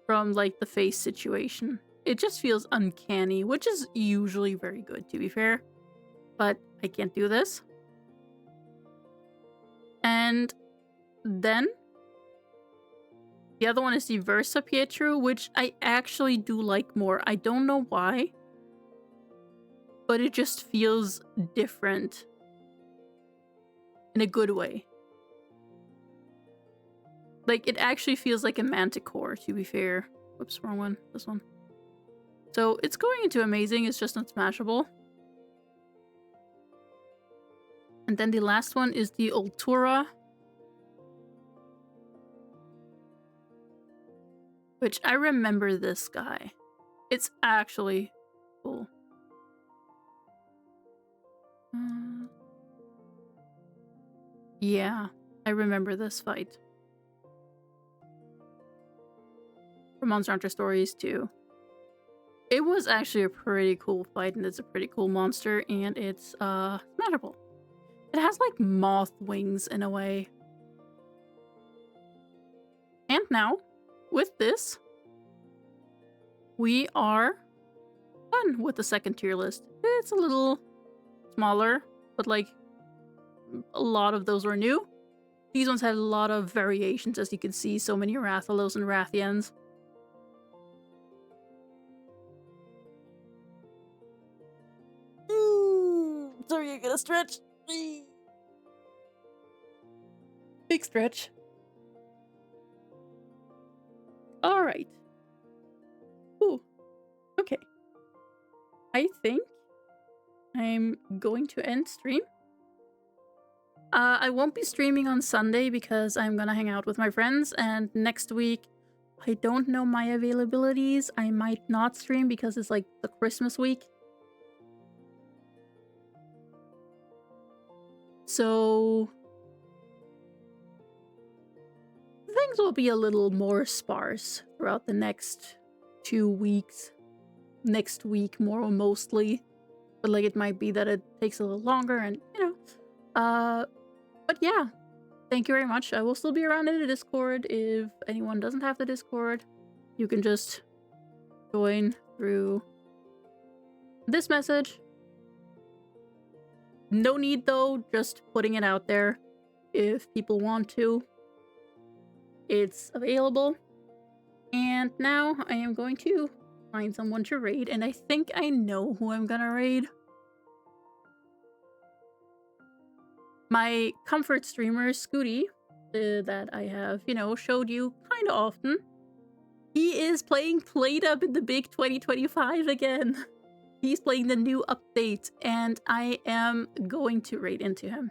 from like the face situation. It just feels uncanny, which is usually very good, to be fair. But I can't do this. And then the other one is the Versa Pietro, which I actually do like more. I don't know why, but it just feels different in a good way. Like, it actually feels like a Manticore, to be fair. Whoops, wrong one. This one. So, it's going into Amazing, it's just not smashable. And then the last one is the Ultura, which I remember this guy. It's actually cool. Yeah, I remember this fight. From Monster Hunter Stories too. It was actually a pretty cool fight, and it's a pretty cool monster, and it's smashable. It has like moth wings in a way. And now, with this, we are done with the second tier list. It's a little smaller, but like a lot of those were new. These ones had a lot of variations, as you can see, so many Rathalos and Rathians. So you're gonna stretch? Big stretch. Alright. Ooh. Okay. I think I'm going to end stream. I won't be streaming on Sunday because I'm gonna hang out with my friends, and next week, I don't know my availabilities. I might not stream because it's like the Christmas week. So things will be a little more sparse throughout the next 2 weeks. Next week, more mostly. But like, it might be that it takes a little longer, and you know. But yeah, thank you very much. I will still be around in the Discord. If anyone doesn't have the Discord, you can just join through this message. No need though, just putting it out there. If people want to, it's available. And now I am going to find someone to raid, and I think I know who I'm gonna raid. My comfort streamer, Scooty, that I have, you know, showed you kind of often. He is playing Played-Up in the big 2025 again. He's playing the new update, and I am going to raid into him.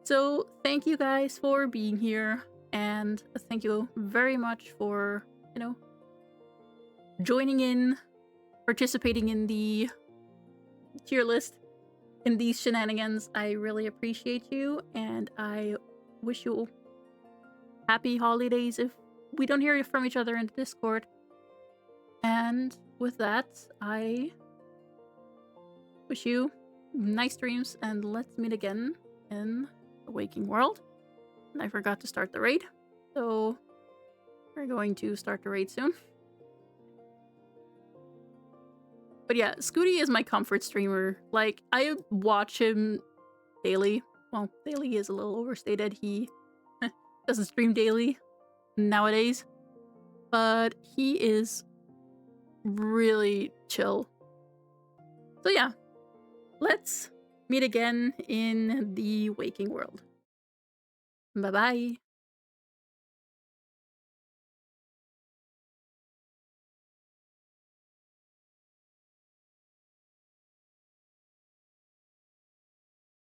So thank you guys for being here, and thank you very much for, you know, joining in, participating in the tier list. in these shenanigans. I really appreciate you, and I wish you happy holidays if we don't hear from each other in Discord. And with that, I wish you nice dreams, and let's meet again in the waking world. And I forgot to start the raid, so we're going to start the raid soon. But yeah, Scooty is my comfort streamer. Like, I watch him daily. Well, daily is a little overstated. He doesn't stream daily nowadays. But he is really chill. So yeah, let's meet again in the waking world. Bye-bye.